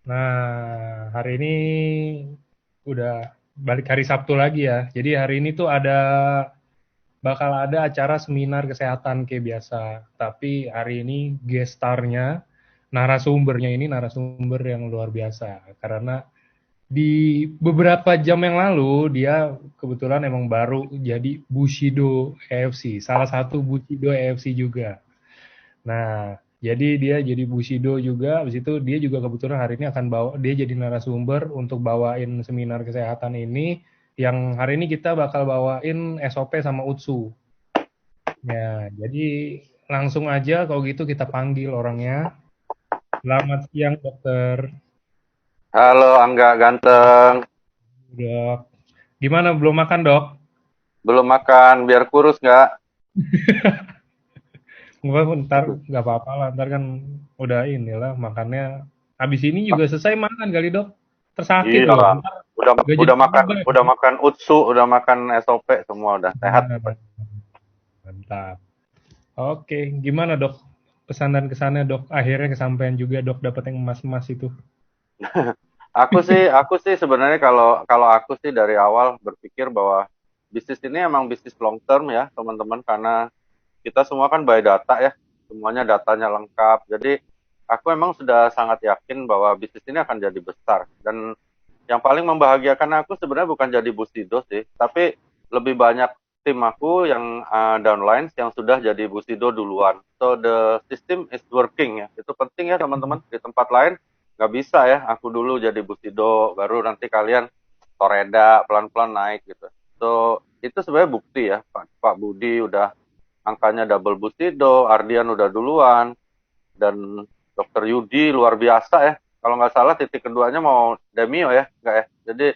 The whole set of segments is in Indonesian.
Nah, hari ini udah balik hari Sabtu lagi ya. Jadi hari ini tuh bakal ada acara seminar kesehatan kayak biasa. Tapi hari ini gestarnya, narasumbernya ini narasumber yang luar biasa. Karena di beberapa jam yang lalu dia kebetulan emang baru jadi Bushido EFC, salah satu Bushido EFC juga. Nah, jadi dia jadi Bushido juga, habis itu dia juga kebetulan hari ini akan bawa, dia jadi narasumber untuk bawain seminar kesehatan ini, yang hari ini kita bakal bawain SOP sama UTSU. Ya, jadi langsung aja kalau gitu kita panggil orangnya. Selamat siang dokter, Halo Angga ganteng, dok. Gimana belum makan dok? belum makan biar kurus nggak? Enggak, ntar nggak apa-apa lah, ntar kan udah inilah makannya. Habis ini juga selesai makan kali dok. Tersakit Iya, loh, ntar udah gak jadi udah makan, olahraga udah ya. makan utsu, udah makan SOP semua udah sehat. Nah, mantap. Oke, gimana dok? Pesan dan kesannya dok, akhirnya kesampaian juga dok dapat yang emas-emas itu. Aku sih sebenarnya kalau kalau aku sih dari awal berpikir bahwa bisnis ini emang bisnis long term ya teman-teman, karena kita semua kan by data ya, semuanya datanya lengkap. Jadi aku emang sudah sangat yakin bahwa bisnis ini akan jadi besar. Dan yang paling membahagiakan aku sebenarnya bukan jadi Bustido sih, tapi lebih banyak tim aku yang downlines yang sudah jadi Bustido duluan. So the system is working ya. Itu penting ya teman-teman. Di tempat lain nggak bisa ya. Aku dulu jadi Bustido, baru nanti kalian toreda pelan-pelan naik gitu. So itu sebenarnya bukti ya. Pak Budi udah angkanya double Bustido, Ardian udah duluan, dan Dokter Yudi luar biasa ya. Kalau nggak salah titik keduanya mau Demio ya, nggak ya. Jadi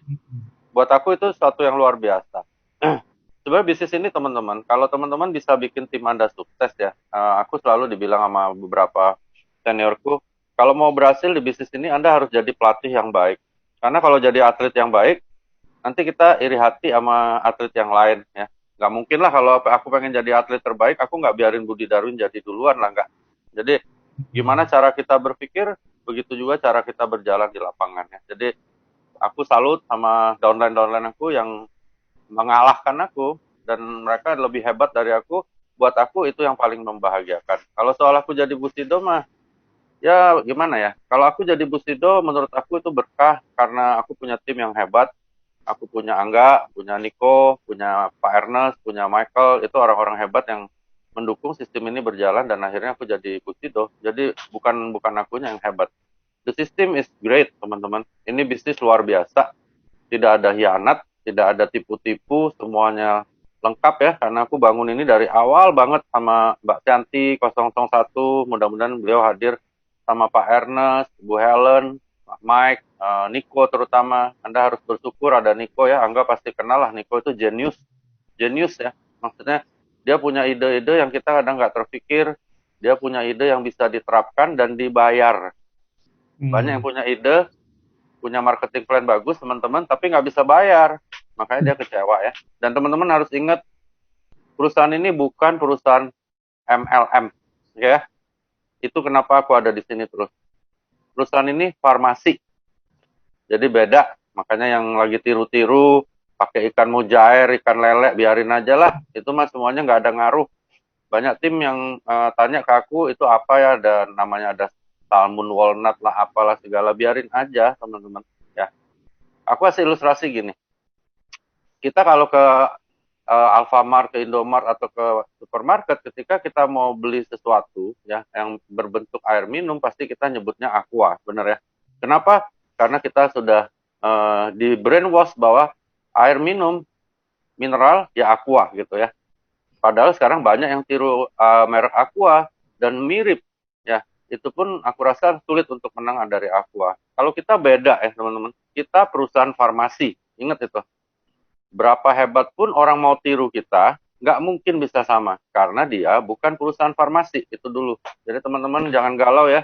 buat aku itu sesuatu yang luar biasa. Sebenarnya bisnis ini teman-teman, kalau teman-teman bisa bikin tim Anda sukses ya, aku selalu dibilang sama beberapa seniorku, kalau mau berhasil di bisnis ini Anda harus jadi pelatih yang baik. Karena kalau jadi atlet yang baik, nanti kita iri hati sama atlet yang lain ya. Nggak mungkin lah kalau aku pengen jadi atlet terbaik, aku nggak biarin Budi Darwin jadi duluan lah, nggak. Jadi gimana cara kita berpikir, begitu juga cara kita berjalan di lapangan ya. Jadi aku salut sama downline-downline aku yang mengalahkan aku, dan mereka lebih hebat dari aku. Buat aku itu yang paling membahagiakan. Kalau soal aku jadi Bustido mah, ya gimana ya. Kalau aku jadi Bustido, menurut aku itu berkah karena aku punya tim yang hebat. Aku punya Angga, punya Niko, punya Pak Ernest, punya Michael. Itu orang-orang hebat yang mendukung sistem ini berjalan, dan akhirnya aku jadi Bustido. Jadi bukan bukan akunya yang hebat. The system is great, teman-teman. Ini bisnis luar biasa. Tidak ada hianat, tidak ada tipu-tipu, semuanya lengkap ya. Karena aku bangun ini dari awal banget sama Mbak Canti 001. Mudah-mudahan beliau hadir, sama Pak Ernest, Bu Helen, Pak Mike, Niko terutama. Anda harus bersyukur ada Niko ya. Angga pasti kenal lah, Niko itu genius, genius ya. Maksudnya dia punya ide-ide yang kita kadang nggak terpikir. Dia punya ide yang bisa diterapkan dan dibayar. Banyak yang Hmm. punya ide, punya marketing plan bagus teman-teman, tapi nggak bisa bayar. Makanya dia kecewa ya. Dan teman-teman harus ingat, perusahaan ini bukan perusahaan MLM. Ya, itu kenapa aku ada di sini terus. Perusahaan ini farmasi. Jadi beda. Makanya yang lagi tiru-tiru, pakai ikan mujair, ikan lele, biarin aja lah. Itu mah semuanya nggak ada ngaruh. Banyak tim yang tanya ke aku, itu apa ya, ada namanya, ada salmon walnut lah, apalah segala, biarin aja teman-teman. Ya, aku kasih ilustrasi gini. Kita kalau ke Alfamart, ke Indomart, atau ke supermarket, ketika kita mau beli sesuatu ya yang berbentuk air minum, pasti kita nyebutnya aqua, benar ya? Kenapa? Karena kita sudah di brainwash bahwa air minum mineral ya aqua gitu ya. Padahal sekarang banyak yang tiru merek aqua dan mirip ya. Itu pun aku rasa sulit untuk menang dari aqua. Kalau kita beda ya teman-teman. Kita perusahaan farmasi. Ingat itu. Berapa hebat pun orang mau tiru kita, nggak mungkin bisa sama karena dia bukan perusahaan farmasi. Itu dulu. Jadi teman-teman jangan galau ya.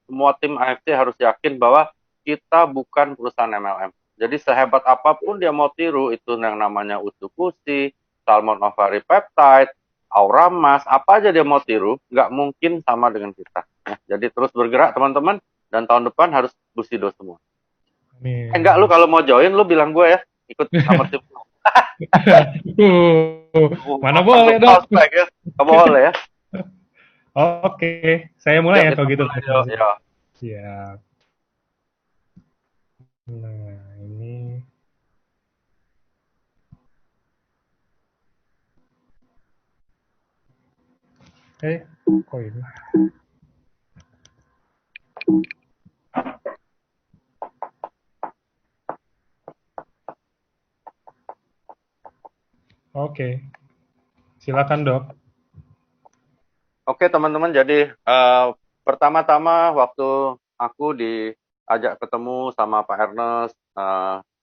Semua tim AFC harus yakin bahwa kita bukan perusahaan MLM. Jadi sehebat apapun dia mau tiru, itu yang namanya Utukusi, Salmon Ovari Peptide, Aura Mas, apa aja dia mau tiru, nggak mungkin sama dengan kita. Ya, jadi terus bergerak teman-teman. Dan tahun depan harus Bushido semua. Enggak, lu Amin. kalau mau join lu bilang gue ya, ikut sama tim lu. Mana Masuk boleh dok. prospek ya. Kamu boleh ya. Oke, saya mulai Yuk ya kita kalau gitu. mulai yuk. Ya. Siap. Nah, ini. Kok ini? Oke, silakan dok. Oke teman-teman, jadi pertama-tama waktu aku diajak ketemu sama Pak Ernest,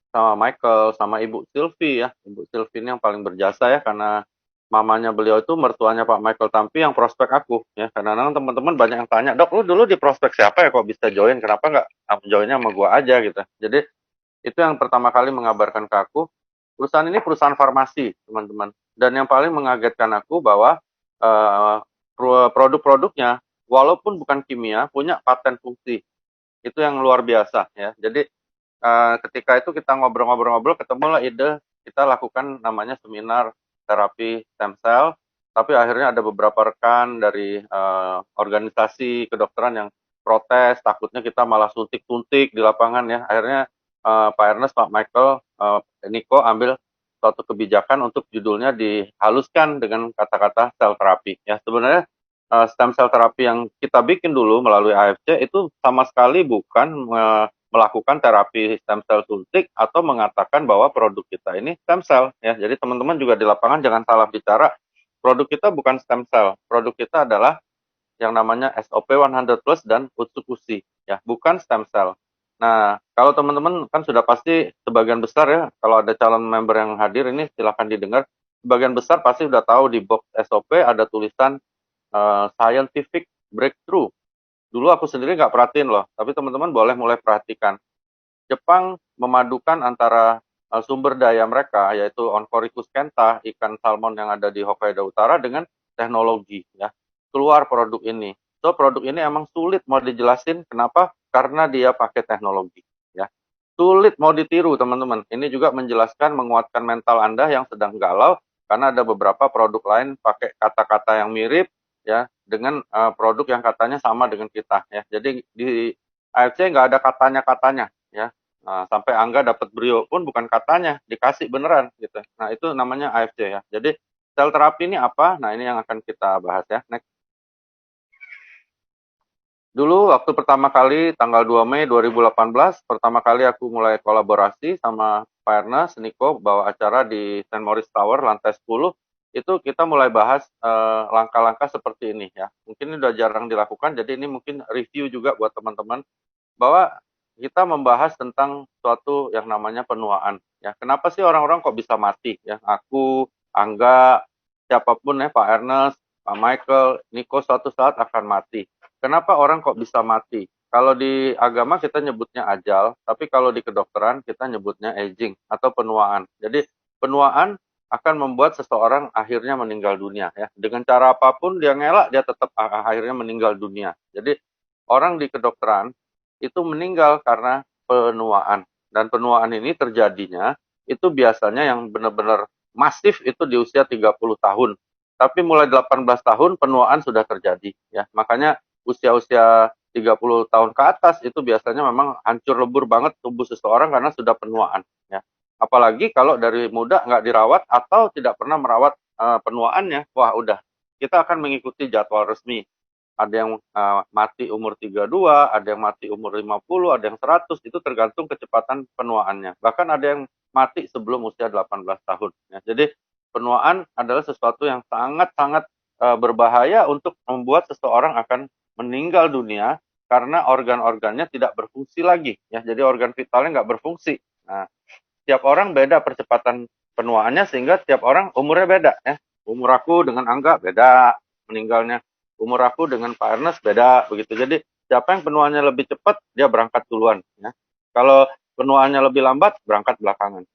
sama Michael, sama Ibu Sylvie ya. Ibu Sylvie ini yang paling berjasa ya, karena mamanya beliau itu mertuanya Pak Michael Tampi yang prospek aku ya. Kadang-kadang teman-teman banyak yang tanya, dok lu dulu di prospek siapa ya kok bisa join, kenapa nggak joinnya sama gua aja gitu. Jadi itu yang pertama kali mengabarkan ke aku, perusahaan ini perusahaan farmasi teman-teman. Dan yang paling mengagetkan aku bahwa uh, produk-produknya walaupun bukan kimia punya paten fungsi. Itu yang luar biasa ya. Jadi ketika itu kita ngobrol-ngobrol-ngobrol ketemulah ide kita lakukan namanya seminar terapi stem cell. Tapi akhirnya ada beberapa rekan dari organisasi kedokteran yang protes, takutnya kita malah suntik-suntik di lapangan ya. Akhirnya Pak Ernest, Pak Michael, Niko ambil suatu kebijakan untuk judulnya dihaluskan dengan kata-kata sel terapi. Ya sebenarnya stem cell terapi yang kita bikin dulu melalui AFC itu sama sekali bukan melakukan terapi stem cell suntik atau mengatakan bahwa produk kita ini stem cell ya. Jadi teman-teman juga di lapangan jangan salah bicara. Produk kita bukan stem cell. Produk kita adalah yang namanya SOP 100 plus dan Utsukushi ya, bukan stem cell. Nah, kalau teman-teman kan sudah pasti sebagian besar ya, kalau ada calon member yang hadir ini silahkan didengar. Sebagian besar pasti sudah tahu di box SOP ada tulisan scientific breakthrough. Dulu aku sendiri nggak perhatiin loh, tapi teman-teman boleh mulai perhatikan. Jepang memadukan antara sumber daya mereka, yaitu Oncoricus kenta, ikan salmon yang ada di Hokkaido Utara, dengan teknologi. Ya, keluar produk ini. So, produk ini emang sulit mau dijelasin. Kenapa? Karena dia pakai teknologi. Ya, sulit mau ditiru, teman-teman. Ini juga menjelaskan, menguatkan mental Anda yang sedang galau, karena ada beberapa produk lain pakai kata-kata yang mirip, ya, dengan produk yang katanya sama dengan kita. Ya, jadi di AFC nggak ada katanya-katanya. Ya, sampai Angga dapat brio pun bukan katanya, dikasih beneran gitu. Nah, itu namanya AFC ya. Jadi sel terapi ini apa? Nah, ini yang akan kita bahas ya. Next. Dulu waktu pertama kali tanggal 2 Mei 2018, pertama kali aku mulai kolaborasi sama Pak Ernest, Niko, bawa acara di St. Maurice Tower, lantai 10, itu kita mulai bahas langkah-langkah seperti ini ya. Mungkin ini udah jarang dilakukan, jadi ini mungkin review juga buat teman-teman, bahwa kita membahas tentang suatu yang namanya penuaan. Ya, kenapa sih orang-orang kok bisa mati? Ya, aku, Angga, siapapun ya, Pak Ernest, Pak Michael, Niko suatu saat akan mati. Kenapa orang kok bisa mati? Kalau di agama kita nyebutnya ajal, tapi kalau di kedokteran kita nyebutnya aging atau penuaan. Jadi penuaan akan membuat seseorang akhirnya meninggal dunia ya. Dengan cara apapun dia ngelak, dia tetap akhirnya meninggal dunia. Jadi orang di kedokteran itu meninggal karena penuaan. Dan penuaan ini terjadinya itu biasanya yang benar-benar masif itu di usia 30 tahun. Tapi mulai 18 tahun penuaan sudah terjadi ya. Makanya usia-usia 30 tahun ke atas itu biasanya memang hancur lebur banget tubuh seseorang karena sudah penuaan ya. Apalagi kalau dari muda nggak dirawat atau tidak pernah merawat penuaannya, wah udah kita akan mengikuti jadwal resmi. Ada yang mati umur 32, ada yang mati umur 50, ada yang 100, itu tergantung kecepatan penuaannya. Bahkan ada yang mati sebelum usia 18 tahun. Ya. Jadi penuaan adalah sesuatu yang sangat-sangat berbahaya untuk membuat seseorang akan meninggal dunia karena organ-organnya tidak berfungsi lagi. Ya. Jadi organ vitalnya nggak berfungsi. Nah, tiap orang beda percepatan penuaannya sehingga tiap orang umurnya beda. Ya. Umur aku dengan Angga beda meninggalnya, umur aku dengan Pak Ernest beda begitu. Jadi siapa yang penuaannya lebih cepat dia berangkat duluan ya. Kalau penuaannya lebih lambat berangkat belakangan.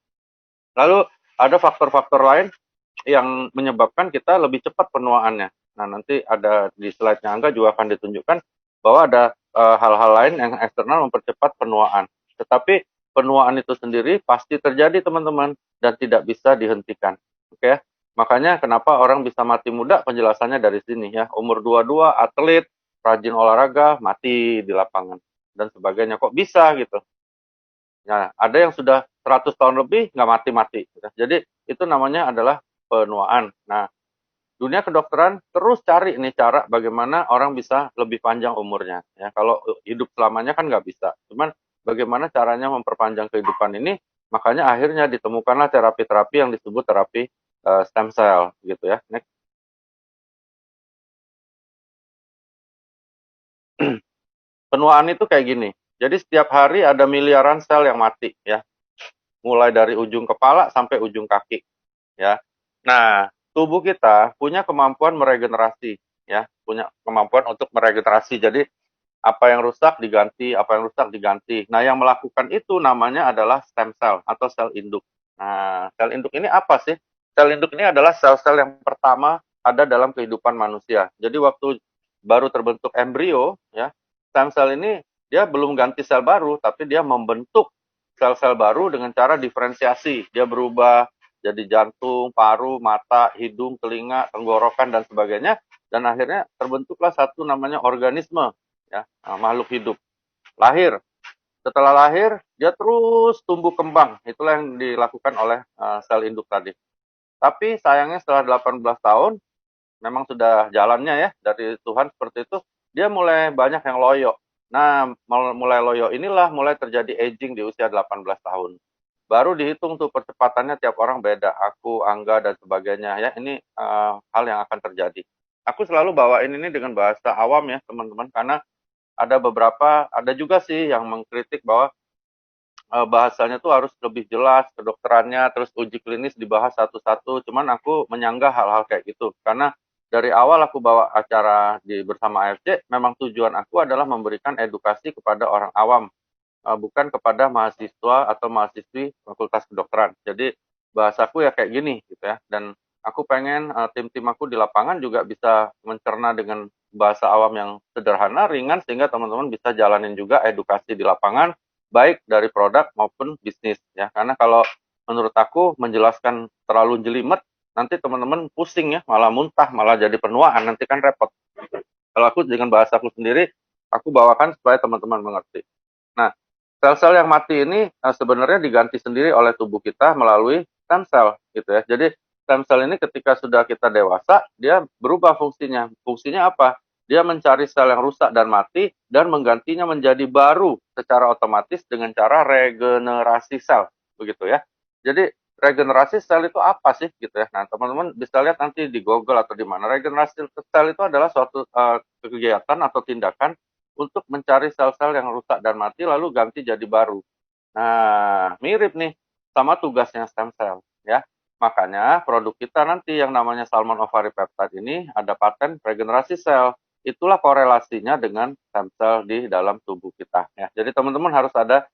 Lalu ada faktor-faktor lain yang menyebabkan kita lebih cepat penuaannya. Nah, nanti ada di slide-nya Angga juga akan ditunjukkan bahwa ada hal-hal lain yang eksternal mempercepat penuaan. Tetapi penuaan itu sendiri pasti terjadi teman-teman dan tidak bisa dihentikan. Oke ya. Makanya kenapa orang bisa mati muda, penjelasannya dari sini ya. Umur 22, atlet, rajin olahraga, mati di lapangan dan sebagainya. Kok bisa gitu? Nah, ada yang sudah 100 tahun lebih nggak mati-mati. Gitu. Jadi itu namanya adalah penuaan. Nah, dunia kedokteran terus cari nih cara bagaimana orang bisa lebih panjang umurnya. Ya, kalau hidup selamanya kan nggak bisa. Cuman bagaimana caranya memperpanjang kehidupan ini, makanya akhirnya ditemukanlah terapi-terapi yang disebut terapi stem cell gitu ya. Next. Penuaan itu kayak gini. Jadi setiap hari ada miliaran sel yang mati ya, mulai dari ujung kepala sampai ujung kaki ya. Nah, tubuh kita punya kemampuan meregenerasi ya, punya kemampuan untuk meregenerasi. Jadi apa yang rusak diganti, apa yang rusak diganti. Nah, yang melakukan itu namanya adalah stem cell atau sel induk. Nah, sel induk ini apa sih? Sel induk ini adalah sel-sel yang pertama ada dalam kehidupan manusia. Jadi waktu baru terbentuk embrio, ya, stem cell ini dia belum ganti sel baru, tapi dia membentuk sel-sel baru dengan cara diferensiasi. Dia berubah jadi jantung, paru, mata, hidung, telinga, tenggorokan, dan sebagainya. Dan akhirnya terbentuklah satu namanya organisme, ya, makhluk hidup. Lahir. Setelah lahir, dia terus tumbuh kembang. Itulah yang dilakukan oleh sel induk tadi. Tapi sayangnya setelah 18 tahun, memang sudah jalannya ya dari Tuhan seperti itu, dia mulai banyak yang loyo. Nah, mulai loyo inilah mulai terjadi aging di usia 18 tahun. Baru dihitung tuh percepatannya tiap orang beda, aku, Angga, dan sebagainya ya. Ini hal yang akan terjadi. Aku selalu bawain ini dengan bahasa awam ya teman-teman, karena ada juga sih yang mengkritik bahwa bahasanya tuh harus lebih jelas kedokterannya, terus uji klinis dibahas satu-satu. Cuman aku menyanggah hal-hal kayak gitu karena dari awal aku bawa acara bersama AFC, memang tujuan aku adalah memberikan edukasi kepada orang awam, bukan kepada mahasiswa atau mahasiswi Fakultas Kedokteran. Jadi bahasaku ya kayak gini gitu ya. Dan aku pengen tim-tim aku di lapangan juga bisa mencerna dengan bahasa awam yang sederhana, ringan, sehingga teman-teman bisa jalanin juga edukasi di lapangan, baik dari produk maupun bisnis ya. Karena kalau menurut aku menjelaskan terlalu jelimet, nanti teman-teman pusing ya, malah muntah, malah jadi penuaan, nanti kan repot. Kalau aku dengan bahasaku sendiri, aku bawakan supaya teman-teman mengerti. Nah, sel-sel yang mati ini sebenarnya diganti sendiri oleh tubuh kita melalui stem cell gitu ya. Jadi stem cell ini ketika sudah kita dewasa, dia berubah fungsinya. Fungsinya apa? Dia mencari sel yang rusak dan mati dan menggantinya menjadi baru secara otomatis dengan cara regenerasi sel, begitu ya. Jadi regenerasi sel itu apa sih gitu ya. Nah, teman-teman bisa lihat nanti di Google atau di mana. Regenerasi sel itu adalah suatu kegiatan atau tindakan untuk mencari sel-sel yang rusak dan mati lalu ganti jadi baru. Nah, mirip nih sama tugasnya stem cell ya. Makanya produk kita nanti yang namanya Salmon Ovary Peptide ini ada paten regenerasi sel. Itulah korelasinya dengan stem cell di dalam tubuh kita ya. Jadi teman-teman harus ada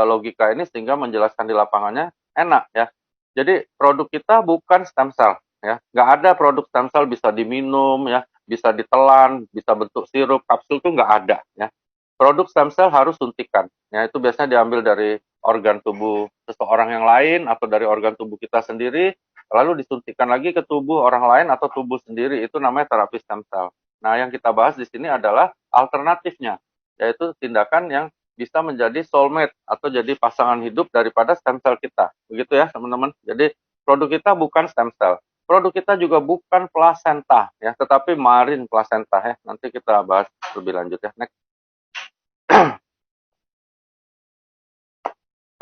logika ini sehingga menjelaskan di lapangannya enak ya. Jadi produk kita bukan stem cell ya. Nggak ada produk stem cell bisa diminum ya, bisa ditelan, bisa bentuk sirup, kapsul tuh nggak ada ya. Produk stem cell harus suntikan. Ya, itu biasanya diambil dari organ tubuh seseorang yang lain atau dari organ tubuh kita sendiri, lalu disuntikan lagi ke tubuh orang lain atau tubuh sendiri. Itu namanya terapi stem cell. Nah, yang kita bahas di sini adalah alternatifnya, yaitu tindakan yang bisa menjadi soulmate atau jadi pasangan hidup daripada stem cell kita. Begitu ya, teman-teman. Jadi produk kita bukan stem cell. Produk kita juga bukan plasenta ya, tetapi marine plasenta ya. Nanti kita bahas lebih lanjut ya. Next.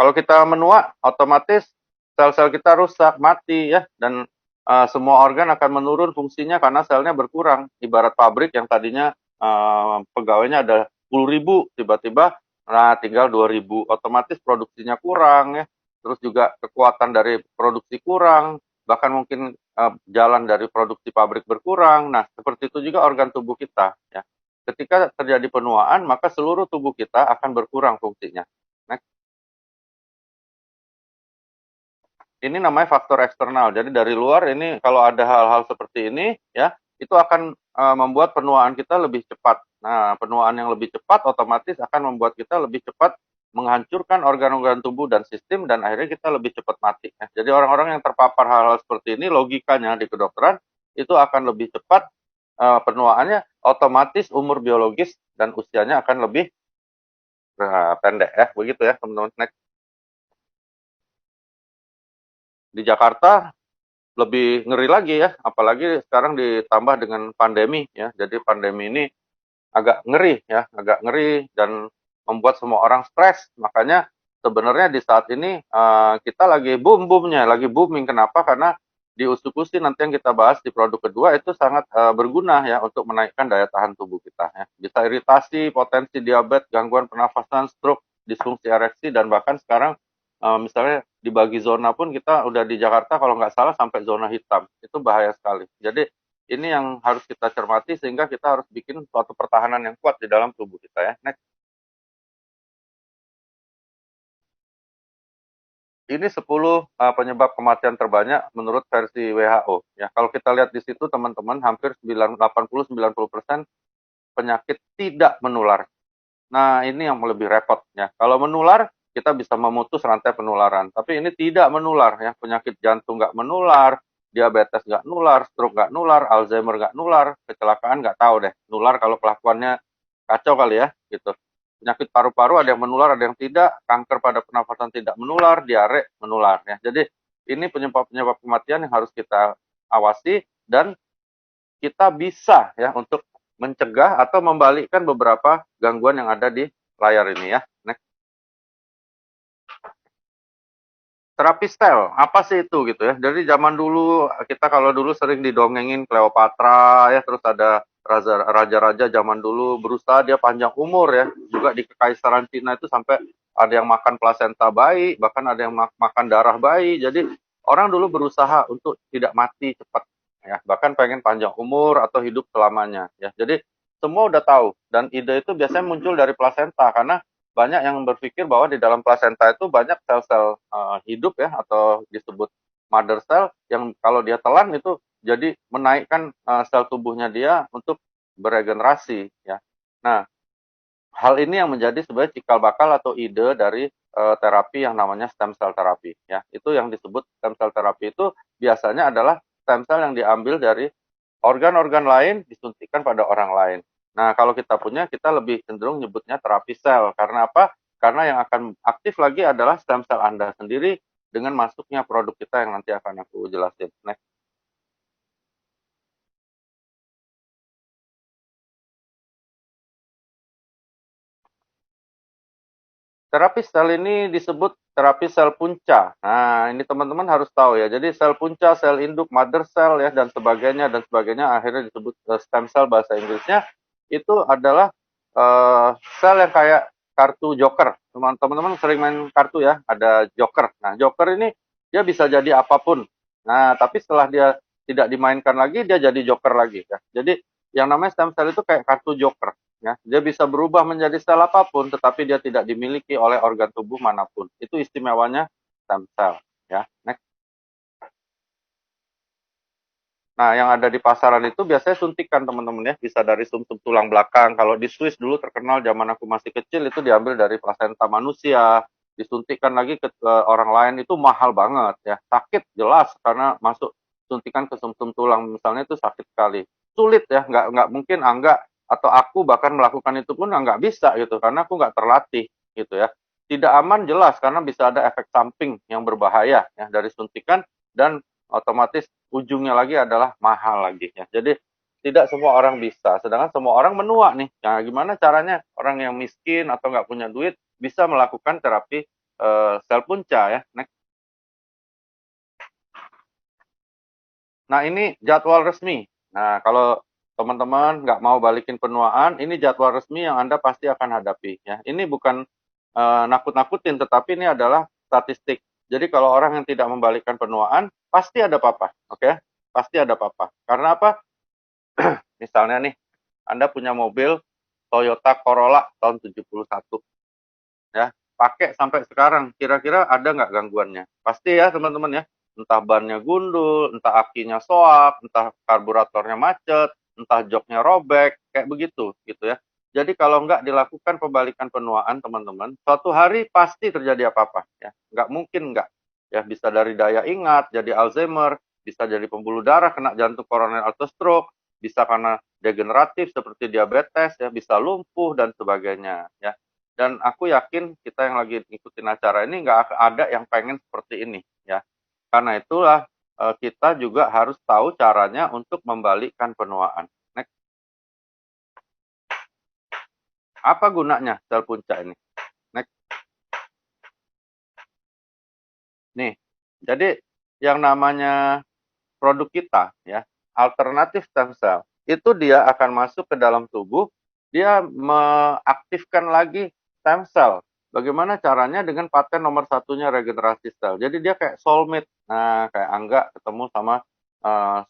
Kalau kita menua, otomatis sel-sel kita rusak, mati ya, dan semua organ akan menurun fungsinya karena selnya berkurang. Ibarat pabrik yang tadinya pegawainya ada 10.000, tiba-tiba nah tinggal 2.000, otomatis produksinya kurang ya. Terus juga kekuatan dari produksi kurang, bahkan mungkin jalan dari produksi pabrik berkurang. Nah, seperti itu juga organ tubuh kita ya. Ketika terjadi penuaan, maka seluruh tubuh kita akan berkurang fungsinya. Next. Ini namanya faktor eksternal. Jadi dari luar ini kalau ada hal-hal seperti ini ya, itu akan membuat penuaan kita lebih cepat. Nah, penuaan yang lebih cepat otomatis akan membuat kita lebih cepat menghancurkan organ-organ tubuh dan sistem, dan akhirnya kita lebih cepat mati. Ya. Jadi orang-orang yang terpapar hal-hal seperti ini, logikanya di kedokteran itu akan lebih cepat penuaannya, otomatis umur biologis dan usianya akan lebih pendek ya, begitu ya teman-teman. Next. Di Jakarta lebih ngeri lagi ya, apalagi sekarang ditambah dengan pandemi ya. Jadi pandemi ini agak ngeri ya, agak ngeri dan membuat semua orang stres. Makanya sebenarnya di saat ini kita lagi boomnya, lagi booming. Kenapa? Karena di usukusi nanti yang kita bahas di produk kedua itu sangat berguna ya untuk menaikkan daya tahan tubuh kita ya. Bisa iritasi, potensi diabetes, gangguan pernafasan, stroke, disfungsi ereksi, dan bahkan sekarang misalnya dibagi zona pun kita udah di Jakarta kalau nggak salah sampai zona hitam. Itu bahaya sekali. Jadi ini yang harus kita cermati sehingga kita harus bikin suatu pertahanan yang kuat di dalam tubuh kita ya. Next. Ini 10 penyebab kematian terbanyak menurut versi WHO. Ya, kalau kita lihat di situ teman-teman, hampir 80-90% penyakit tidak menular. Nah, ini yang lebih repot ya. Kalau menular, kita bisa memutus rantai penularan. Tapi ini tidak menular ya. Penyakit jantung nggak menular, diabetes nggak nular, stroke nggak nular, Alzheimer nggak nular, kecelakaan nggak tahu deh. Nular kalau kelakuannya kacau kali ya, gitu. Penyakit paru-paru ada yang menular, ada yang tidak. Kanker pada pernafasan tidak menular, diare menular ya. Jadi ini penyebab-penyebab kematian yang harus kita awasi, dan kita bisa ya untuk mencegah atau membalikkan beberapa gangguan yang ada di layar ini ya. Next. Terapi sel, apa sih itu gitu ya? Dari zaman dulu, kita kalau dulu sering didongengin Cleopatra ya, terus ada raja-raja zaman dulu berusaha dia panjang umur ya. Juga di kekaisaran Cina itu sampai ada yang makan plasenta bayi, bahkan ada yang makan darah bayi. Jadi orang dulu berusaha untuk tidak mati cepat ya, bahkan pengen panjang umur atau hidup selamanya ya. Jadi semua udah tahu, dan ide itu biasanya muncul dari plasenta karena banyak yang berpikir bahwa di dalam plasenta itu banyak sel-sel hidup ya, atau disebut mother cell, yang kalau dia telan itu jadi menaikkan sel tubuhnya dia untuk beregenerasi ya. Nah, hal ini yang menjadi sebenarnya cikal bakal atau ide dari terapi yang namanya stem cell terapi ya. Itu yang disebut stem cell terapi itu biasanya adalah stem cell yang diambil dari organ-organ lain disuntikkan pada orang lain. Nah, kalau kita punya, kita lebih cenderung nyebutnya terapi sel. Karena apa? Karena yang akan aktif lagi adalah stem cell Anda sendiri dengan masuknya produk kita yang nanti akan aku jelasin. Next. Terapi sel ini disebut terapi sel punca. Nah, ini teman-teman harus tahu ya. Jadi sel punca, sel induk, mother cell ya, dan sebagainya akhirnya disebut stem cell bahasa Inggrisnya. Itu adalah sel yang kayak kartu joker. Teman-teman sering main kartu ya, ada joker. Nah, joker ini dia bisa jadi apapun. Nah, tapi setelah dia tidak dimainkan lagi, dia jadi joker lagi ya. Jadi yang namanya stem cell itu kayak kartu joker. Ya, dia bisa berubah menjadi sel apapun, tetapi dia tidak dimiliki oleh organ tubuh manapun. Itu istimewanya stem cell. Ya, next. Nah, yang ada di pasaran itu biasanya suntikan teman-teman ya, bisa dari sumsum tulang belakang. Kalau di Swiss dulu terkenal zaman aku masih kecil itu diambil dari plasenta manusia, disuntikan lagi ke orang lain, itu mahal banget ya. Sakit jelas karena masuk suntikan ke sumsum tulang misalnya itu sakit sekali. Sulit ya, nggak mungkin Angga atau aku bahkan melakukan itu pun nggak bisa gitu karena aku nggak terlatih gitu ya. Tidak aman jelas karena bisa ada efek samping yang berbahaya ya dari suntikan, dan otomatis ujungnya lagi adalah mahal lagi ya. Jadi tidak semua orang bisa, sedangkan semua orang menua nih. Nah, gimana caranya orang yang miskin atau nggak punya duit bisa melakukan terapi sel punca ya. Next. Nah, ini jadwal resmi. Nah, kalau teman-teman nggak mau balikin penuaan, ini jadwal resmi yang Anda pasti akan hadapi ya. Ini bukan nakut-nakutin, tetapi ini adalah statistik. Jadi kalau orang yang tidak membalikkan penuaan, pasti ada apa-apa, oke? Okay? Pasti ada apa-apa. Karena apa? Misalnya nih, Anda punya mobil Toyota Corolla tahun 71, ya, pakai sampai sekarang, kira-kira ada nggak gangguannya? Pasti ya teman-teman ya. entah bannya gundul, entah akinya soak, entah karburatornya macet, entah joknya robek, kayak begitu gitu ya. Jadi kalau nggak dilakukan pembalikan penuaan teman-teman, suatu hari pasti terjadi apa-apa ya. Nggak mungkin nggak. Ya bisa dari daya ingat, jadi Alzheimer, bisa jadi pembuluh darah, kena jantung koroner atau stroke, bisa karena degeneratif seperti diabetes ya, bisa lumpuh dan sebagainya ya. Dan aku yakin kita yang lagi ngikutin acara ini nggak ada yang pengen seperti ini ya. Karena itulah kita juga harus tahu caranya untuk membalikkan penuaan. Next. Apa gunanya sel punca ini? Next. Nih, jadi yang namanya produk kita ya, alternatif stem cell, itu dia akan masuk ke dalam tubuh, dia mengaktifkan lagi stem cell. Bagaimana caranya? Dengan paten nomor satunya regenerasi sel. Jadi dia kayak soulmate. Nah, kayak Angga ketemu sama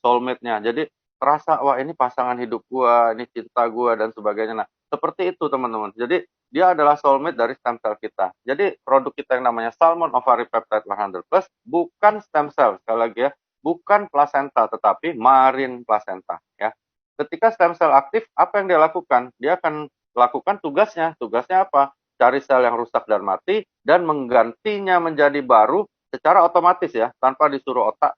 soulmate-nya. Jadi terasa, wah ini pasangan hidup gua, ini cinta gua dan sebagainya. Nah, seperti itu teman-teman. Jadi dia adalah soulmate dari stem cell kita. Jadi produk kita yang namanya Salmon Ovary Peptide 100 Plus bukan stem cell, sekali lagi ya, bukan plasenta tetapi marine placenta ya. Ketika stem cell aktif, apa yang dia lakukan? Dia akan lakukan tugasnya. Tugasnya apa? Cari sel yang rusak dan mati dan menggantinya menjadi baru secara otomatis ya, tanpa disuruh otak,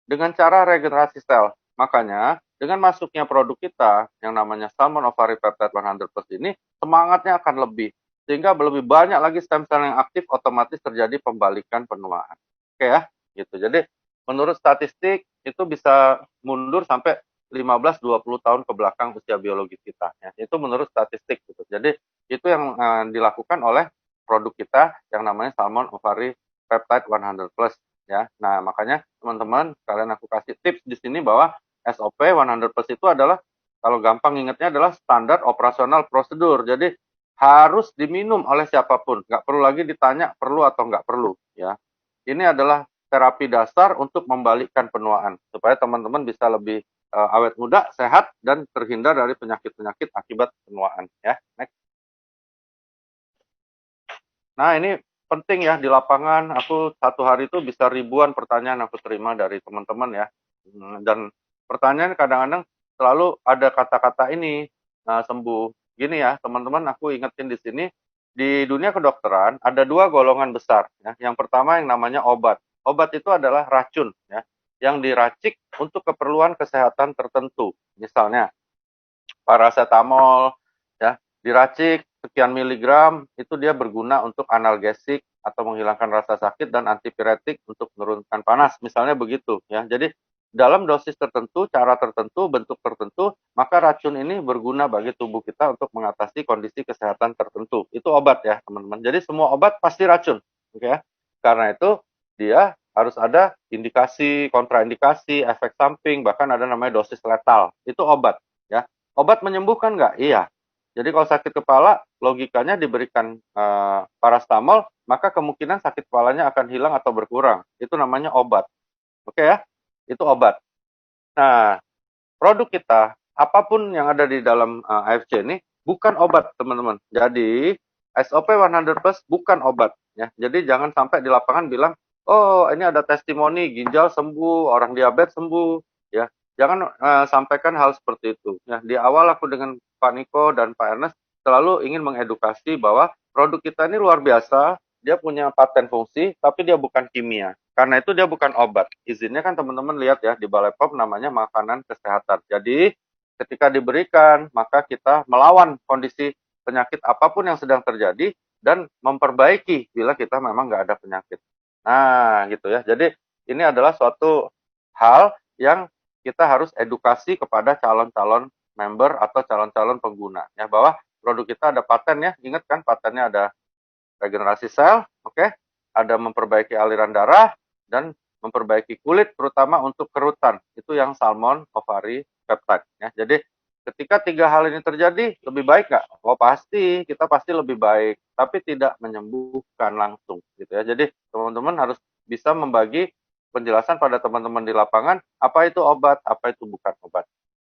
dengan cara regenerasi sel. Makanya dengan masuknya produk kita yang namanya Salmon Ovary Peptide 100 Plus ini, semangatnya akan lebih. Sehingga lebih banyak lagi stem cell yang aktif, otomatis terjadi pembalikan penuaan. Oke ya, gitu. Jadi menurut statistik itu bisa mundur sampai 15-20 tahun ke belakang usia biologis kita. Ya. Itu menurut statistik. Gitu. Jadi itu yang dilakukan oleh produk kita yang namanya Salmon Ovary Peptide 100 Plus. Ya, nah makanya teman-teman kalian aku kasih tips di sini bahwa SOP 100 Plus itu adalah, kalau gampang ingatnya, adalah standar operasional prosedur. Jadi harus diminum oleh siapapun, nggak perlu lagi ditanya perlu atau nggak perlu ya. Ini adalah terapi dasar untuk membalikkan penuaan supaya teman-teman bisa lebih awet muda, sehat, dan terhindar dari penyakit-penyakit akibat penuaan ya. Next. Nah ini penting ya, di lapangan aku satu hari itu bisa ribuan pertanyaan aku terima dari teman-teman ya. Dan pertanyaan kadang-kadang selalu ada kata-kata ini, sembuh. Gini ya teman-teman, aku ingetin di sini, di dunia kedokteran ada dua golongan besar ya. Yang pertama yang namanya obat. Obat itu adalah racun ya, yang diracik untuk keperluan kesehatan tertentu. Misalnya paracetamol ya, diracik sekian miligram, itu dia berguna untuk analgesik atau menghilangkan rasa sakit dan antipiretik untuk menurunkan panas, misalnya begitu ya. Jadi dalam dosis tertentu, cara tertentu, bentuk tertentu, maka racun ini berguna bagi tubuh kita untuk mengatasi kondisi kesehatan tertentu. Itu obat ya teman-teman. Jadi semua obat pasti racun, oke ya. Karena itu dia harus ada indikasi, kontraindikasi, efek samping, bahkan ada namanya dosis letal. Itu obat ya. Obat menyembuhkan nggak? Iya. Jadi kalau sakit kepala, logikanya diberikan paracetamol, maka kemungkinan sakit kepalanya akan hilang atau berkurang. Itu namanya obat. Oke ya? Itu obat. Nah, produk kita, apapun yang ada di dalam AFC ini, bukan obat, teman-teman. Jadi, SOP 100 Plus bukan obat. Ya. Jadi, jangan sampai di lapangan bilang, oh, ini ada testimoni, ginjal sembuh, orang diabetes sembuh. Ya. Jangan sampaikan hal seperti itu. Ya. Di awal aku dengan Pak Niko dan Pak Ernest selalu ingin mengedukasi bahwa produk kita ini luar biasa, dia punya paten fungsi, tapi dia bukan kimia. Karena itu dia bukan obat. Izinnya kan teman-teman lihat ya, di Balai POM namanya makanan kesehatan. Jadi ketika diberikan, maka kita melawan kondisi penyakit apapun yang sedang terjadi dan memperbaiki bila kita memang nggak ada penyakit. Nah, gitu ya. Jadi ini adalah suatu hal yang kita harus edukasi kepada calon-calon member atau calon-calon pengguna ya, bahwa produk kita ada paten ya. Ingat kan patennya ada regenerasi sel, oke, ada memperbaiki aliran darah dan memperbaiki kulit, terutama untuk kerutan. Itu yang Salmon Ovary Peptide ya. Jadi ketika tiga hal ini terjadi, lebih baik nggak? Oh pasti, kita pasti lebih baik, tapi tidak menyembuhkan langsung gitu ya. Jadi teman-teman harus bisa membagi penjelasan pada teman-teman di lapangan, apa itu obat, apa itu bukan obat.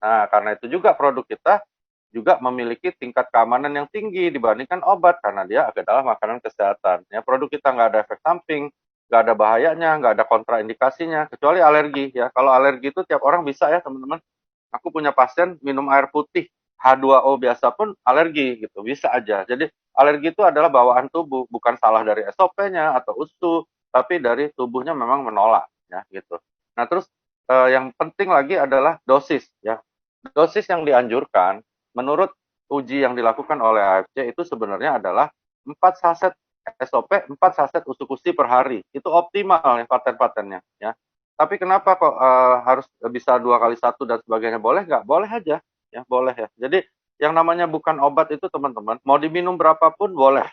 Nah, karena itu juga produk kita juga memiliki tingkat keamanan yang tinggi dibandingkan obat, karena dia adalah makanan kesehatan. Ya, produk kita nggak ada efek samping, nggak ada bahayanya, nggak ada kontraindikasinya, kecuali alergi ya. Kalau alergi itu tiap orang bisa ya teman-teman. Aku punya pasien minum air putih H2O biasa pun alergi gitu, bisa aja. Jadi alergi itu adalah bawaan tubuh, bukan salah dari SOP-nya atau USU, tapi dari tubuhnya memang menolak ya gitu. Nah terus yang penting lagi adalah dosis ya. Dosis yang dianjurkan menurut uji yang dilakukan oleh AFC itu sebenarnya adalah 4 saset SOP, 4 saset usukusi per hari. Itu optimal ya paten-patennya ya. Tapi kenapa kok harus bisa 2 kali 1 dan sebagainya? Boleh nggak? Boleh aja ya, boleh ya. Jadi yang namanya bukan obat itu teman-teman, mau diminum berapapun boleh.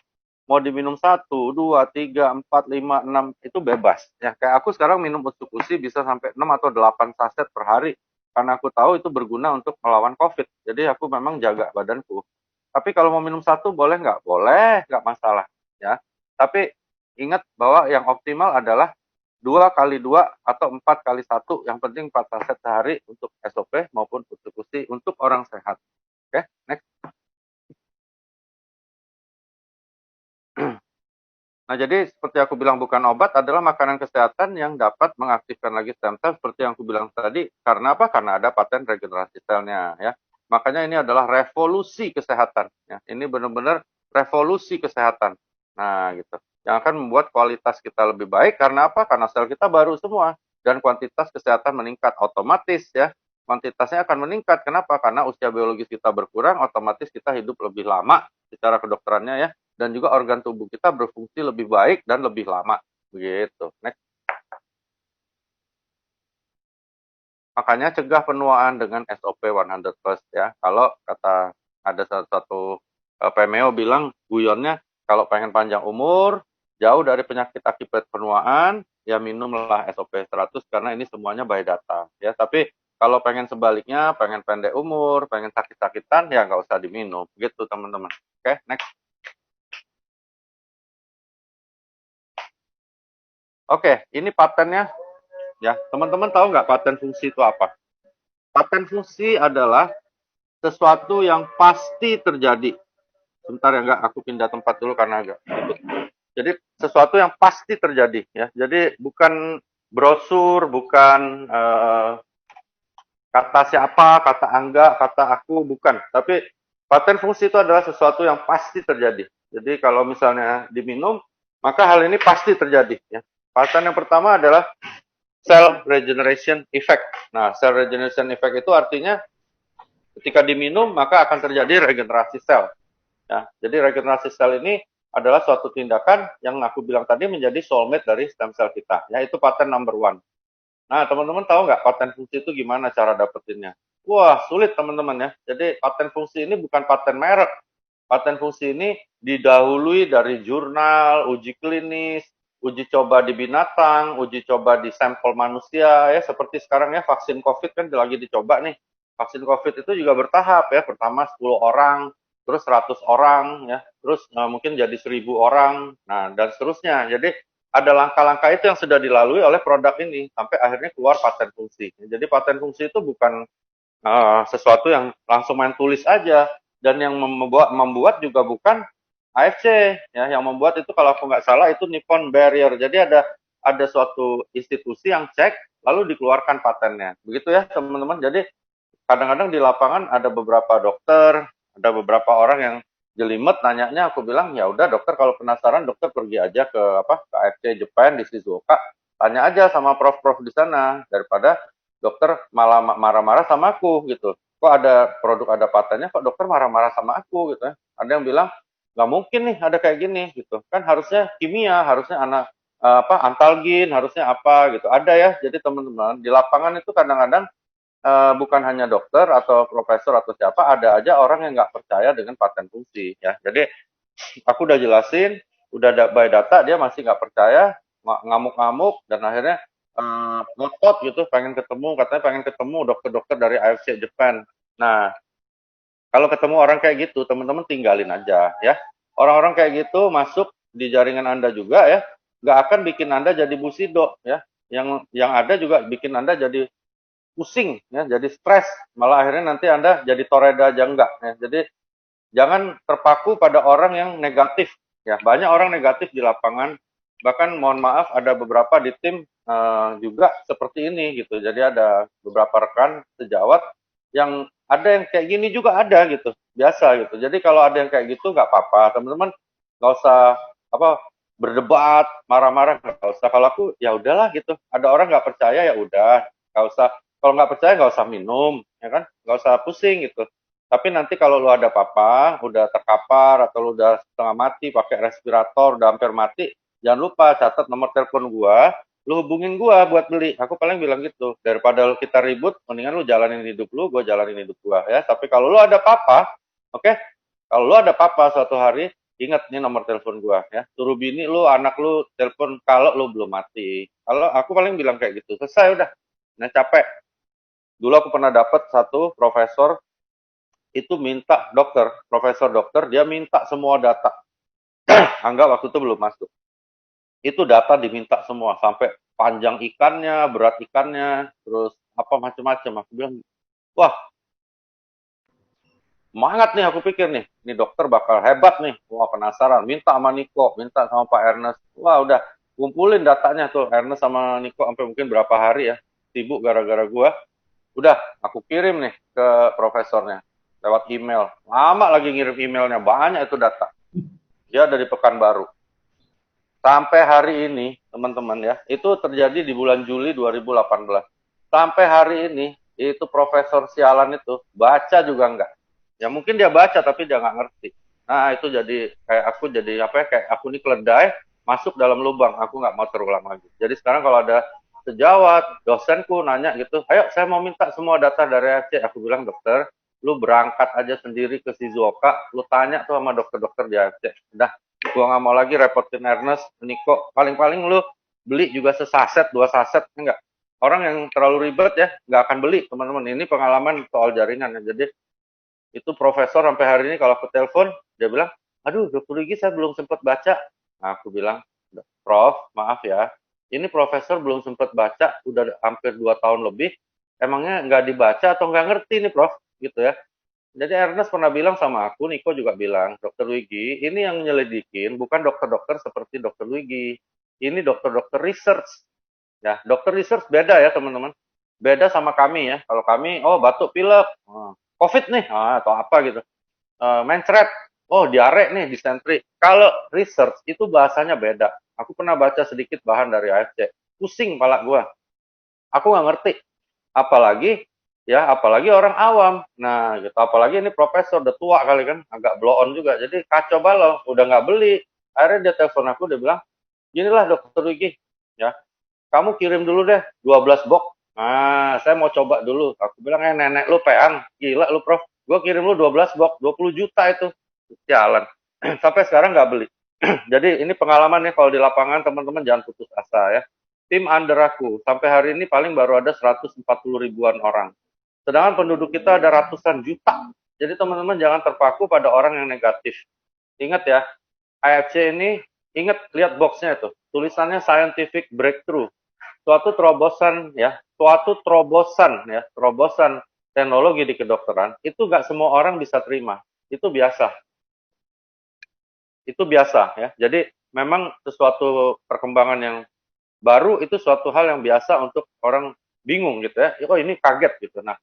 Mau diminum 1, 2, 3, 4, 5, 6 itu bebas. Ya, kayak aku sekarang minum usukusi bisa sampai 6 atau 8 saset per hari. Karena aku tahu itu berguna untuk melawan COVID. Jadi aku memang jaga badanku. Tapi kalau mau minum 1 boleh nggak? Boleh, nggak masalah. Ya. Tapi ingat bahwa yang optimal adalah 2 kali 2 atau 4 kali 1. Yang penting 4 saset sehari untuk SOP maupun usukusi untuk orang sehat. Oke, next. Nah, jadi seperti aku bilang bukan obat adalah makanan kesehatan yang dapat mengaktifkan lagi stem cell seperti yang aku bilang tadi. Karena apa? Karena ada paten regenerasi selnya ya. Makanya ini adalah revolusi kesehatan ya. Ini benar-benar revolusi kesehatan. Nah, gitu. Yang akan membuat kualitas kita lebih baik karena apa? Karena sel kita baru semua dan kuantitas kesehatan meningkat otomatis ya. Kuantitasnya akan meningkat. Kenapa? Karena usia biologis kita berkurang, otomatis kita hidup lebih lama secara kedokterannya ya, dan juga organ tubuh kita berfungsi lebih baik dan lebih lama begitu. Next. Makanya cegah penuaan dengan SOP 100+ ya. Kalau kata ada satu Pemeo bilang guyonnya kalau pengen panjang umur, jauh dari penyakit akibat penuaan, ya minumlah SOP 100 karena ini semuanya by data ya. Tapi kalau pengen sebaliknya, pengen pendek umur, pengen sakit-sakitan, ya nggak usah diminum. Gitu teman-teman. Oke, next. Oke, ini patennya ya. Teman-teman tahu nggak paten fungsi itu apa? Paten fungsi adalah sesuatu yang pasti terjadi. Sebentar ya, nggak, aku pindah tempat dulu karena agak ribut. Jadi sesuatu yang pasti terjadi ya. Jadi bukan brosur, bukan kata siapa, kata Angga, kata aku, bukan. Tapi paten fungsi itu adalah sesuatu yang pasti terjadi. Jadi kalau misalnya diminum, maka hal ini pasti terjadi ya. Paten yang pertama adalah cell regeneration effect. Nah, cell regeneration effect itu artinya ketika diminum maka akan terjadi regenerasi sel. Ya, jadi regenerasi sel ini adalah suatu tindakan yang aku bilang tadi menjadi soulmate dari stem cell kita. Ya, itu paten number one. Nah, teman-teman tahu nggak paten fungsi itu gimana cara dapetinnya? Wah, sulit teman-teman ya. Jadi paten fungsi ini bukan paten merek. Paten fungsi ini didahului dari jurnal, uji klinis, uji coba di binatang, uji coba di sampel manusia ya, seperti sekarang ya vaksin COVID kan lagi dicoba nih. Vaksin COVID itu juga bertahap ya, pertama 10 orang, terus 100 orang ya, terus mungkin jadi 1000 orang, nah dan seterusnya. Jadi ada langkah-langkah itu yang sudah dilalui oleh produk ini sampai akhirnya keluar paten fungsi. Jadi paten fungsi itu bukan sesuatu yang langsung main tulis aja, dan yang membuat juga bukan AFC ya, yang membuat itu kalau aku nggak salah itu Nippon Barrier. Jadi ada suatu institusi yang cek lalu dikeluarkan patennya. Begitu ya teman-teman. Jadi kadang-kadang di lapangan ada beberapa dokter, ada beberapa orang yang jelimet nanyanya, aku bilang ya udah dokter kalau penasaran dokter pergi aja ke ke AFC Japan di Shizuoka, tanya aja sama prof-prof di sana daripada dokter malah marah-marah sama aku gitu. Kok ada produk ada patennya kok dokter marah-marah sama aku gitu ya. Ada yang bilang nggak mungkin nih ada kayak gini gitu. Kan harusnya kimia, harusnya anak antalgin, harusnya apa gitu. Ada ya. Jadi teman-teman di lapangan itu kadang-kadang bukan hanya dokter atau profesor atau siapa, ada aja orang yang nggak percaya dengan paten fungsi ya. Jadi aku udah jelasin, udah by data, dia masih nggak percaya, ngamuk-ngamuk, dan akhirnya ngotot gitu, katanya pengen ketemu dokter-dokter dari AFC Japan. Nah, kalau ketemu orang kayak gitu, teman-teman tinggalin aja ya. Orang-orang kayak gitu masuk di jaringan Anda juga ya, nggak akan bikin Anda jadi busido ya. Yang ada juga bikin Anda jadi pusing ya, jadi stres, malah akhirnya nanti Anda jadi toreda aja enggak ya. Jadi jangan terpaku pada orang yang negatif ya. Banyak orang negatif di lapangan Bahkan mohon maaf ada beberapa di tim juga seperti ini gitu. Jadi ada beberapa rekan sejawat yang ada yang kayak gini juga ada gitu, biasa gitu. Jadi kalau ada yang kayak gitu nggak apa-apa, teman-teman nggak usah apa berdebat, marah-marah nggak usah. Kalau aku ya udahlah gitu. Ada orang nggak percaya ya udah, nggak usah. Kalau nggak percaya nggak usah minum, ya kan? Nggak usah pusing gitu. Tapi nanti kalau lu ada apa-apa, udah terkapar atau lu udah setengah mati pakai respirator, udah hampir mati, jangan lupa catat nomor telepon gua, lu hubungin gua buat beli. Aku paling bilang gitu, daripada lu kita ribut, mendingan lu jalanin hidup lu, gua jalanin hidup gua ya. Tapi kalau lu ada apa-apa, oke? Okay? Kalau lu ada apa-apa suatu hari, ingat nih nomor telepon gua ya. Suruh bini lu, anak lu telepon kalau lu belum mati. Kalau aku paling bilang kayak gitu, selesai udah. Nah capek. Dulu aku pernah dapat satu profesor itu minta dokter, profesor dokter, dia minta semua data. Anggap waktu itu belum masuk. Itu data diminta semua, sampai panjang ikannya, berat ikannya, terus apa macam-macam. Aku bilang, wah, semangat nih aku pikir nih, ini dokter bakal hebat nih. Wah, penasaran, minta sama Niko, minta sama Pak Ernest. Wah, udah kumpulin datanya tuh Ernest sama Niko sampai mungkin berapa hari ya, sibuk gara-gara gua. Udah, aku kirim nih ke profesornya lewat email. Lama lagi ngirim emailnya, banyak itu data. Dia dari Pekanbaru. Sampai hari ini, teman-teman ya, itu terjadi di bulan Juli 2018. Sampai hari ini, itu profesor sialan itu baca juga enggak. Ya mungkin dia baca tapi dia nggak ngerti. Nah itu jadi kayak aku jadi apa ya, kayak aku ini keledai masuk dalam lubang. Aku nggak mau terulang lagi. Jadi sekarang kalau ada sejawat, dosenku nanya gitu, ayo saya mau minta semua data dari Aceh. Aku bilang dokter, lu berangkat aja sendiri ke Shizuoka, lu tanya tuh sama dokter-dokter di Aceh. Udah, gua nggak mau lagi repotin Ernest, Niko. Paling-paling lu beli juga sesaset, dua saset, enggak. Orang yang terlalu ribet ya, nggak akan beli, teman-teman. Ini pengalaman soal jaringan ya. Jadi itu profesor sampai hari ini kalau aku telepon, dia bilang, aduh dokter Rigi saya belum sempat baca. Nah, aku bilang, Prof, maaf ya, ini profesor belum sempat baca, udah hampir 2 tahun lebih, emangnya nggak dibaca atau nggak ngerti nih Prof, gitu ya. Jadi Ernest pernah bilang sama aku, Niko juga bilang, dokter Wigi, ini yang nyelidikin bukan dokter-dokter seperti dokter Wigi, ini dokter-dokter research. Ya, dokter research beda ya teman-teman. Beda sama kami ya. Kalau kami, oh batuk pilek, COVID nih, atau apa gitu. Mencret, oh diare nih, disentri. Kalau research itu bahasanya beda. Aku pernah baca sedikit bahan dari AFC. Pusing pala gua. Aku nggak ngerti. Apalagi ya, apalagi orang awam. Nah, gitu. Apalagi ini profesor udah tua kali kan, agak blow on juga. Jadi kacau balau, udah nggak beli. Akhirnya dia telepon aku, dia bilang, inilah dokter Wigi, ya kamu kirim dulu deh 12 box. Nah, saya mau coba dulu. Aku bilang, nenek lu peang. Gila lu, Prof. Gue kirim lu 12 box, 20 juta itu. Jalan. Sampai sekarang nggak beli. Jadi ini pengalaman ya, kalau di lapangan teman-teman jangan putus asa ya. Tim under aku, sampai hari ini paling baru ada 140 ribuan orang. Sedangkan penduduk kita ada ratusan juta. Jadi teman-teman jangan terpaku pada orang yang negatif. Ingat ya, AFC ini, ingat lihat boxnya itu. Tulisannya scientific breakthrough, suatu terobosan teknologi di kedokteran itu nggak semua orang bisa terima, itu biasa ya. Jadi memang sesuatu perkembangan yang baru itu suatu hal yang biasa untuk orang bingung gitu ya, oh ini kaget gitu. Nah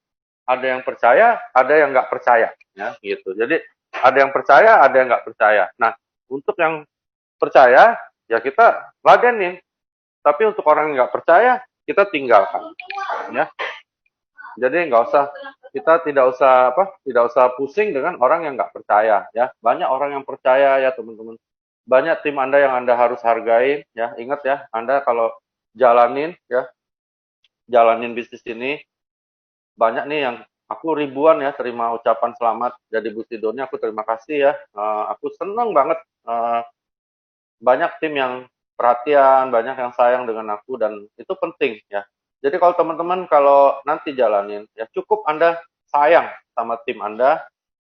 ada yang percaya, ada yang nggak percaya ya gitu. Jadi ada yang percaya, ada yang nggak percaya. Nah untuk yang percaya ya kita ladenin, tapi untuk orang yang nggak percaya kita tinggalkan ya. Jadi nggak usah, kita tidak usah pusing dengan orang yang nggak percaya ya. Banyak orang yang percaya ya teman-teman. Banyak tim Anda yang Anda harus hargai ya. Ingat ya, Anda kalau jalanin bisnis ini, banyak nih yang aku ribuan ya terima ucapan selamat jadi Bu Sidoni. Aku terima kasih ya. Aku senang banget. Banyak tim yang perhatian, banyak yang sayang dengan aku, dan itu penting ya. Jadi kalau teman-teman kalau nanti jalanin ya, cukup Anda sayang sama tim Anda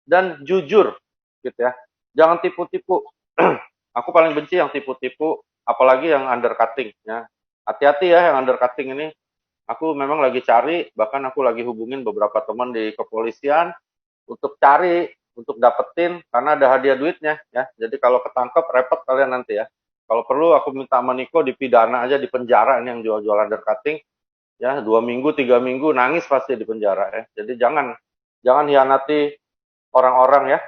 dan jujur gitu ya. Jangan tipu-tipu. Aku paling benci yang tipu-tipu, apalagi yang undercutting ya. Hati-hati ya yang undercutting ini. Aku memang lagi cari, bahkan aku lagi hubungin beberapa teman di kepolisian untuk cari, untuk dapetin, karena ada hadiah duitnya ya. Jadi kalau ketangkep repot kalian nanti ya. Kalau perlu aku minta sama Niko dipidana aja, di penjara ini yang jual-jual undercutting ya, 2 minggu 3 minggu nangis pasti di penjara ya. Jadi jangan hianati orang-orang ya.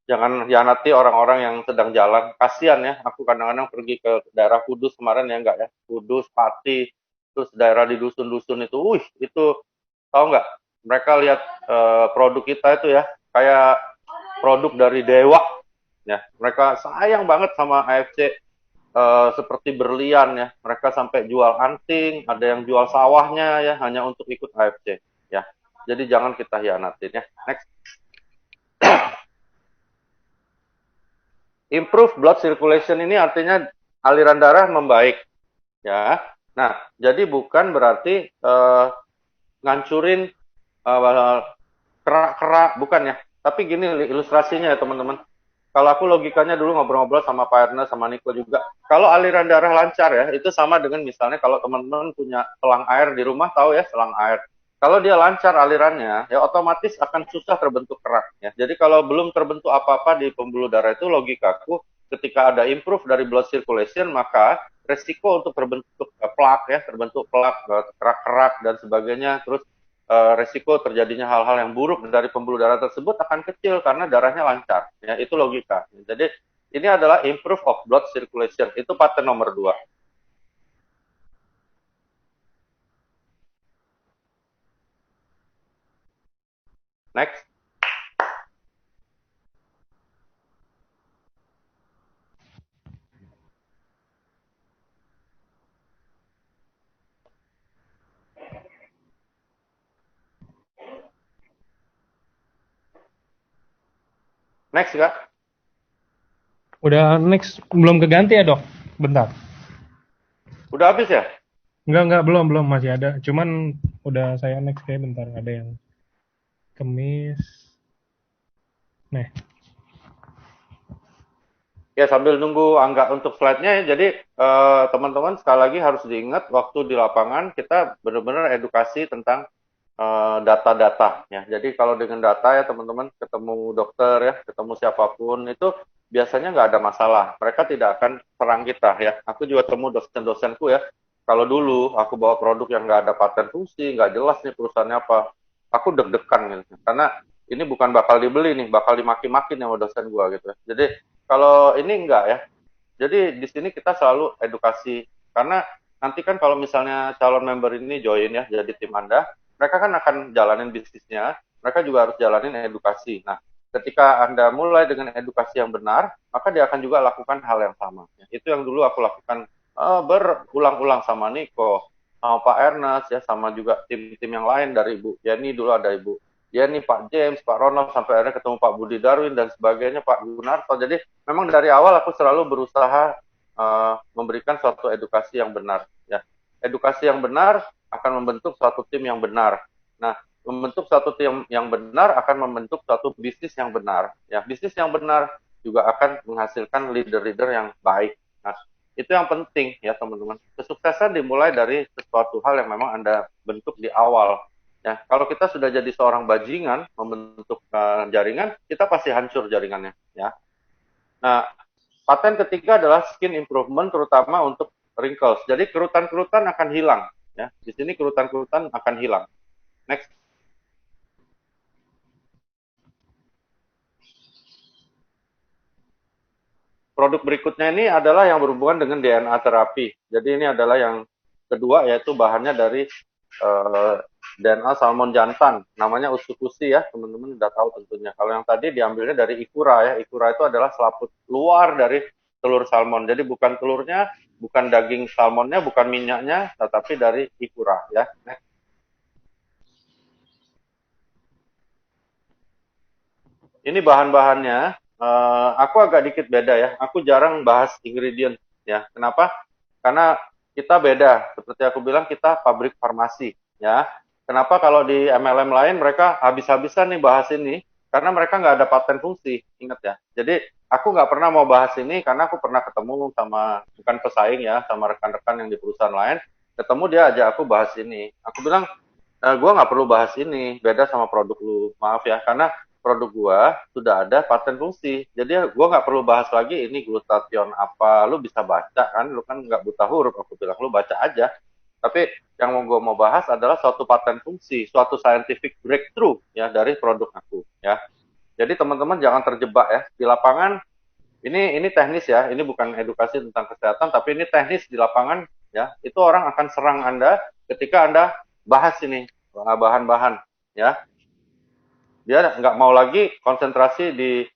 Jangan hianati orang-orang yang sedang jalan. Kasihan ya, aku kadang-kadang pergi ke daerah Kudus kemarin ya, enggak ya, Kudus, Pati, terus daerah di dusun-dusun itu, itu tahu nggak? Mereka lihat produk kita itu ya, kayak produk dari dewa ya. Mereka sayang banget sama AFC, seperti berlian ya. Mereka sampai jual anting, ada yang jual sawahnya ya hanya untuk ikut AFC ya. Jadi jangan kita hianatin ya. Next. Improve blood circulation ini artinya aliran darah membaik ya. Nah, jadi bukan berarti ngancurin kerak-kerak, bukan ya. Tapi gini ilustrasinya ya teman-teman. Kalau aku logikanya dulu ngobrol-ngobrol sama Pak Ernest, sama Niko juga. Kalau aliran darah lancar ya, itu sama dengan misalnya kalau teman-teman punya selang air di rumah, tahu ya selang air. Kalau dia lancar alirannya, ya otomatis akan susah terbentuk kerak. Ya. Jadi kalau belum terbentuk apa-apa di pembuluh darah itu, logikaku ketika ada improve dari blood circulation, maka resiko untuk terbentuk plak ya, terbentuk plak, kerak-kerak dan sebagainya, terus resiko terjadinya hal-hal yang buruk dari pembuluh darah tersebut akan kecil karena darahnya lancar. Ya, itu logika. Jadi ini adalah improve of blood circulation. Itu paten nomor 2. Next. Next, Kak. Udah next, belum keganti ya dok? Bentar. Udah habis ya? Enggak, belum masih ada. Cuman udah saya next kayak bentar, ada yang kemis. Nih. Ya, sambil nunggu Angga untuk slide-nya, jadi teman-teman sekali lagi harus diingat waktu di lapangan kita benar-benar edukasi tentang data-data ya. Jadi kalau dengan data ya teman-teman ketemu dokter ya, ketemu siapapun itu biasanya nggak ada masalah. Mereka tidak akan serang kita ya. Aku juga temu dosen-dosenku ya. Kalau dulu aku bawa produk yang nggak ada paten fungsi, nggak jelas nih perusahaannya apa, aku deg-degan gitu. Karena ini bukan bakal dibeli nih, bakal dimaki-maki nih sama dosen gua gitu. Jadi kalau ini enggak ya. Jadi di sini kita selalu edukasi karena nanti kan kalau misalnya calon member ini join ya jadi tim Anda, mereka kan akan jalanin bisnisnya, mereka juga harus jalanin edukasi. Nah, ketika Anda mulai dengan edukasi yang benar, maka dia akan juga lakukan hal yang sama. Itu yang dulu aku lakukan berulang-ulang sama Niko, sama Pak Ernest ya, sama juga tim-tim yang lain dari Ibu Yani dulu ada Ibu ya nih Pak James, Pak Ronald, sampai akhirnya ketemu Pak Budi Darwin dan sebagainya, Pak Gunarto. Jadi memang dari awal aku selalu berusaha memberikan suatu edukasi yang benar. Ya, edukasi yang benar akan membentuk suatu tim yang benar. Nah, membentuk suatu tim yang benar akan membentuk suatu bisnis yang benar. Ya, bisnis yang benar juga akan menghasilkan leader-leader yang baik. Nah, itu yang penting ya teman-teman. Kesuksesan dimulai dari sesuatu hal yang memang Anda bentuk di awal. Ya, kalau kita sudah jadi seorang bajingan membentuk jaringan, kita pasti hancur jaringannya. Ya. Nah, paten ketiga adalah skin improvement, terutama untuk wrinkles. Jadi kerutan-kerutan akan hilang. Ya, di sini kerutan-kerutan akan hilang. Next. Produk berikutnya ini adalah yang berhubungan dengan DNA terapi. Jadi ini adalah yang kedua, yaitu bahannya dari DNA salmon jantan, namanya usukusi ya, teman-teman udah tahu tentunya. Kalau yang tadi diambilnya dari ikura ya, ikura itu adalah selaput luar dari telur salmon. Jadi bukan telurnya, bukan daging salmonnya, bukan minyaknya, tetapi dari ikura ya. Ini bahan-bahannya, aku agak dikit beda ya. Aku jarang bahas ingredient ya. Kenapa? Karena kita beda. Seperti aku bilang, kita pabrik farmasi ya. Kenapa kalau di MLM lain mereka habis-habisan nih bahas ini? Karena mereka nggak ada paten fungsi, ingat ya. Jadi aku nggak pernah mau bahas ini karena aku pernah ketemu sama, bukan pesaing ya, sama rekan-rekan yang di perusahaan lain. Ketemu dia ajak aku bahas ini. Aku bilang, gue nggak perlu bahas ini, beda sama produk lu. Maaf ya, karena produk gua sudah ada paten fungsi. Jadi gua nggak perlu bahas lagi ini glutathione apa, lu bisa baca kan, lu kan nggak buta huruf, aku bilang lu baca aja. Tapi yang mau gue mau bahas adalah suatu paten fungsi, suatu scientific breakthrough ya dari produk aku ya. Jadi teman-teman jangan terjebak ya di lapangan. Ini teknis ya, ini bukan edukasi tentang kesehatan, tapi ini teknis di lapangan ya. Itu orang akan serang Anda ketika Anda bahas ini bahan-bahan ya. Dia nggak mau lagi konsentrasi di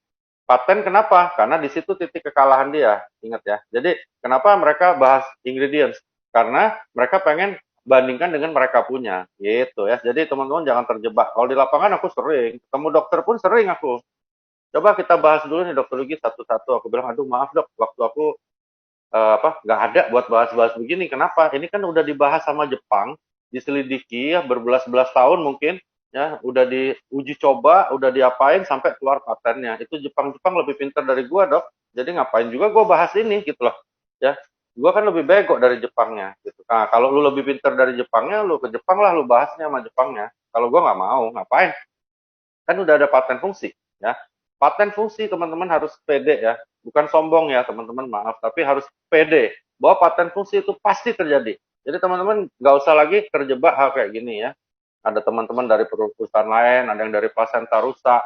paten. Kenapa? Karena di situ titik kekalahan dia. Ingat ya. Jadi kenapa mereka bahas ingredients? Karena mereka pengen bandingkan dengan mereka punya, gitu ya. Jadi teman-teman jangan terjebak. Kalau di lapangan aku sering, ketemu dokter pun sering aku. Coba kita bahas dulu nih dokter Lugi satu-satu. Aku bilang, aduh maaf dok, waktu aku nggak ada buat bahas-bahas begini. Kenapa? Ini kan udah dibahas sama Jepang, diselidiki ya berbelas-belas tahun mungkin ya, udah diuji coba, udah diapain sampai keluar patennya. Itu Jepang-Jepang lebih pintar dari gua dok. Jadi ngapain juga gua bahas ini gitu loh. Ya, gua kan lebih bego dari Jepangnya gitu. Nah, kalau lu lebih pintar dari Jepangnya, lu ke Jepang lah, lu bahasnya sama Jepangnya. Kalau gua nggak mau, ngapain? Kan udah ada paten fungsi ya. Paten fungsi teman-teman harus pede ya, bukan sombong ya teman-teman, maaf, tapi harus pede bahwa paten fungsi itu pasti terjadi. Jadi teman-teman nggak usah lagi terjebak hal kayak gini ya. Ada teman-teman dari perusahaan lain, ada yang dari plasenta rusak,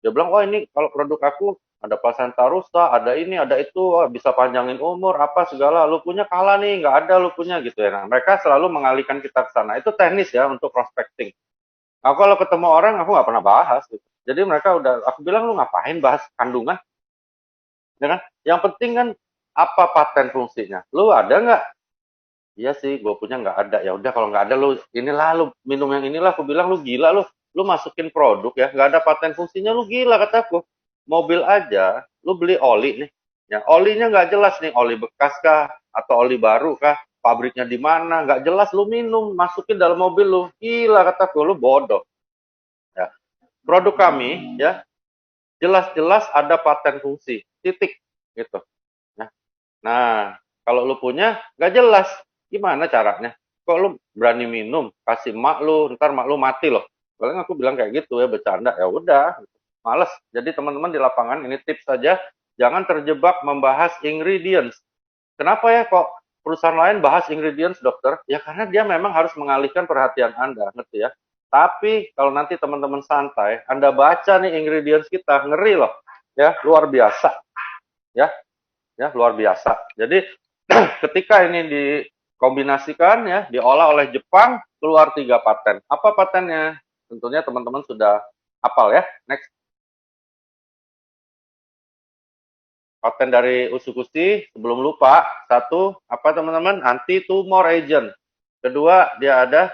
dia bilang, wah ini kalau produk aku ada plasenta rusak, ada ini, ada itu, wah, bisa panjangin umur, apa segala, lu punya kalah nih, nggak ada lu punya gitu ya. Nah, mereka selalu mengalihkan kita ke sana. Itu teknis ya untuk prospecting. Aku kalau ketemu orang aku nggak pernah bahas gitu. Jadi mereka udah, aku bilang lu ngapain bahas kandungan, ya kan? Yang penting kan apa paten fungsinya. Lu ada nggak? Iya sih, gue punya nggak ada. Ya udah kalau nggak ada lu inilah lu minum yang inilah. Aku bilang lu gila lu. Lu masukin produk ya nggak ada paten fungsinya lu gila kataku. Mobil aja, lu beli oli nih. Ya olinya nggak jelas nih oli bekas kah atau oli baru kah? Pabriknya di mana? Nggak jelas lu minum masukin dalam mobil lu. Gila kataku lu bodoh. Ya. Produk kami ya jelas-jelas ada paten fungsi titik gitu nah, nah kalau lu punya nggak jelas gimana caranya kok lu berani minum kasih mak lu ntar mak lu mati loh. Paling aku bilang kayak gitu ya bercanda ya udah males. Jadi teman-teman di lapangan ini tips saja, jangan terjebak membahas ingredients. Kenapa ya kok perusahaan lain bahas ingredients dokter? Ya karena dia memang harus mengalihkan perhatian Anda, ngerti ya? Tapi kalau nanti teman-teman santai, Anda baca nih ingredients kita, ngeri loh. Ya, luar biasa. Ya, ya luar biasa. Jadi ketika ini dikombinasikan ya, diolah oleh Jepang, keluar 3 paten. Apa patennya? Tentunya teman-teman sudah hafal ya. Next. Paten dari Usukushi, sebelum lupa, satu, apa teman-teman? Anti-tumor agent. Kedua, dia ada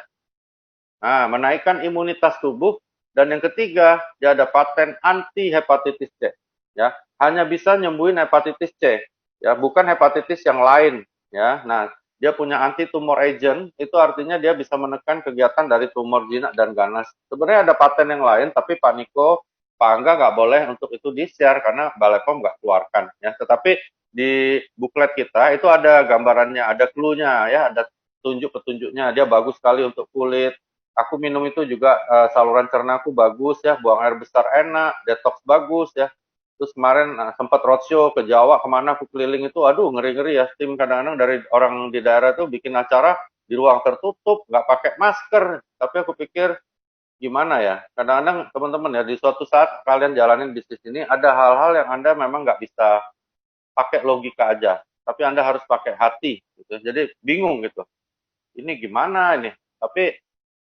menaikkan imunitas tubuh. Dan yang ketiga, dia ada paten anti hepatitis C. Ya, hanya bisa nyembuhin hepatitis C, ya, bukan hepatitis yang lain. Ya, nah, dia punya anti tumor agent, itu artinya dia bisa menekan kegiatan dari tumor jinak dan ganas. Sebenarnya ada paten yang lain, tapi Pak Niko, Pak Angga nggak boleh untuk itu di-share karena Balai POM nggak keluarkan. Ya, tetapi di buklet kita itu ada gambarannya, ada clue-nya, ya, ada tunjuk petunjuknya. Dia bagus sekali untuk kulit. Aku minum itu juga saluran cerna aku bagus ya, buang air besar enak, detox bagus ya. Terus kemarin sempat roadshow ke Jawa kemana aku keliling itu, aduh ngeri-ngeri ya. Tim kadang-kadang dari orang di daerah tuh bikin acara di ruang tertutup, nggak pakai masker. Tapi aku pikir gimana ya, kadang-kadang teman-teman ya di suatu saat kalian jalanin bisnis ini ada hal-hal yang Anda memang nggak bisa pakai logika aja, tapi Anda harus pakai hati gitu. Jadi bingung gitu. Ini gimana ini? Tapi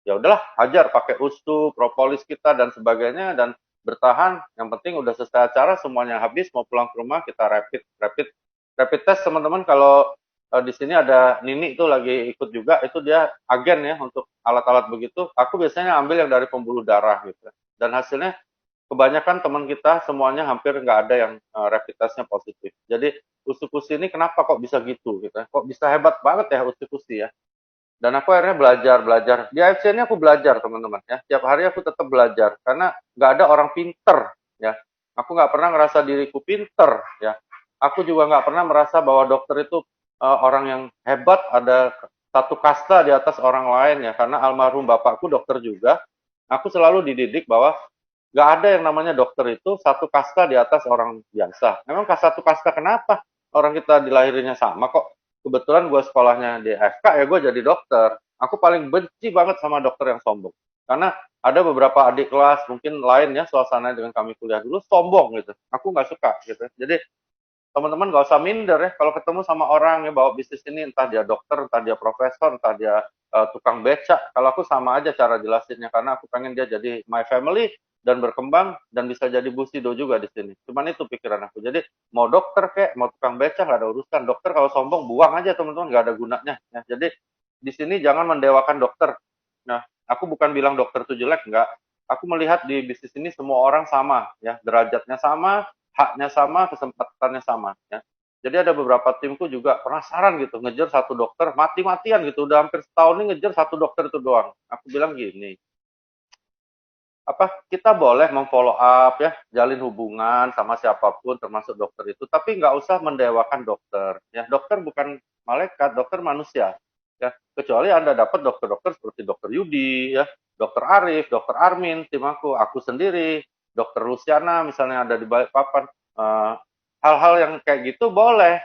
ya udahlah hajar pakai ustu propolis kita dan sebagainya dan bertahan. Yang penting udah selesai acara semuanya habis mau pulang ke rumah kita rapid test teman-teman. Kalau di sini ada Nini itu lagi ikut juga, itu dia agen ya untuk alat-alat begitu. Aku biasanya ambil yang dari pembuluh darah gitu dan hasilnya kebanyakan teman kita semuanya hampir nggak ada yang rapid testnya positif. Jadi Usukusi ini kenapa kok bisa gitu gitu, kok bisa hebat banget ya Usukusi ya. Dan aku akhirnya belajar. Di AFC ini aku belajar, teman-teman. Ya. Tiap hari aku tetap belajar. Karena nggak ada orang pinter. Ya. Aku nggak pernah ngerasa diriku pinter. Ya. Aku juga nggak pernah merasa bahwa dokter itu orang yang hebat, ada satu kasta di atas orang lain. Ya. Karena almarhum bapakku dokter juga. Aku selalu dididik bahwa Nggak ada yang namanya dokter itu satu kasta di atas orang biasa. Memang satu kasta kenapa? Orang kita dilahirnya sama kok. Kebetulan gue sekolahnya di FK ya gue jadi dokter. Aku paling benci banget sama dokter yang sombong. Karena ada beberapa adik kelas mungkin lain ya suasana dengan kami kuliah dulu sombong gitu. Aku nggak suka gitu. Jadi teman-teman nggak usah minder ya kalau ketemu sama orang yang bawa bisnis ini, entah dia dokter, entah dia profesor, entah dia tukang becak. Kalau aku sama aja cara jelasinnya karena aku pengen dia jadi my family dan berkembang dan bisa jadi busido juga di sini. Cuman itu pikiran aku. Jadi mau dokter kek, mau tukang becak nggak ada urusan. Dokter kalau sombong buang aja teman-teman, nggak ada gunanya. Ya. Jadi di sini jangan mendewakan dokter. Nah, aku bukan bilang dokter itu jelek, nggak. Aku melihat di bisnis ini semua orang sama, ya derajatnya sama, haknya sama, kesempatannya sama. Ya. Jadi ada beberapa timku juga penasaran gitu, ngejar satu dokter, mati-matian gitu, udah hampir setahun ini ngejar satu dokter itu doang. Aku bilang gini, apa kita boleh memfollow up ya, jalin hubungan sama siapapun, termasuk dokter itu, tapi nggak usah mendewakan dokter. Ya, dokter bukan malaikat, dokter manusia. Ya, kecuali Anda dapat dokter-dokter seperti dokter Yudi, ya, dokter Arif, dokter Armin, tim aku sendiri, dokter Luciana misalnya ada di Balikpapan. Hal-hal yang kayak gitu boleh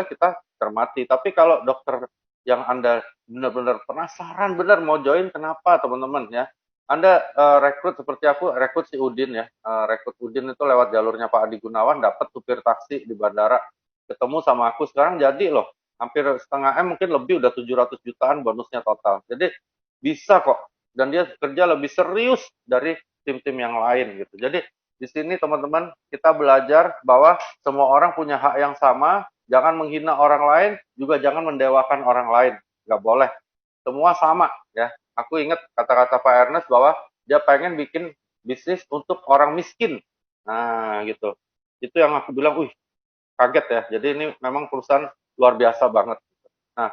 kita cermati. Tapi kalau dokter yang Anda benar-benar penasaran, benar mau join, kenapa teman-teman ya? Anda rekrut seperti aku, rekrut si Udin ya. Rekrut Udin itu lewat jalurnya Pak Adi Gunawan, dapat supir taksi di bandara. Ketemu sama aku, sekarang jadi loh. Hampir setengah M, mungkin lebih, udah 700 jutaan bonusnya total. Jadi bisa kok. Dan dia kerja lebih serius dari tim-tim yang lain gitu. Jadi di sini teman-teman kita belajar bahwa semua orang punya hak yang sama. Jangan menghina orang lain, juga jangan mendewakan orang lain. Nggak boleh. Semua sama ya. Aku ingat kata-kata Pak Ernest bahwa dia pengen bikin bisnis untuk orang miskin. Nah, gitu. Itu yang aku bilang, wih, kaget ya. Jadi ini memang perusahaan luar biasa banget. Nah,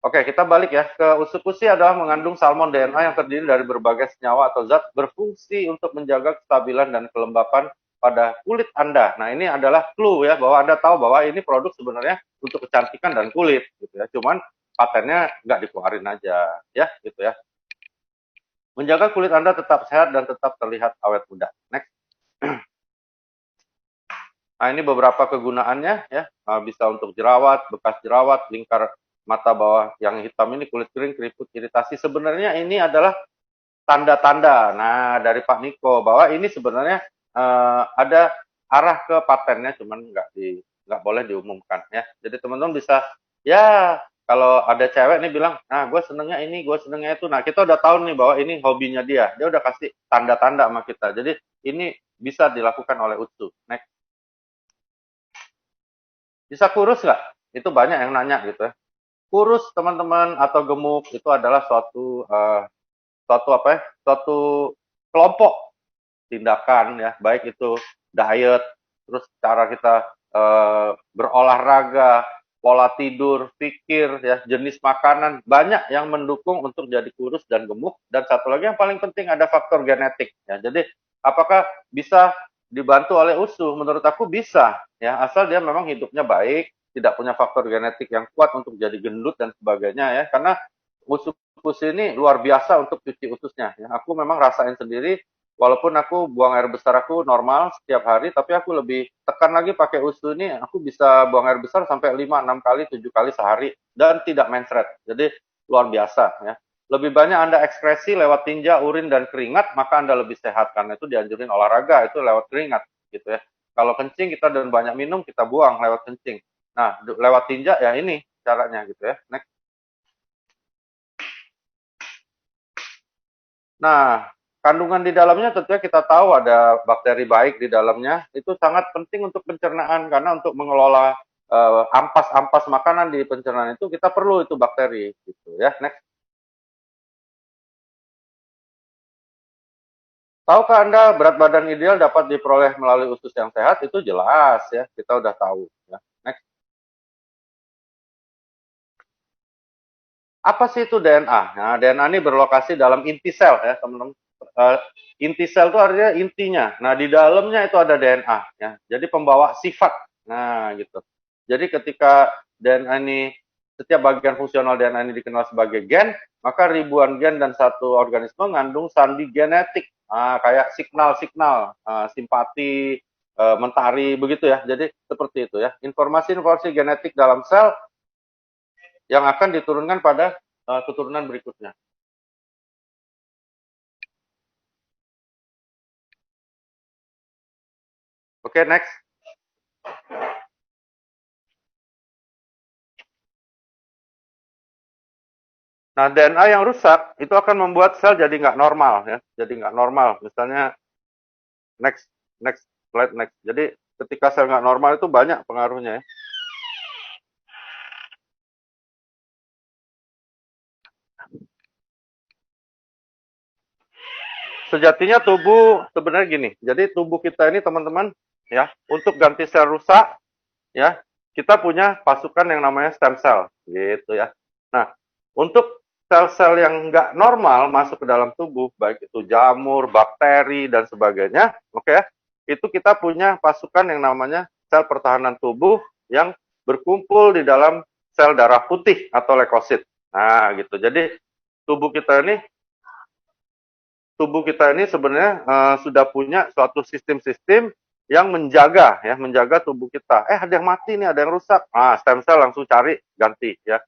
oke, kita balik ya. Ke usus-usi adalah mengandung salmon DNA yang terdiri dari berbagai senyawa atau zat berfungsi untuk menjaga kestabilan dan kelembapan pada kulit Anda. Nah, ini adalah clue ya, bahwa Anda tahu bahwa ini produk sebenarnya untuk kecantikan dan kulit. Gitu ya. Cuman patennya nggak dikeluarin aja. Ya, gitu ya. Menjaga kulit Anda tetap sehat dan tetap terlihat awet muda. Next. Nah, ini beberapa kegunaannya ya. Bisa untuk jerawat, bekas jerawat, lingkar mata bawah yang hitam ini, kulit kering, keriput, iritasi. Sebenarnya ini adalah tanda-tanda. Nah, dari Pak Niko bahwa ini sebenarnya ada arah ke patennya, cuman nggak boleh diumumkan ya. Jadi teman-teman bisa ya kalau ada cewek nih bilang, nah gue senengnya ini, gue senengnya itu. Nah kita udah tahu nih bahwa ini hobinya dia. Dia udah kasih tanda-tanda sama kita. Jadi ini bisa dilakukan oleh UTSU. Next. Bisa kurus nggak? Itu banyak yang nanya gitu ya. Kurus teman-teman atau gemuk itu adalah suatu apa ya? Suatu kelompok tindakan ya, baik itu diet, terus cara kita berolahraga, pola tidur, pikir ya, jenis makanan, banyak yang mendukung untuk jadi kurus dan gemuk. Dan satu lagi yang paling penting ada faktor genetik ya. Jadi apakah bisa dibantu oleh usus? Menurut aku bisa ya, asal dia memang hidupnya baik, tidak punya faktor genetik yang kuat untuk jadi gendut dan sebagainya ya. Karena usus ini luar biasa untuk cuci ususnya ya. Aku memang rasain sendiri. Walaupun aku buang air besar aku normal setiap hari, tapi aku lebih tekan lagi pakai usus ini, aku bisa buang air besar sampai 5, 6 kali, 7 kali sehari, dan tidak mencret. Jadi luar biasa ya. Lebih banyak Anda ekskresi lewat tinja, urin, dan keringat, maka Anda lebih sehat. Karena itu dianjurin olahraga, itu lewat keringat gitu ya. Kalau kencing kita dan banyak minum, kita buang lewat kencing. Nah, lewat tinja ya ini caranya gitu ya. Next. Nah, kandungan di dalamnya tentunya kita tahu ada bakteri baik di dalamnya. Itu sangat penting untuk pencernaan karena untuk mengelola ampas-ampas makanan di pencernaan itu kita perlu itu bakteri gitu ya. Next. Tahukah Anda berat badan ideal dapat diperoleh melalui usus yang sehat? Itu jelas ya, kita udah tahu ya. Next. Apa sih itu DNA? Nah, DNA ini berlokasi dalam inti sel ya, teman-teman. Uh, Inti sel itu artinya intinya. Nah, di dalamnya itu ada DNA ya. Jadi pembawa sifat. Nah, gitu. Jadi ketika DNA ini setiap bagian fungsional DNA ini dikenal sebagai gen, maka ribuan gen dan satu organisme mengandung sandi genetik kayak signal-signal simpati, mentari begitu ya. Jadi seperti itu ya. Informasi-informasi genetik dalam sel yang akan diturunkan pada keturunan berikutnya. Oke, next. Nah, DNA yang rusak itu akan membuat sel jadi nggak normal ya, jadi nggak normal. Misalnya next, next slide next. Jadi ketika sel nggak normal itu banyak pengaruhnya ya. Sejatinya tubuh sebenarnya gini. Jadi tubuh kita ini teman-teman ya, untuk ganti sel rusak ya, kita punya pasukan yang namanya stem cell gitu ya. Nah, untuk sel-sel yang nggak normal masuk ke dalam tubuh, baik itu jamur, bakteri dan sebagainya, oke ya, itu kita punya pasukan yang namanya sel pertahanan tubuh yang berkumpul di dalam sel darah putih atau leukosit. Nah, gitu. Jadi tubuh kita ini sebenarnya sudah punya suatu sistem-sistem yang menjaga tubuh kita. Ada yang mati nih, ada yang rusak. Stem cell langsung cari ganti ya.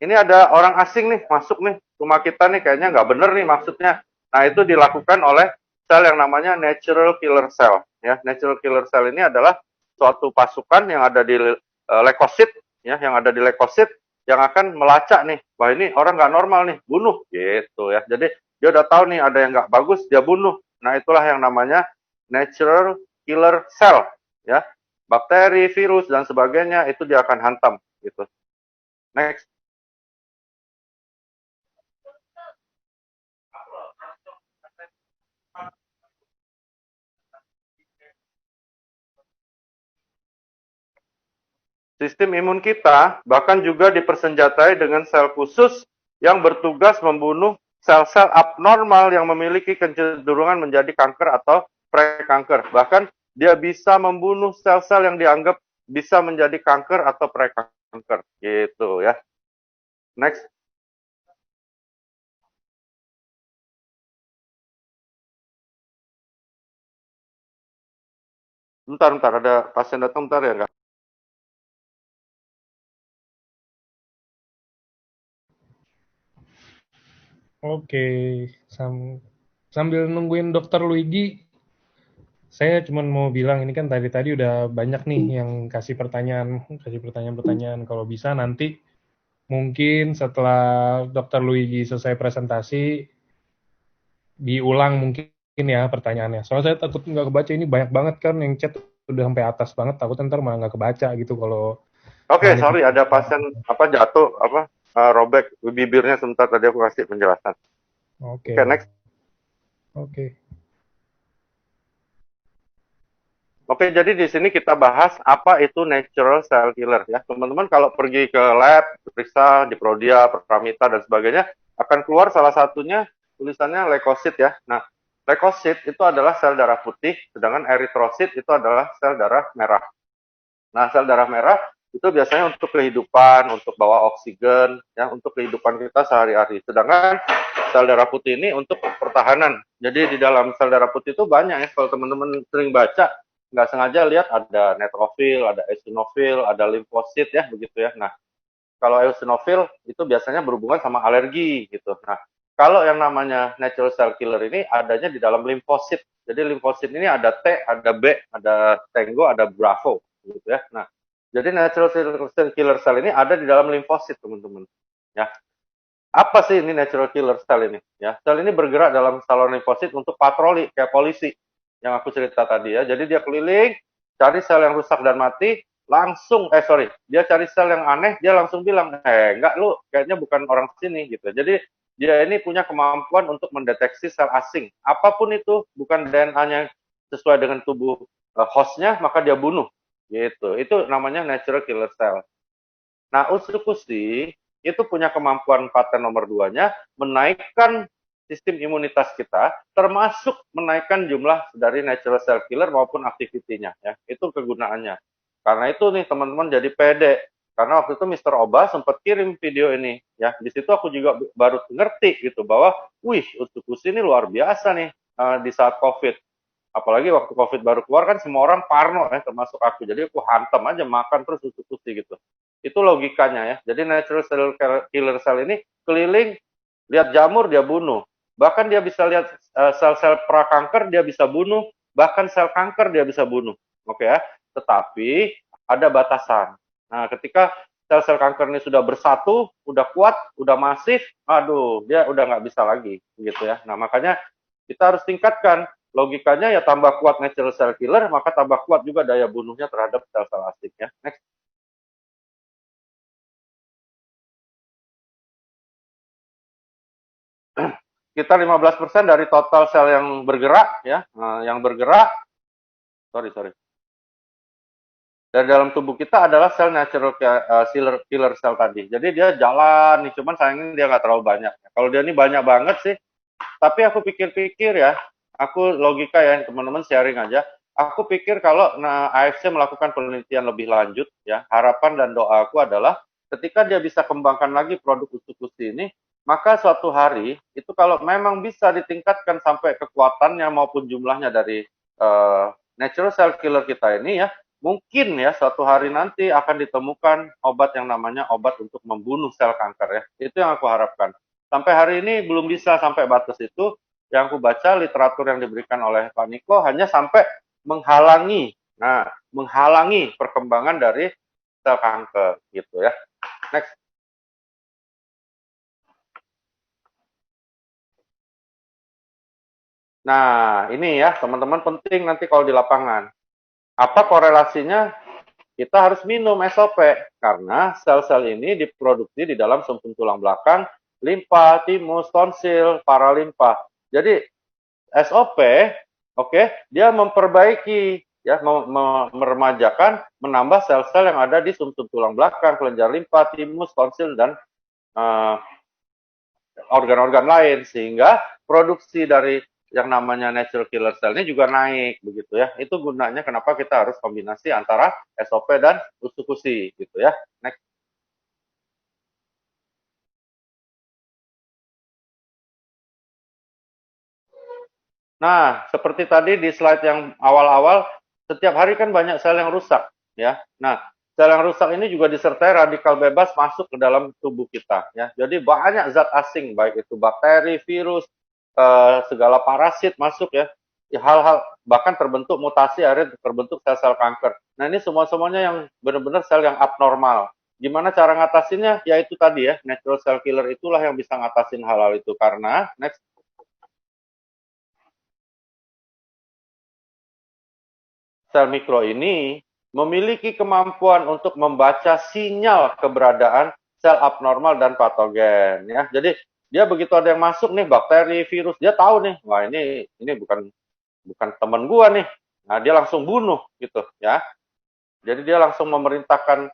Ini ada orang asing nih masuk nih rumah kita nih, kayaknya nggak bener nih maksudnya. Nah, itu dilakukan oleh sel yang namanya natural killer cell ya. Natural killer cell ini adalah suatu pasukan yang ada di leukosit ya, yang ada di leukosit yang akan melacak nih, wah ini orang nggak normal nih, bunuh gitu ya. Jadi dia udah tahu nih ada yang nggak bagus, dia bunuh. Nah, itulah yang namanya natural killer cell ya. Bakteri, virus dan sebagainya itu dia akan hantam gitu. Next. Sistem imun kita bahkan juga dipersenjatai dengan sel khusus yang bertugas membunuh sel-sel abnormal yang memiliki kecenderungan menjadi kanker atau prekanker. Bahkan dia bisa membunuh sel-sel yang dianggap bisa menjadi kanker atau prekanker. Gitu ya. Next. Bentar, ada pasien datang, bentar ya, enggak? Oke, sambil nungguin Dokter Luigi, saya cuma mau bilang ini kan tadi udah banyak nih yang kasih pertanyaan-pertanyaan. Kalau bisa nanti mungkin setelah Dokter Luigi selesai presentasi diulang mungkin ya pertanyaannya. Soalnya saya takut nggak kebaca, ini banyak banget kan yang chat udah sampai atas banget, takut ntar malah nggak kebaca gitu kalau Oke, panik. sorry, ada pasien jatuh robek bibirnya sebentar, tadi aku kasih penjelasan. Oke. Next. Oke. Oke, jadi di sini kita bahas apa itu natural cell killer ya. Teman-teman kalau pergi ke lab, periksa di Prodia, Pramita dan sebagainya, akan keluar salah satunya tulisannya leukosit ya. Nah, leukosit itu adalah sel darah putih, sedangkan eritrosit itu adalah sel darah merah. Nah, sel darah merah itu biasanya untuk kehidupan, untuk bawa oksigen, ya, untuk kehidupan kita sehari-hari. Sedangkan sel darah putih ini untuk pertahanan. Jadi di dalam sel darah putih itu banyak ya, kalau teman-teman sering baca, nggak sengaja lihat ada neutrofil, ada eosinofil, ada limfosit ya, begitu ya. Nah, kalau eosinofil itu biasanya berhubungan sama alergi gitu. Nah, kalau yang namanya natural cell killer ini adanya di dalam limfosit. Jadi limfosit ini ada T, ada B, ada Tango, ada Bravo gitu ya. Nah, jadi natural cell killer cell ini ada di dalam limfosit, teman-teman. Ya. Apa sih ini natural killer cell ini? Ya, sel ini bergerak dalam saluran limfosit untuk patroli kayak polisi yang aku cerita tadi ya. Jadi dia keliling cari sel yang rusak dan mati, langsung dia cari sel yang aneh, dia langsung bilang, enggak, lu kayaknya bukan orang sini gitu. Jadi dia ini punya kemampuan untuk mendeteksi sel asing, apapun itu bukan DNA-nya sesuai dengan tubuh hostnya, maka dia bunuh gitu. Itu namanya natural killer cell. Nah, usus-usi itu punya kemampuan paten nomor 2-nya menaikkan sistem imunitas kita, termasuk menaikkan jumlah dari natural cell killer maupun aktivitinya ya. Itu kegunaannya. Karena itu nih teman-teman jadi pede. Karena waktu itu Mister Oba sempat kirim video ini, ya. Di situ aku juga baru ngerti gitu bahwa, wih, Utsukushi ini luar biasa nih di saat COVID. Apalagi waktu COVID baru keluar kan semua orang parno ya, termasuk aku. Jadi aku hantam aja makan terus Utsukushi gitu. Itu logikanya ya. Jadi natural cell killer cell ini keliling, lihat jamur dia bunuh. Bahkan dia bisa lihat sel-sel prakanker dia bisa bunuh, bahkan sel kanker dia bisa bunuh. Oke ya. Tetapi ada batasan. Nah, ketika sel-sel kanker ini sudah bersatu, udah kuat, udah masif, aduh, dia udah nggak bisa lagi, gitu ya. Nah, makanya kita harus tingkatkan. Logikanya ya tambah kuat natural cell killer, maka tambah kuat juga daya bunuhnya terhadap sel-sel asing ya. Next. Kita 15% dari total sel yang bergerak ya, yang bergerak, sorry. Dari dalam tubuh kita adalah sel natural killer cell tadi. Jadi dia jalan nih, cuman sayangnya dia nggak terlalu banyak. Kalau dia ini banyak banget sih, tapi aku pikir-pikir ya, aku logika ya teman-teman sharing aja. Aku pikir kalau AFC melakukan penelitian lebih lanjut ya, harapan dan doaku adalah ketika dia bisa kembangkan lagi produk Utsukushi ini, maka suatu hari itu kalau memang bisa ditingkatkan sampai kekuatannya maupun jumlahnya dari natural cell killer kita ini ya, mungkin ya suatu hari nanti akan ditemukan obat yang namanya obat untuk membunuh sel kanker ya. Itu yang aku harapkan. Sampai hari ini belum bisa sampai batas itu. Yang aku baca literatur yang diberikan oleh Pak Niko hanya sampai menghalangi, menghalangi perkembangan dari sel kanker gitu ya. Next. Nah, ini ya teman-teman penting nanti kalau di lapangan. Apa korelasinya? Kita harus minum SOP karena sel-sel ini diproduksi di dalam sumsum tulang belakang, limpa, timus, tonsil, paralimpa. Jadi SOP, dia memperbaiki ya, meremajakan, menambah sel-sel yang ada di sumsum tulang belakang, kelenjar limpa, timus, tonsil dan organ-organ lain sehingga produksi dari yang namanya natural killer cell ini juga naik begitu ya. Itu gunanya kenapa kita harus kombinasi antara SOP dan Utsukushi gitu ya. Next. Nah, seperti tadi di slide yang awal-awal, setiap hari kan banyak sel yang rusak ya. Nah, sel yang rusak ini juga disertai radikal bebas masuk ke dalam tubuh kita ya. Jadi banyak zat asing baik itu bakteri, virus, segala parasit masuk ya. Hal-hal bahkan terbentuk mutasi akhirnya terbentuk sel-sel kanker. Nah, ini semua-semuanya yang benar-benar sel yang abnormal. Gimana cara ngatasinnya? Ya itu tadi ya, natural cell killer itulah yang bisa ngatasin hal-hal itu karena next. Sel mikro ini memiliki kemampuan untuk membaca sinyal keberadaan sel abnormal dan patogen ya. Jadi dia begitu ada yang masuk nih bakteri, virus, dia tahu nih, wah ini bukan teman gua nih. Nah, dia langsung bunuh gitu ya. Jadi dia langsung memerintahkan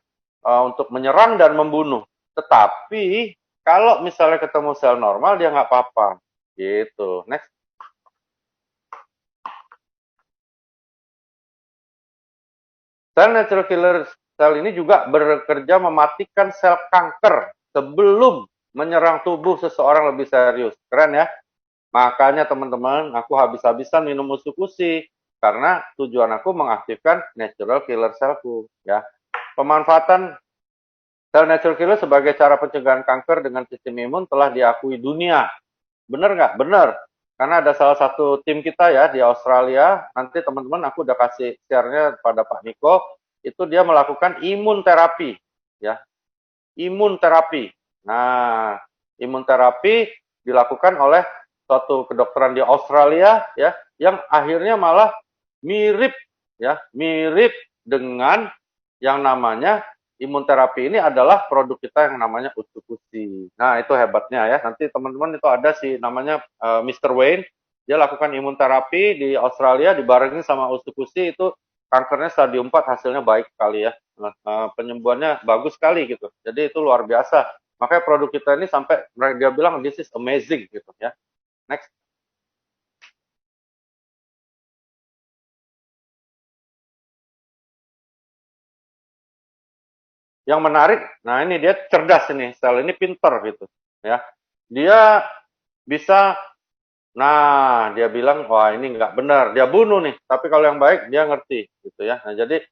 untuk menyerang dan membunuh. Tetapi kalau misalnya ketemu sel normal dia nggak apa-apa. Gitu. Next. Sel natural killer sel ini juga bekerja mematikan sel kanker sebelum menyerang tubuh seseorang lebih serius. Keren ya? Makanya teman-teman, aku habis-habisan minum Utsukushi karena tujuan aku mengaktifkan natural killer cellku ya. Pemanfaatan sel natural killer sebagai cara pencegahan kanker dengan sistem imun telah diakui dunia. Benar nggak? Benar. Karena ada salah satu tim kita ya di Australia, nanti teman-teman aku udah kasih share-nya pada Pak Niko, itu dia melakukan imun terapi, ya, imun terapi. Nah, imun terapi dilakukan oleh suatu kedokteran di Australia, ya, yang akhirnya malah mirip, ya, mirip dengan yang namanya imun terapi ini adalah produk kita yang namanya Utsukushi. Nah, itu hebatnya ya. Nanti teman-teman itu ada sih namanya Mr. Wayne. Dia lakukan imun terapi di Australia dibarengin sama Utsukushi itu kankernya stadium 4 hasilnya baik sekali ya. Penyembuhannya bagus sekali gitu. Jadi itu luar biasa. Makanya produk kita ini sampai dia bilang this is amazing gitu ya. Next. Yang menarik, nah ini dia cerdas ini, sel ini pinter gitu, ya. Dia bisa, nah dia bilang, wah ini nggak benar, dia bunuh nih. Tapi kalau yang baik dia ngerti, gitu ya. Nah jadi,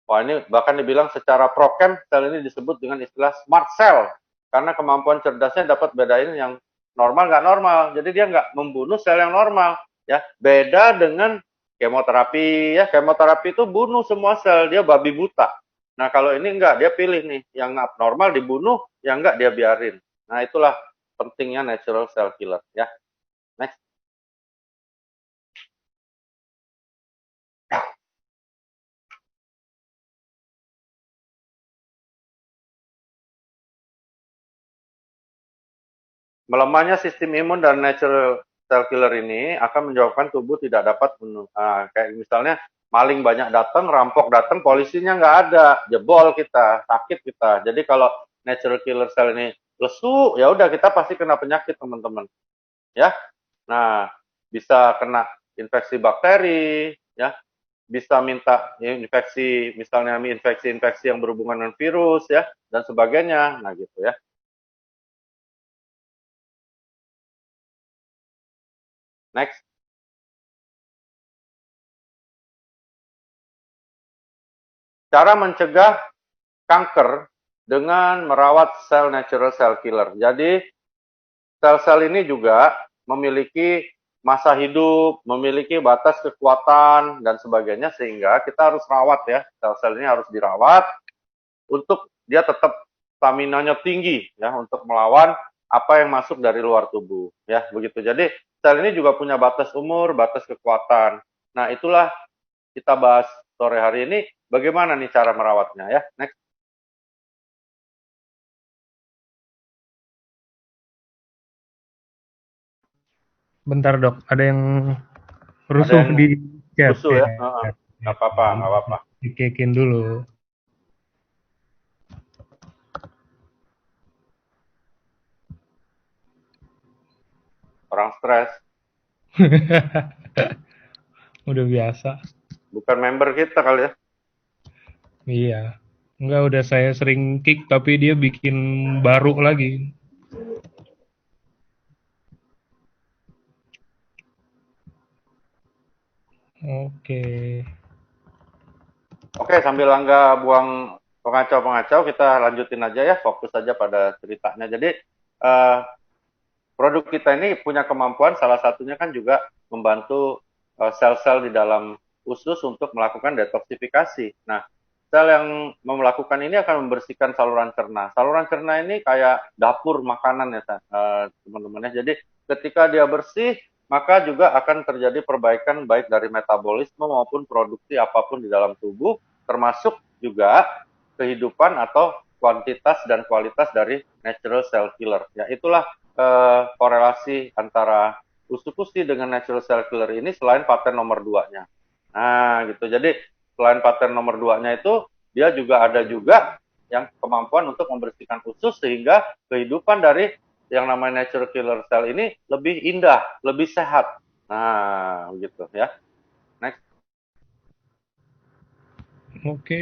wah ini bahkan dibilang secara prokem sel ini disebut dengan istilah smart cell, karena kemampuan cerdasnya dapat bedain yang normal nggak normal. Jadi dia nggak membunuh sel yang normal, ya. Beda dengan kemoterapi, ya. Kemoterapi itu bunuh semua sel, dia babi buta. Nah kalau ini enggak, dia pilih nih, yang abnormal dibunuh, yang enggak dia biarin. Nah itulah pentingnya natural cell killer, ya. Next. Melemahnya sistem imun dan natural cell killer ini akan menyebabkan tubuh tidak dapat kayak misalnya maling banyak datang, rampok datang, polisinya nggak ada, jebol kita, sakit kita. Jadi kalau natural killer cell ini lesu, ya udah kita pasti kena penyakit teman-teman, ya. Nah, bisa kena infeksi bakteri, ya, bisa minta infeksi, misalnya infeksi-infeksi yang berhubungan dengan virus, ya, dan sebagainya. Nah, gitu ya. Next. Cara mencegah kanker dengan merawat sel natural cell killer. Jadi sel-sel ini juga memiliki masa hidup, memiliki batas kekuatan dan sebagainya sehingga kita harus rawat ya. Sel-sel ini harus dirawat untuk dia tetap stamina-nya tinggi ya untuk melawan apa yang masuk dari luar tubuh ya begitu. Jadi sel ini juga punya batas umur, batas kekuatan. Nah, itulah kita bahas sore hari ini bagaimana nih cara merawatnya ya. Next. Bentar dok, ada yang Ada rusuh yang di chat rusuh ya? ya. Nggak apa-apa, nggak apa-apa. Dikekin dulu. Orang stres. Udah biasa. Bukan member kita kali ya. Iya. Enggak, udah saya sering kick tapi dia bikin baru lagi. Oke. Oke, sambil Angga buang pengacau-pengacau, kita lanjutin aja ya, fokus aja pada ceritanya. Jadi, eh, produk kita ini punya kemampuan, salah satunya kan juga membantu sel-sel di dalam usus untuk melakukan detoksifikasi. Nah, sel yang melakukan ini akan membersihkan saluran cerna. Saluran cerna ini kayak dapur makanan ya, teman-teman ya. Jadi, ketika dia bersih, maka juga akan terjadi perbaikan baik dari metabolisme maupun produksi apapun di dalam tubuh, termasuk juga kehidupan atau kuantitas dan kualitas dari natural cell killer. Ya, itulah korelasi antara usukusi dengan natural cell killer ini selain paten nomor 2-nya. Nah, gitu. Jadi, selain paten nomor 2-nya itu, dia juga ada juga yang kemampuan untuk membersihkan usus sehingga kehidupan dari yang namanya natural killer cell ini lebih indah, lebih sehat. Nah, gitu ya. Next. Oke.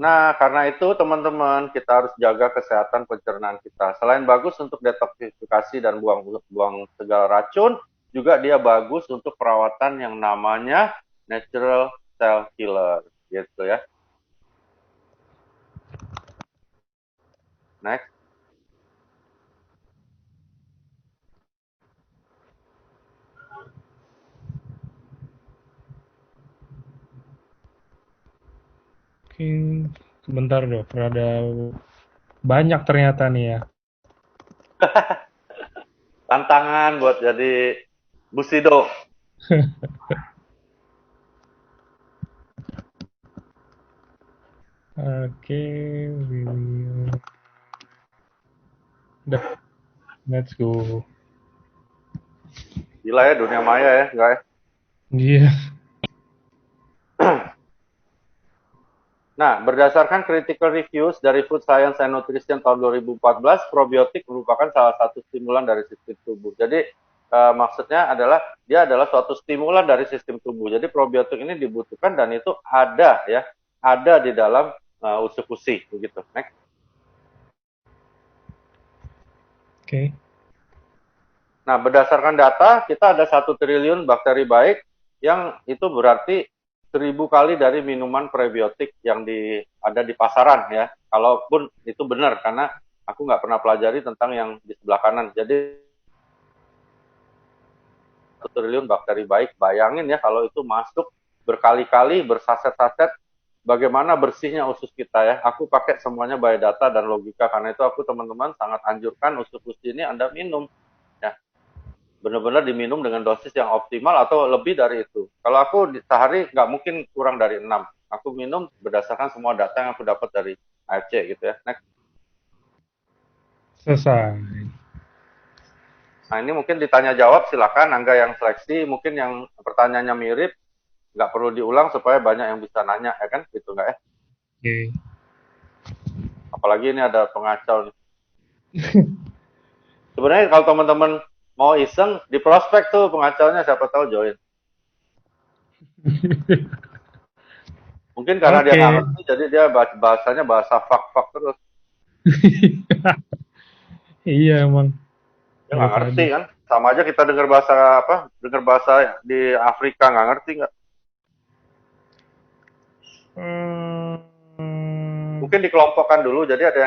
Nah, karena itu teman-teman, kita harus jaga kesehatan pencernaan kita. Selain bagus untuk detoksifikasi dan buang segala racun, juga dia bagus untuk perawatan yang namanya natural cell killer, gitu ya. Next. Oke. Sebentar dok, ada banyak ternyata nih ya. Tantangan buat jadi Busido. Oke, udah, let's go. Gila ya dunia maya ya, guys. Iya. Nah, berdasarkan critical reviews dari Food Science and Nutrition tahun 2014, probiotik merupakan salah satu stimulan dari sistem tubuh. Jadi maksudnya adalah dia adalah suatu stimulan dari sistem tubuh. Jadi probiotik ini dibutuhkan dan itu ada ya, ada di dalam usus-usi begitu. Next. Oke. Nah, berdasarkan data, kita ada 1 triliun bakteri baik yang itu berarti 1.000 kali dari minuman prebiotik yang ada di pasaran ya. Kalaupun itu benar, karena aku nggak pernah pelajari tentang yang di sebelah kanan. Jadi 1 triliun bakteri baik, bayangin ya kalau itu masuk berkali-kali, bersaset-saset, bagaimana bersihnya usus kita ya. Aku pakai semuanya biodata dan logika, karena itu aku teman-teman sangat anjurkan usus-usus ini Anda minum. Benar-benar diminum dengan dosis yang optimal atau lebih dari itu. Kalau aku sehari nggak mungkin kurang dari 6. Aku minum berdasarkan semua data yang aku dapat dari AFC gitu ya. Next. Selesai. Nah ini mungkin ditanya jawab, silakan Angga yang seleksi. Mungkin yang pertanyaannya mirip, nggak perlu diulang supaya banyak yang bisa nanya ya kan, gitu nggak ya? Oke. Apalagi ini ada pengacau nih. Sebenarnya kalau teman-teman mau iseng, di prospek tuh pengacaunya siapa tahu join. Mungkin karena dia nggak Oke. ngerti, jadi dia bahasanya bahasa fak-fak terus. Iya emang. Dia Dari nggak ngerti tadi. kan. Sama aja kita dengar bahasa apa, dengar bahasa di Afrika nggak ngerti nggak. Hmm, Mungkin dikelompokkan dulu, jadi ada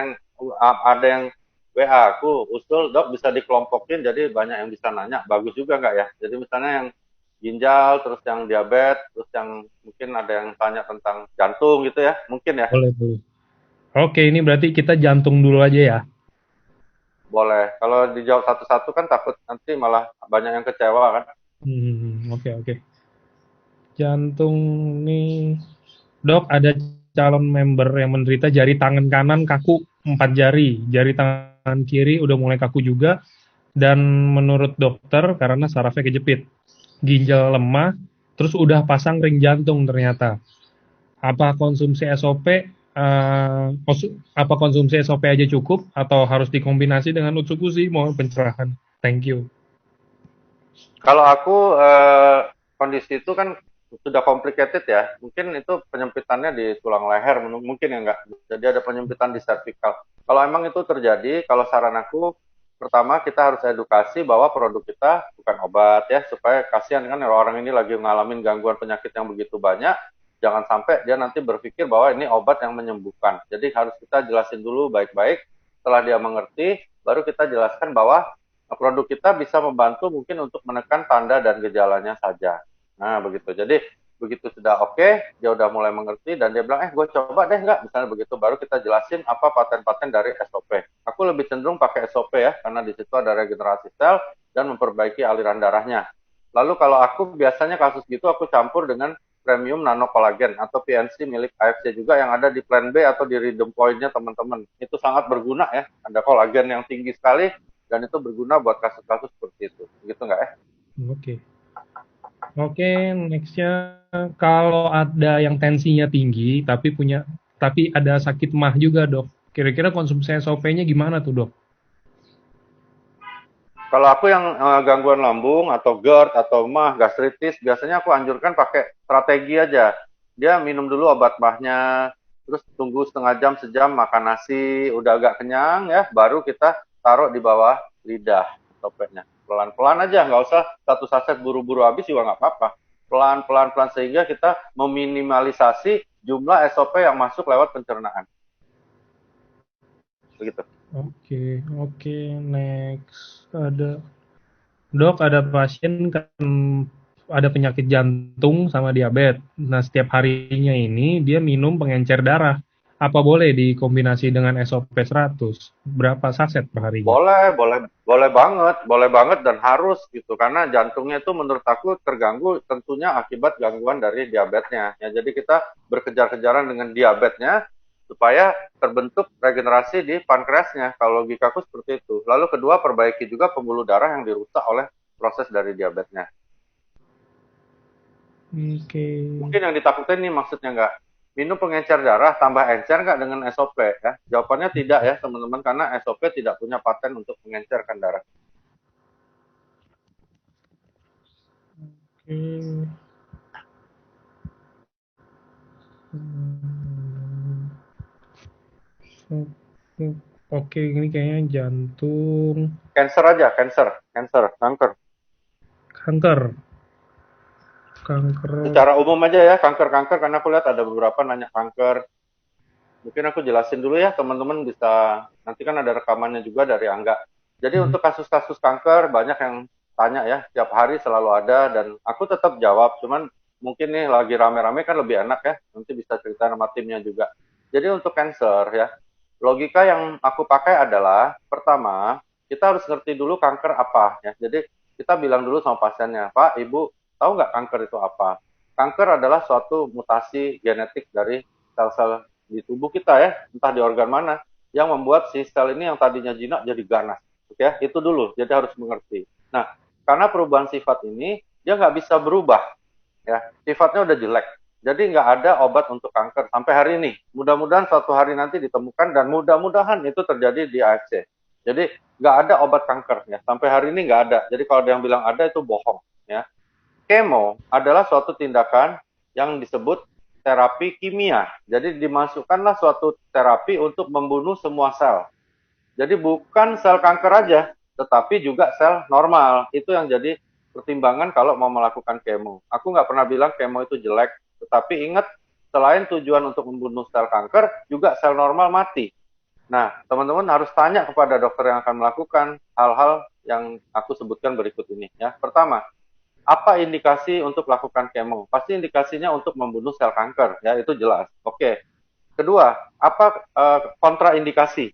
yang WA aku usul dok bisa dikelompokin, jadi banyak yang bisa nanya, bagus juga nggak ya. Jadi misalnya yang ginjal, terus yang diabetes, terus yang mungkin ada yang tanya tentang jantung gitu ya, mungkin ya. boleh, boleh. Oke, ini berarti kita jantung dulu aja ya. Boleh. Kalau dijawab satu-satu kan takut nanti malah banyak yang kecewa kan. Oke, oke. Jantung nih. Dok, ada calon member yang menderita jari tangan kanan kaku 4 jari. Jari tangan kiri udah mulai kaku juga. Dan menurut dokter karena sarafnya kejepit. Ginjal lemah, terus udah pasang ring jantung ternyata. Apa konsumsi SOP apa konsumsi SOP aja cukup atau harus dikombinasi dengan Utsukushi? Mohon pencerahan. Thank you. Kalau aku kondisi itu kan sudah complicated ya. Mungkin itu penyempitannya di tulang leher, mungkin ya enggak. Jadi ada penyempitan di cervical. Kalau emang itu terjadi, kalau saran aku pertama kita harus edukasi bahwa produk kita bukan obat ya, supaya kasihan kan orang ini lagi ngalamin gangguan penyakit yang begitu banyak. Jangan sampai dia nanti berpikir bahwa ini obat yang menyembuhkan. Jadi harus kita jelasin dulu baik-baik. Setelah dia mengerti, baru kita jelaskan bahwa produk kita bisa membantu mungkin untuk menekan tanda dan gejalanya saja. Nah, begitu. Jadi, begitu sudah oke, dia udah mulai mengerti, dan dia bilang, gue coba deh nggak, misalnya begitu, baru kita jelasin apa paten-paten dari SOP. Aku lebih cenderung pakai SOP ya, karena di situ ada regenerasi sel dan memperbaiki aliran darahnya. Lalu kalau aku biasanya kasus gitu, aku campur dengan premium nano kolagen atau PNC milik AFC juga yang ada di plan B atau di Rhythm Point-nya teman-teman. Itu sangat berguna ya, ada kolagen yang tinggi sekali, dan itu berguna buat kasus-kasus seperti itu. Begitu nggak ya? Oke. Oke, nextnya kalau ada yang tensinya tinggi tapi ada sakit mah juga dok. Kira-kira konsumsi SOP-nya gimana tuh dok? Kalau aku yang gangguan lambung atau GERD atau mah, gastritis, biasanya aku anjurkan pakai strategi aja. Dia minum dulu obat mahnya, terus tunggu setengah jam, sejam, makan nasi, udah agak kenyang ya, baru kita taruh di bawah lidah topetnya. Pelan-pelan aja, nggak usah satu saset buru-buru habis juga nggak apa-apa. Pelan-pelan sehingga kita meminimalisasi jumlah SOP yang masuk lewat pencernaan. Begitu. Oke, oke, next ada dok ada pasien kan ada penyakit jantung sama diabetes. Nah setiap harinya ini dia minum pengencer darah. Apa boleh dikombinasi dengan SOP 100? Berapa saset per harinya? Boleh banget dan harus gitu karena jantungnya itu menurut aku terganggu tentunya akibat gangguan dari diabetesnya. Ya, jadi kita berkejar-kejaran dengan diabetesnya supaya terbentuk regenerasi di pankreasnya. Kalau logikaku seperti itu. Lalu kedua perbaiki juga pembuluh darah yang dirusak oleh proses dari diabetesnya. Oke. Mungkin yang ditakutin nih maksudnya nggak minum pengencer darah tambah encer nggak dengan SOP ya? Jawabannya tidak ya teman-teman, karena SOP tidak punya paten untuk mengencerkan darah. Oke. Hmm. Oke, ini kayaknya jantung, Cancer aja, kanker. kanker, kanker. Secara umum aja ya, kanker karena aku lihat ada beberapa nanya kanker. Mungkin aku jelasin dulu ya, teman-teman bisa, nanti kan ada rekamannya juga dari Angga. Jadi Hmm. untuk kasus-kasus kanker banyak yang tanya ya, tiap hari selalu ada dan aku tetap jawab, cuman mungkin nih lagi rame-rame kan lebih enak ya, nanti bisa cerita sama timnya juga. Jadi untuk cancer ya, logika yang aku pakai adalah pertama, kita harus ngerti dulu kanker apa ya. Jadi kita bilang dulu sama pasiennya, Pak, Ibu, tahu nggak kanker itu apa? Kanker adalah suatu mutasi genetik dari sel-sel di tubuh kita ya, entah di organ mana, yang membuat si sel ini yang tadinya jinak jadi ganas. Oke, itu dulu, jadi harus mengerti. Nah, karena perubahan sifat ini, dia nggak bisa berubah. Ya, sifatnya udah jelek. Jadi nggak ada obat untuk kanker sampai hari ini. Mudah-mudahan suatu hari nanti ditemukan dan mudah-mudahan itu terjadi di AFC. Jadi nggak ada obat kanker ya. Sampai hari ini nggak ada. Jadi kalau ada yang bilang ada itu bohong ya. Kemo adalah suatu tindakan yang disebut terapi kimia. Jadi dimasukkanlah suatu terapi untuk membunuh semua sel. Jadi bukan sel kanker aja, tetapi juga sel normal. Itu yang jadi pertimbangan kalau mau melakukan kemo. Aku nggak pernah bilang kemo itu jelek, tetapi ingat, selain tujuan untuk membunuh sel kanker, juga sel normal mati. Nah, teman-teman harus tanya kepada dokter yang akan melakukan hal-hal yang aku sebutkan berikut ini. Ya, pertama, apa indikasi untuk melakukan kemo? Pasti indikasinya untuk membunuh sel kanker, ya itu jelas. Oke. Kedua, apa kontraindikasi?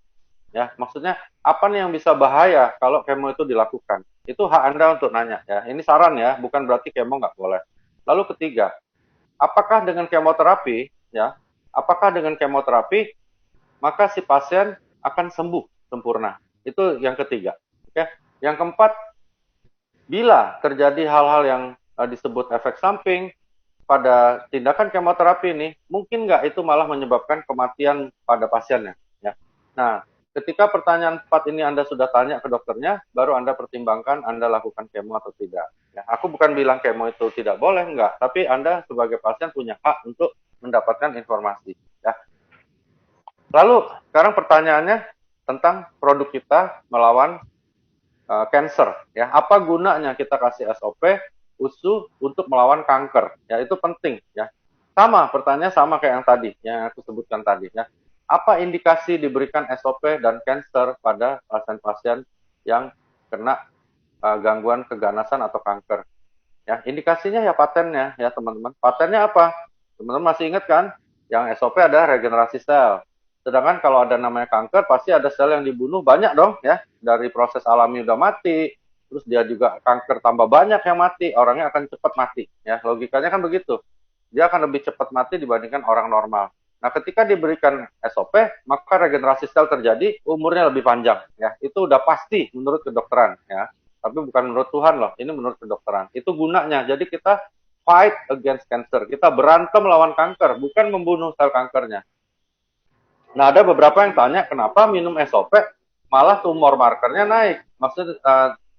Ya, maksudnya apa nih yang bisa bahaya kalau kemo itu dilakukan? Itu hak Anda untuk nanya ya. Ini saran ya, bukan berarti kemo nggak boleh. Lalu ketiga, apakah dengan kemoterapi ya? Apakah dengan kemoterapi maka si pasien akan sembuh sempurna? Itu yang ketiga. Oke. Yang keempat, bila terjadi hal-hal yang disebut efek samping pada tindakan kemoterapi ini, mungkin nggak itu malah menyebabkan kematian pada pasiennya. Ya. Nah, ketika pertanyaan 4 ini Anda sudah tanya ke dokternya, baru Anda pertimbangkan Anda lakukan kemo atau tidak. Ya, aku bukan bilang kemo itu tidak boleh, enggak. Tapi Anda sebagai pasien punya hak untuk mendapatkan informasi. Ya. Lalu, sekarang pertanyaannya tentang produk kita melawan cancer. Ya, apa gunanya kita kasih SOP usus untuk melawan kanker? Ya, itu penting. Ya, sama pertanyaan sama kayak yang tadi, yang aku sebutkan tadi. Ya, apa indikasi diberikan SOP dan cancer pada pasien-pasien yang kena gangguan keganasan atau kanker? Ya, indikasinya ya patennya, ya teman-teman. Patennya apa? Teman-teman masih ingat kan? Yang SOP ada regenerasi sel. Sedangkan kalau ada namanya kanker, pasti ada sel yang dibunuh banyak dong, ya. Dari proses alami udah mati, terus dia juga kanker tambah banyak yang mati, orangnya akan cepat mati. Ya, logikanya kan begitu. Dia akan lebih cepat mati dibandingkan orang normal. Nah, ketika diberikan SOP, maka regenerasi sel terjadi, umurnya lebih panjang. Ya, itu udah pasti menurut kedokteran. Ya, tapi bukan menurut Tuhan loh, ini menurut kedokteran. Itu gunanya. Jadi kita fight against cancer. Kita berantem lawan kanker, bukan membunuh sel kankernya. Nah, ada beberapa yang tanya kenapa minum SOP malah tumor markernya naik. Maksudnya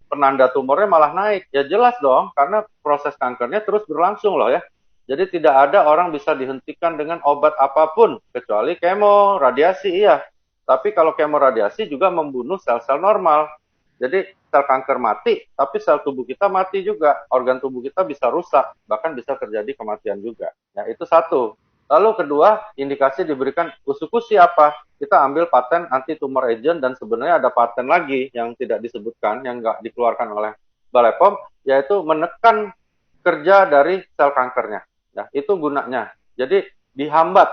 penanda tumornya malah naik. Ya jelas dong, karena proses kankernya terus berlangsung loh ya. Jadi tidak ada orang bisa dihentikan dengan obat apapun, kecuali kemo, radiasi, iya. Tapi kalau kemo radiasi juga membunuh sel-sel normal. Jadi sel kanker mati, tapi sel tubuh kita mati juga. Organ tubuh kita bisa rusak, bahkan bisa terjadi kematian juga. Ya, itu satu. Lalu kedua, indikasi diberikan usukusi apa? Kita ambil paten anti tumor agent dan sebenarnya ada paten lagi yang tidak disebutkan, yang nggak dikeluarkan oleh Balai POM, yaitu menekan kerja dari sel kankernya. Ya, itu gunanya. Jadi dihambat,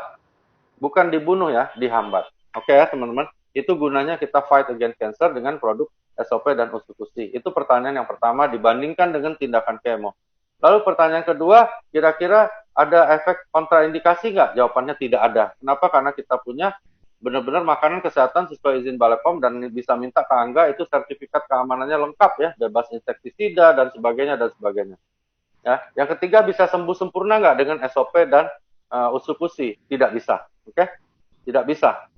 bukan dibunuh ya, dihambat. Oke ya teman-teman, itu gunanya kita fight against cancer dengan produk SOP dan usukusi. Itu pertanyaan yang pertama dibandingkan dengan tindakan kemo. Lalu pertanyaan kedua, kira-kira ada efek kontraindikasi nggak? Jawabannya tidak ada. Kenapa? Karena kita punya benar-benar makanan kesehatan sesuai izin Balai POM dan bisa minta ke Angga itu sertifikat keamanannya lengkap ya, bebas insektisida dan sebagainya dan sebagainya. Ya, yang ketiga bisa sembuh sempurna nggak dengan SOP dan usukusi, tidak bisa. Oke? Tidak bisa.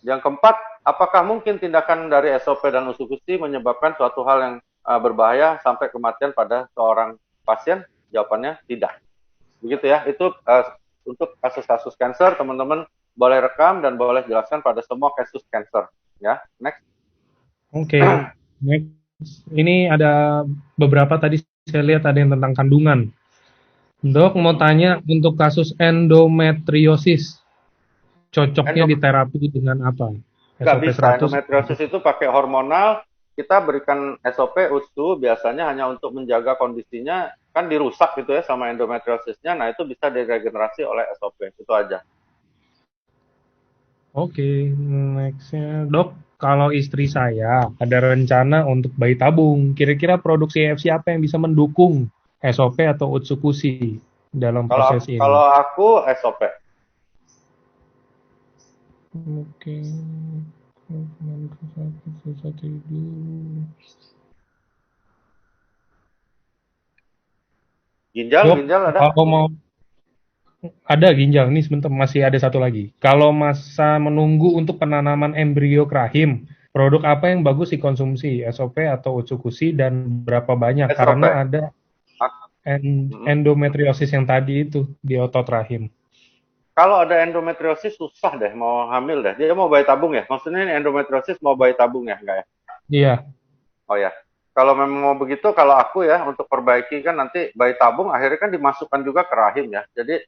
Yang keempat, apakah mungkin tindakan dari SOP dan usukusi menyebabkan suatu hal yang berbahaya sampai kematian pada seorang pasien? Jawabannya tidak. Begitu ya. Itu untuk kasus-kasus cancer, teman-teman boleh rekam dan boleh jelaskan pada semua kasus cancer. Ya, next. Oke, next. Ini ada beberapa tadi saya lihat ada yang tentang kandungan. Dok mau tanya untuk kasus endometriosis, cocoknya Endok diterapi dengan apa? nggak SOP bisa, 100. endometriosis itu pakai hormonal, kita berikan SOP USU biasanya hanya untuk menjaga kondisinya, kan dirusak gitu ya sama endometriosisnya, nah itu bisa diregenerasi oleh SOP, itu aja. Oke, nextnya dok, kalau istri saya ada rencana untuk bayi tabung, kira-kira produksi CFC apa yang bisa mendukung SOP atau Utsukushi dalam Kalau proses ini? kalau aku SOP. Oke, susah tidur. Ginjal, Dok, ginjal ada. kalau mau ada ginjal, ini sebentar masih ada satu lagi. Kalau masa menunggu untuk penanaman embrio ke rahim, produk apa yang bagus dikonsumsi, SOP atau Utsukushi dan berapa banyak? SOP. Karena ada endometriosis yang tadi itu di otot rahim. Kalau ada endometriosis susah deh mau hamil deh. Dia mau bayi tabung ya? Maksudnya ini endometriosis mau bayi tabung ya? Enggak ya? Iya, Oh ya. Kalau memang mau begitu, kalau aku ya untuk perbaiki kan nanti bayi tabung akhirnya kan dimasukkan juga ke rahim ya. Jadi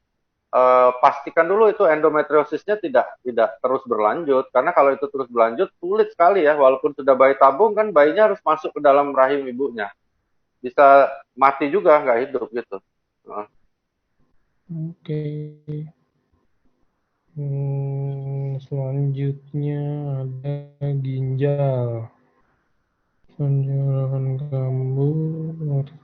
pastikan dulu itu endometriosisnya tidak terus berlanjut, karena kalau itu terus berlanjut sulit sekali ya, walaupun sudah bayi tabung kan bayinya harus masuk ke dalam rahim ibunya, bisa mati juga nggak hidup gitu. oke. Selanjutnya ada ginjal. Penjarahan kambuh.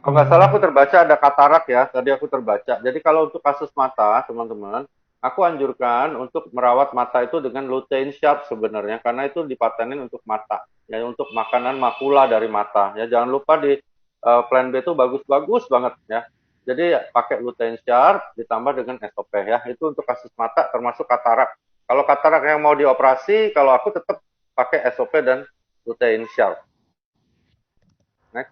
Kalau nggak salah aku terbaca ada katarak ya, tadi aku terbaca. Jadi kalau untuk kasus mata teman-teman, aku anjurkan untuk merawat mata itu dengan lutein sharp sebenarnya, karena itu dipatenin untuk mata, ya untuk makanan makula dari mata. Ya jangan lupa di plan B itu bagus-bagus banget ya. Jadi ya, pakai lutein sharp ditambah dengan SOP ya. Itu untuk kasus mata termasuk katarak. Kalau katarak yang mau dioperasi, kalau aku tetap pakai SOP dan lutein sharp. Next.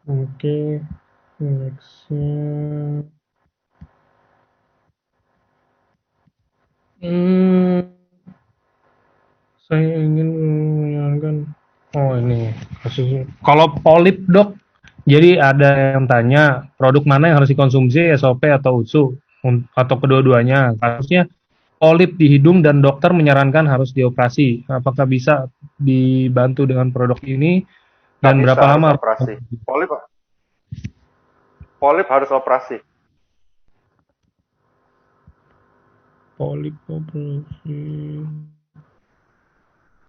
Oke, nextnya. Hmm, saya ingin menyarankan. Oh ini kasus. Kalau polip dok, jadi ada yang tanya produk mana yang harus dikonsumsi SOP atau UTSU atau kedua-duanya. Kasusnya polip di hidung dan dokter menyarankan harus dioperasi. Apakah bisa dibantu dengan produk ini Nggak dan bisa, berapa harus lama harus operasi. Polip Polip harus operasi. polip operasi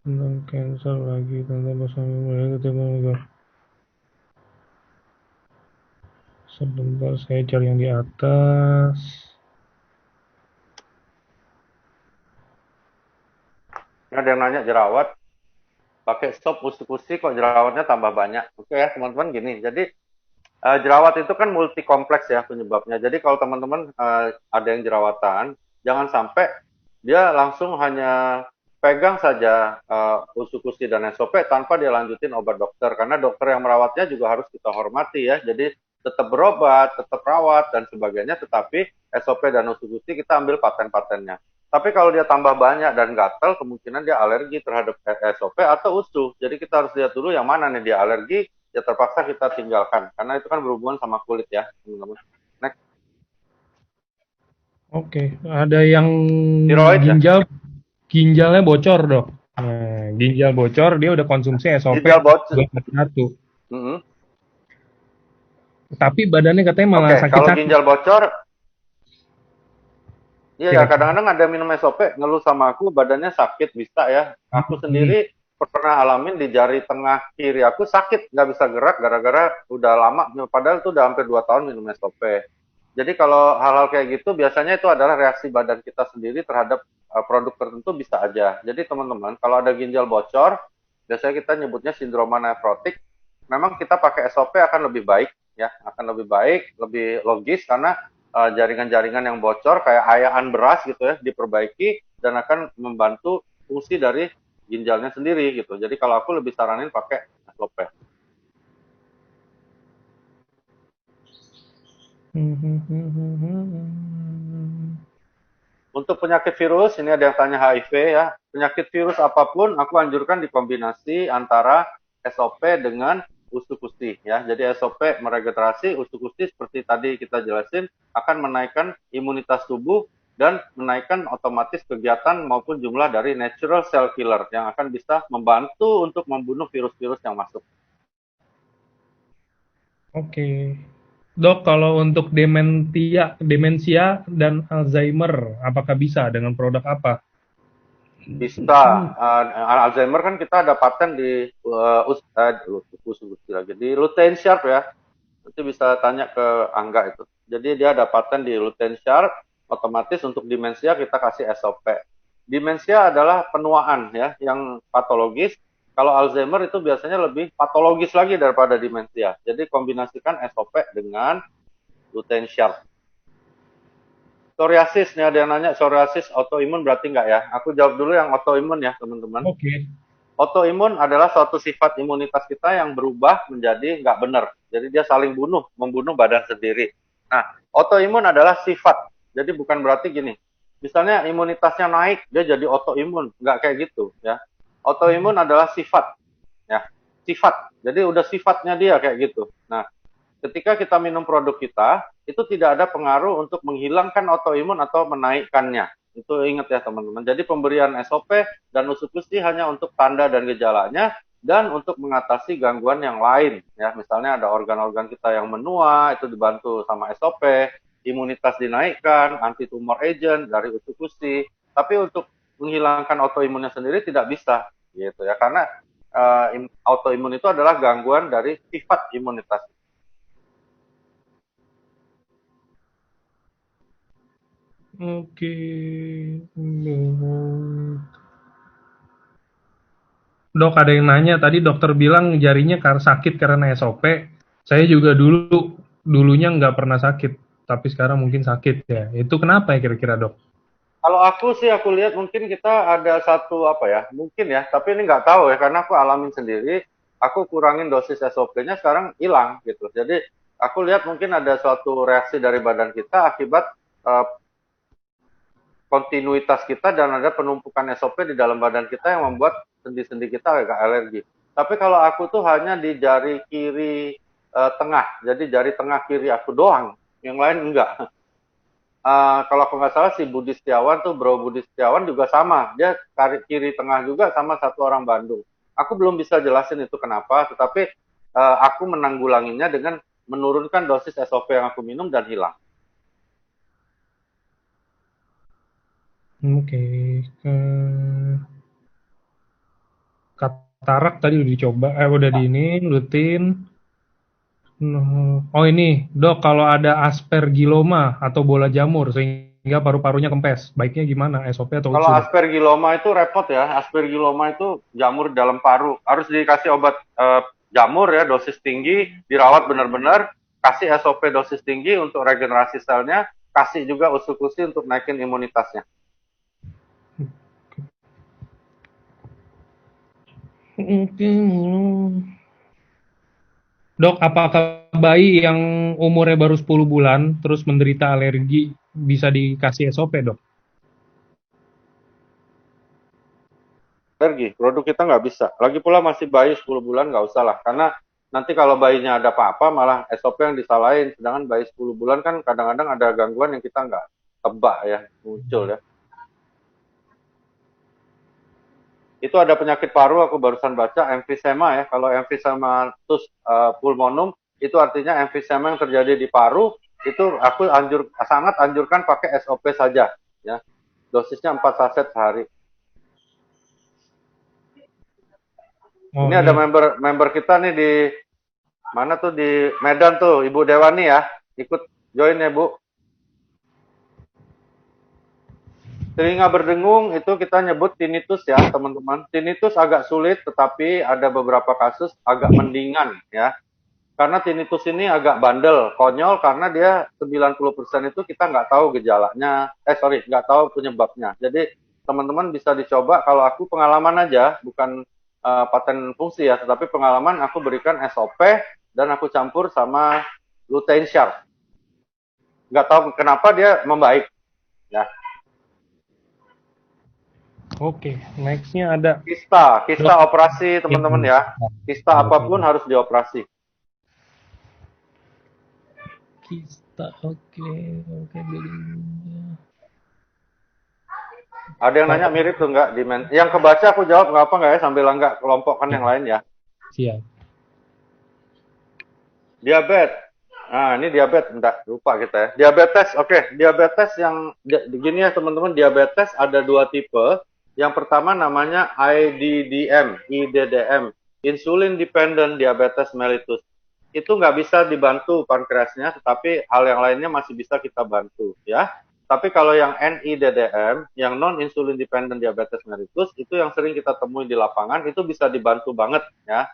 tentang cancer lagi tentang pasangan mereka ketemu sebentar saya cari yang di atas. Ini ada yang nanya jerawat, pakai stop kusi-kusi kok jerawatnya tambah banyak. Oke ya teman-teman gini, jadi jerawat itu kan multi kompleks ya penyebabnya. Jadi kalau teman-teman ada yang jerawatan, jangan sampai dia langsung hanya pegang saja kusi-kusi dan SOP tanpa dia lanjutin obat dokter. Karena dokter yang merawatnya juga harus kita hormati ya. Jadi tetap berobat, tetap rawat dan sebagainya, tetapi SOP dan usus-usus kita ambil paten-patennya. Tapi kalau dia tambah banyak dan gatal, kemungkinan dia alergi terhadap SOP atau usus. Jadi kita harus lihat dulu yang mana nih dia alergi, ya terpaksa kita tinggalkan. Karena itu kan berhubungan sama kulit ya, teman-teman. Next. Oke, ada yang Tiroid ya? ginjalnya bocor dok. Nah, ginjal bocor dia udah konsumsi SOP Ginjal bocor. satu, Mm -hmm. tapi badannya katanya malah Oke, kalau sakit-sakit. ginjal bocor, iya Kira-kira. kadang-kadang ada minum SOP, ngeluh sama aku, badannya sakit, bisa ya. Aku sendiri pernah alamin di jari tengah kiri aku sakit, nggak bisa gerak gara-gara udah lama, padahal itu udah hampir 2 tahun minum SOP. Jadi kalau hal-hal kayak gitu, biasanya itu adalah reaksi badan kita sendiri terhadap produk tertentu bisa aja. Jadi teman-teman, kalau ada ginjal bocor, biasanya kita nyebutnya sindroma nefrotik, memang kita pakai SOP akan lebih baik, ya, akan lebih baik, lebih logis, karena jaringan-jaringan yang bocor kayak ayaan beras gitu ya, diperbaiki dan akan membantu fungsi dari ginjalnya sendiri gitu. Jadi kalau aku lebih saranin pakai SOP. Untuk penyakit virus, ini ada yang tanya HIV ya. Penyakit virus apapun, aku anjurkan dikombinasi antara SOP dengan usus ya. Jadi SOP meregenerasi, usus seperti tadi kita jelasin akan menaikkan imunitas tubuh dan menaikkan otomatis kegiatan maupun jumlah dari natural cell killer yang akan bisa membantu untuk membunuh virus-virus yang masuk. Oke. Dok, kalau untuk demensia dan Alzheimer, apakah bisa dengan produk apa? Bisa. Alzheimer kan kita ada paten di lagi di lutein sharp ya. Nanti bisa tanya ke Angga itu. Jadi dia ada paten di lutein sharp, otomatis untuk demensia kita kasih SOP. Demensia adalah penuaan ya, yang patologis. Kalau Alzheimer itu biasanya lebih patologis lagi daripada demensia. Jadi kombinasikan SOP dengan lutein sharp. Psoriasis nih ada yang nanya, psoriasis autoimun berarti enggak ya? Aku jawab dulu yang autoimun ya teman-teman. Oke. Autoimun adalah suatu sifat imunitas kita yang berubah menjadi nggak benar. Jadi dia saling membunuh badan sendiri. Nah, autoimun adalah sifat. Jadi bukan berarti gini. Misalnya imunitasnya naik, dia jadi autoimun. Nggak kayak gitu ya. Autoimun adalah sifat. Ya, sifat. Jadi udah sifatnya dia kayak gitu. Nah, ketika kita minum produk kita, itu tidak ada pengaruh untuk menghilangkan autoimun atau menaikkannya. Itu ingat ya teman-teman. Jadi pemberian SOP dan usus-usus hanya untuk tanda dan gejalanya dan untuk mengatasi gangguan yang lain. Ya, misalnya ada organ-organ kita yang menua, itu dibantu sama SOP, imunitas dinaikkan, anti tumor agent dari usus-usus. Tapi untuk menghilangkan autoimunnya sendiri tidak bisa, gitu ya. Karena autoimun itu adalah gangguan dari sifat imunitas. Oke. Dok, ada yang nanya tadi dokter bilang jarinya sakit karena SOP. Saya juga dulunya nggak pernah sakit, tapi sekarang mungkin sakit ya. Itu kenapa ya kira-kira dok? Kalau aku sih aku lihat mungkin kita ada satu apa ya, mungkin ya, tapi ini nggak tahu ya karena aku alamin sendiri. Aku kurangin dosis SOP-nya sekarang hilang gitu. Jadi aku lihat mungkin ada suatu reaksi dari badan kita akibat uh, kontinuitas kita dan ada penumpukan SOP di dalam badan kita yang membuat sendi-sendi kita agak alergi. Tapi kalau aku tuh hanya di jari kiri tengah, jadi jari tengah kiri aku doang, yang lain enggak. Kalau aku nggak salah si Budi Setiawan tuh, Bro Budi Setiawan juga sama, dia kiri tengah juga sama satu orang Bandung. Aku belum bisa jelasin itu kenapa, tetapi aku menanggulanginya dengan menurunkan dosis SOP yang aku minum dan hilang. Oke. Katarak tadi udah dicoba, udah di ini, lutin. Oh ini, dok, kalau ada aspergilloma atau bola jamur sehingga paru-parunya kempes, baiknya gimana? SOP atau Kalau UTSU, dok? aspergilloma itu repot ya. Aspergilloma itu jamur dalam paru. Harus dikasih obat jamur ya, dosis tinggi, dirawat benar-benar, kasih SOP dosis tinggi untuk regenerasi selnya, kasih juga usus-usus untuk naikin imunitasnya. Dok, apakah bayi yang umurnya baru 10 bulan terus menderita alergi bisa dikasih SOP, dok? Alergi, produk kita nggak bisa. Lagi pula masih bayi 10 bulan nggak usah lah. Karena nanti kalau bayinya ada apa-apa malah SOP yang disalahin. Sedangkan bayi 10 bulan kan kadang-kadang ada gangguan yang kita nggak tebak ya, muncul ya. Itu ada penyakit paru, aku barusan baca emfisema ya. Kalau emfisematus pulmonum itu artinya emfisema yang terjadi di paru, itu aku sangat anjurkan pakai SOP saja ya. Dosisnya 4 saset sehari. Oh, Ini ada member kita nih di mana tuh di Medan tuh, Ibu Dewani ya. Ikut join ya, Bu. Telinga berdengung itu kita nyebut tinnitus ya, teman-teman. Tinnitus agak sulit, tetapi ada beberapa kasus agak mendingan ya. Karena tinnitus ini agak bandel, konyol karena dia 90% itu kita nggak tahu gejalanya, nggak tahu penyebabnya. Jadi teman-teman bisa dicoba, kalau aku pengalaman aja, bukan paten fungsi ya, tetapi pengalaman aku berikan SOP dan aku campur sama lutein sharp. Nggak tahu kenapa dia membaik. Ya. Oke, nextnya ada Kista dok. operasi teman-teman Ini ya. Kista apapun harus dioperasi. kista, oke, oke, Ada yang nanya mirip tuh nggak? Yang kebaca aku jawab nggak apa nggak ya, sambil nggak kelompokkan yang lain ya. siap. Diabetes. Nah, ini diabetes, enggak lupa kita ya. Diabetes, oke. Diabetes yang begini ya teman-teman, diabetes ada dua tipe. Yang pertama namanya IDDM, Insulin Dependent Diabetes Mellitus. Itu nggak bisa dibantu pankreasnya, tetapi hal yang lainnya masih bisa kita bantu ya. Tapi kalau yang NIDDM, yang non insulin dependent diabetes mellitus, itu yang sering kita temui di lapangan, itu bisa dibantu banget ya.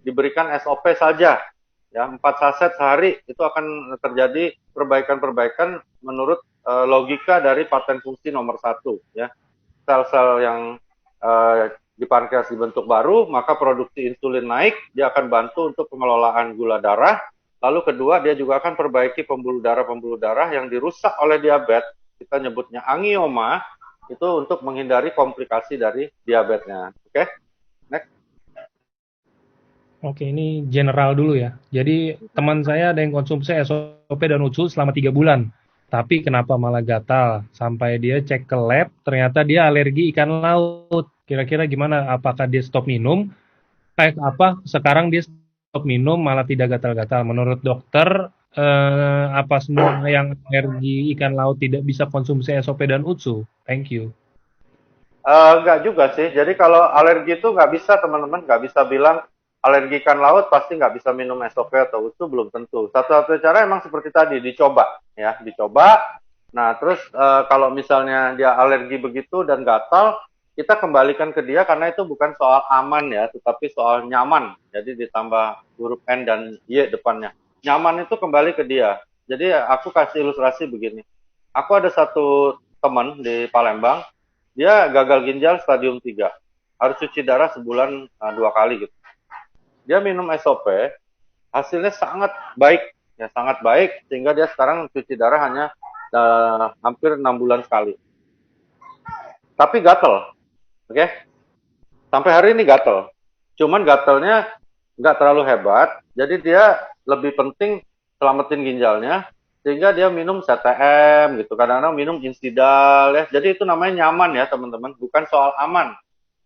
Diberikan SOP saja ya, 4 saset sehari itu akan terjadi perbaikan-perbaikan menurut logika dari paten fungsi nomor 1 ya. Sel-sel yang di pankreas dibentuk baru, maka produksi insulin naik, dia akan bantu untuk pengelolaan gula darah. Lalu kedua, dia juga akan perbaiki pembuluh darah yang dirusak oleh diabetes, kita nyebutnya angioma, itu untuk menghindari komplikasi dari diabetesnya. Oke, next. Oke, ini general dulu ya. Jadi teman saya ada yang konsumsi SOP dan USU selama 3 bulan. Tapi kenapa malah gatal? Sampai dia cek ke lab, ternyata dia alergi ikan laut. Kira-kira gimana? Apakah dia stop minum? Sekarang dia stop minum malah tidak gatal-gatal. Menurut dokter, apa semua yang alergi ikan laut tidak bisa konsumsi SOP dan USU? Thank you. Enggak juga sih. Jadi kalau alergi itu nggak bisa teman-teman, nggak bisa bilang alergi ikan laut pasti nggak bisa minum SOP atau USU, belum tentu. Satu-satunya cara emang seperti tadi, dicoba ya, dicoba. Nah terus kalau misalnya dia alergi begitu dan gatal, kita kembalikan ke dia karena itu bukan soal aman ya, tetapi soal nyaman. Jadi ditambah huruf N dan Y depannya. Nyaman itu kembali ke dia. Jadi aku kasih ilustrasi begini. Aku ada satu teman di Palembang, dia gagal ginjal stadium 3. Harus cuci darah sebulan 2 kali gitu. Dia minum SOP, hasilnya sangat baik, ya sangat baik, sehingga dia sekarang cuci darah hanya hampir 6 bulan sekali. Tapi gatel, oke? Sampai hari ini gatel. Cuman gatelnya nggak terlalu hebat, jadi dia lebih penting selamatin ginjalnya, sehingga dia minum CTM gitu, kadang-kadang minum Insidal ya. Jadi itu namanya nyaman ya teman-teman, bukan soal aman,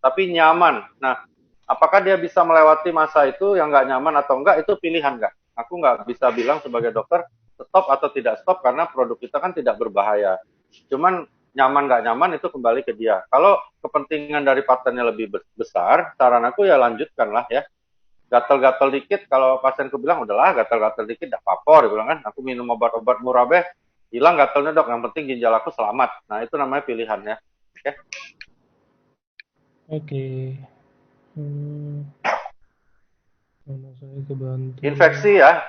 tapi nyaman. Nah, apakah dia bisa melewati masa itu yang nggak nyaman atau enggak, itu pilihan nggak. Aku nggak bisa bilang sebagai dokter stop atau tidak stop karena produk kita kan tidak berbahaya. Cuman nyaman nggak nyaman itu kembali ke dia. Kalau kepentingan dari patennya lebih besar, saran aku ya lanjutkan lah ya. Gatal-gatal dikit, kalau pasienku bilang udahlah gatal-gatal dikit tidak apa-apa, dia bilang kan, aku minum obat-obat murah beh, hilang gatalnya dok, yang penting ginjal aku selamat. Nah itu namanya pilihan ya. Oke. Oke. Mana saya kebantu. Infeksi ya,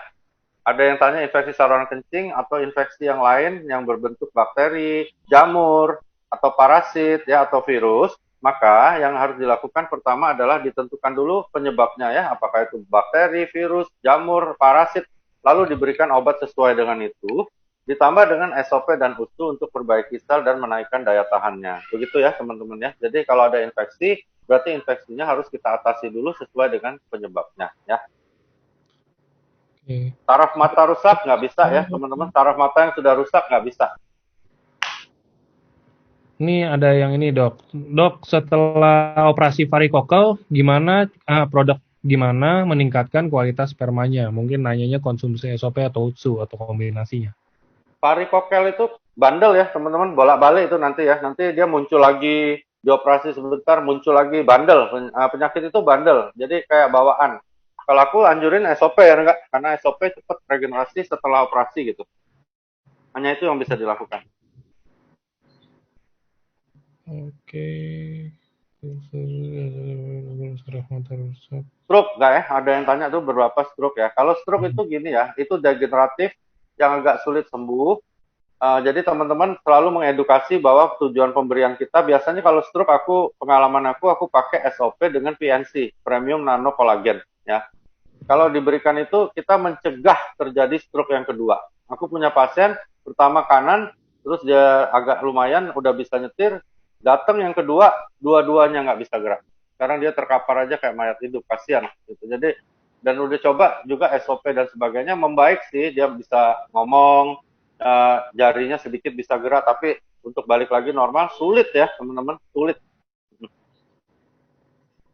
ada yang tanya infeksi saluran kencing atau infeksi yang lain yang berbentuk bakteri, jamur, atau parasit ya atau virus, maka yang harus dilakukan pertama adalah ditentukan dulu penyebabnya ya, apakah itu bakteri, virus, jamur, parasit, lalu diberikan obat sesuai dengan itu, ditambah dengan SOP dan USU untuk perbaiki sel dan menaikkan daya tahannya. Begitu ya teman-teman ya. Jadi kalau ada infeksi, berarti infeksinya harus kita atasi dulu sesuai dengan penyebabnya ya. Oke. Saraf mata rusak nggak bisa ya teman-teman. Saraf mata yang sudah rusak nggak bisa. Ini ada yang ini dok. Dok, setelah operasi varikokel, gimana meningkatkan kualitas spermanya? Mungkin nanyanya konsumsi SOP atau UTSU atau kombinasinya. Varikokel itu bandel ya teman-teman, bolak-balik itu nanti ya. Nanti dia muncul lagi, dioperasi sebentar muncul lagi, bandel. Penyakit itu bandel. Jadi kayak bawaan. Kalau aku anjurin SOP ya enggak, karena SOP cepat regenerasi setelah operasi gitu. Hanya itu yang bisa dilakukan. Oke. Stroke nggak ya? Ada yang tanya tuh berapa stroke ya? Kalau stroke itu gini ya, itu degeneratif yang agak sulit sembuh. Jadi teman-teman selalu mengedukasi bahwa tujuan pemberian kita biasanya kalau stroke pengalaman aku pakai SOP dengan PNC, Premium Nano Collagen ya. Kalau diberikan itu kita mencegah terjadi stroke yang kedua. Aku punya pasien pertama kanan, terus dia agak lumayan udah bisa nyetir, datang yang kedua dua-duanya nggak bisa gerak. Sekarang dia terkapar aja kayak mayat hidup, kasihan gitu. Jadi dan udah coba juga SOP dan sebagainya membaik sih, dia bisa ngomong, jarinya sedikit bisa gerak, tapi untuk balik lagi normal sulit ya teman-teman, sulit.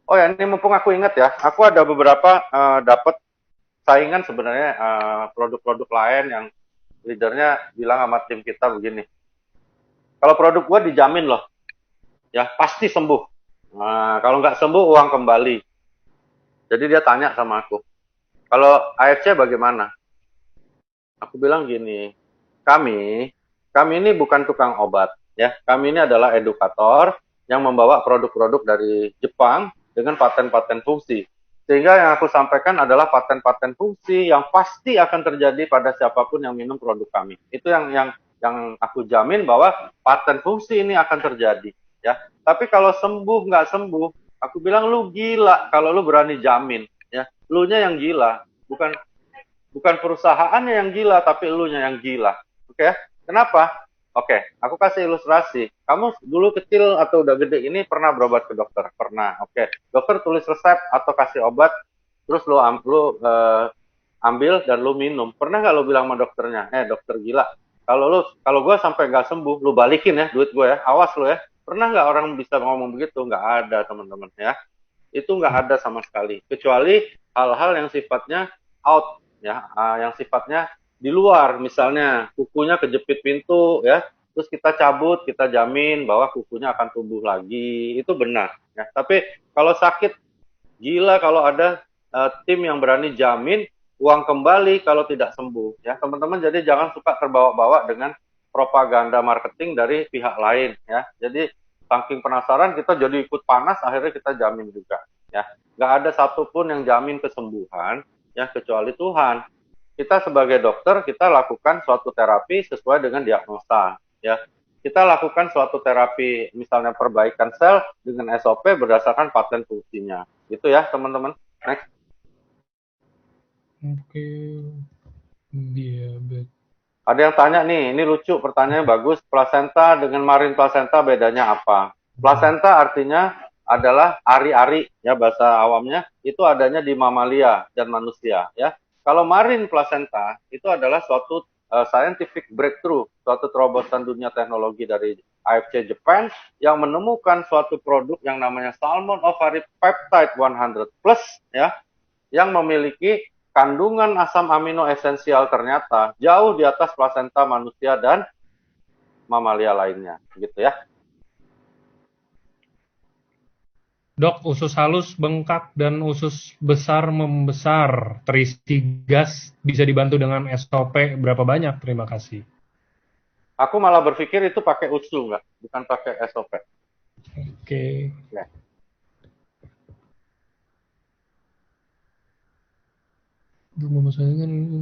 Oh ya, ini mumpung aku ingat ya, aku ada beberapa dapat saingan sebenarnya produk-produk lain yang leadernya bilang sama tim kita begini. Kalau produk gue dijamin loh, ya pasti sembuh. Nah, kalau nggak sembuh uang kembali. Jadi dia tanya sama aku, kalau AFC bagaimana? Aku bilang gini, kami ini bukan tukang obat, ya. Kami ini adalah edukator yang membawa produk-produk dari Jepang dengan paten-paten fungsi. Sehingga yang aku sampaikan adalah paten-paten fungsi yang pasti akan terjadi pada siapapun yang minum produk kami. Itu yang aku jamin bahwa paten fungsi ini akan terjadi, ya. Tapi kalau sembuh nggak sembuh, aku bilang lu gila kalau lu berani jamin, ya. Lu nya yang gila, bukan perusahaannya yang gila, tapi elunya yang gila. Oke, kenapa? Oke, aku kasih ilustrasi. Kamu dulu kecil atau udah gede ini pernah berobat ke dokter? Pernah. Oke, dokter tulis resep atau kasih obat, terus lu ambil dan lu minum. Pernah nggak lu bilang sama dokternya, dokter gila, kalau gue sampai nggak sembuh, lu balikin ya duit gue ya, awas lu ya. Pernah nggak orang bisa ngomong begitu? Nggak ada teman-teman ya. Itu nggak ada sama sekali. Kecuali hal-hal yang sifatnya out ya, yang sifatnya di luar, misalnya kukunya kejepit pintu ya, terus kita cabut, kita jamin bahwa kukunya akan tumbuh lagi, itu benar ya. Tapi kalau sakit gila kalau ada tim yang berani jamin uang kembali kalau tidak sembuh ya teman-teman. Jadi jangan suka terbawa-bawa dengan propaganda marketing dari pihak lain ya. Jadi saking penasaran kita jadi ikut panas, akhirnya kita jamin juga ya. Nggak ada satupun yang jamin kesembuhan ya kecuali Tuhan. Kita sebagai dokter, kita lakukan suatu terapi sesuai dengan diagnosa ya. Kita lakukan suatu terapi misalnya perbaikan sel dengan SOP berdasarkan paten fungsinya. Itu ya teman-teman. Next. Oke. Diabetes. Ada yang tanya nih, ini lucu pertanyaannya bagus. Plasenta dengan marine plasenta bedanya apa? Plasenta artinya adalah ari-ari ya bahasa awamnya, itu adanya di mamalia dan manusia ya. Kalau marine placenta itu adalah suatu scientific breakthrough, suatu terobosan dunia teknologi dari AFC Japan yang menemukan suatu produk yang namanya Salmon Ovary Peptide 100 Plus ya, yang memiliki kandungan asam amino esensial ternyata jauh di atas plasenta manusia dan mamalia lainnya, gitu ya. Dok, usus halus bengkak dan usus besar membesar, terisi gas, bisa dibantu dengan SOP berapa banyak? Terima kasih. Aku malah berpikir itu pakai USU nggak, bukan pakai SOP. Oke. Ya.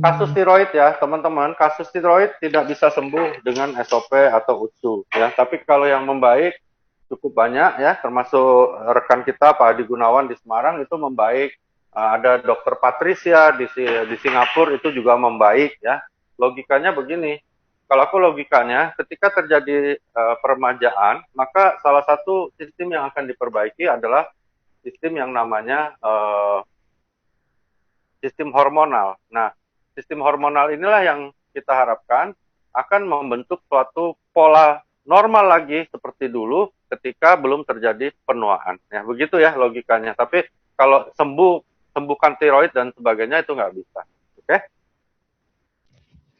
Kasus tiroid ya teman-teman, kasus tiroid tidak bisa sembuh dengan SOP atau USU ya. Tapi kalau yang membaik cukup banyak ya, termasuk rekan kita Pak Adi Gunawan di Semarang itu membaik. Ada Dokter Patricia di Singapura itu juga membaik ya. Logikanya begini, kalau aku logikanya ketika terjadi peremajaan, maka salah satu sistem yang akan diperbaiki adalah sistem yang namanya sistem hormonal. Nah, sistem hormonal inilah yang kita harapkan akan membentuk suatu pola normal lagi seperti dulu ketika belum terjadi penuaan. Ya, begitu ya logikanya. Tapi kalau sembuhkan tiroid dan sebagainya itu nggak bisa. Oke?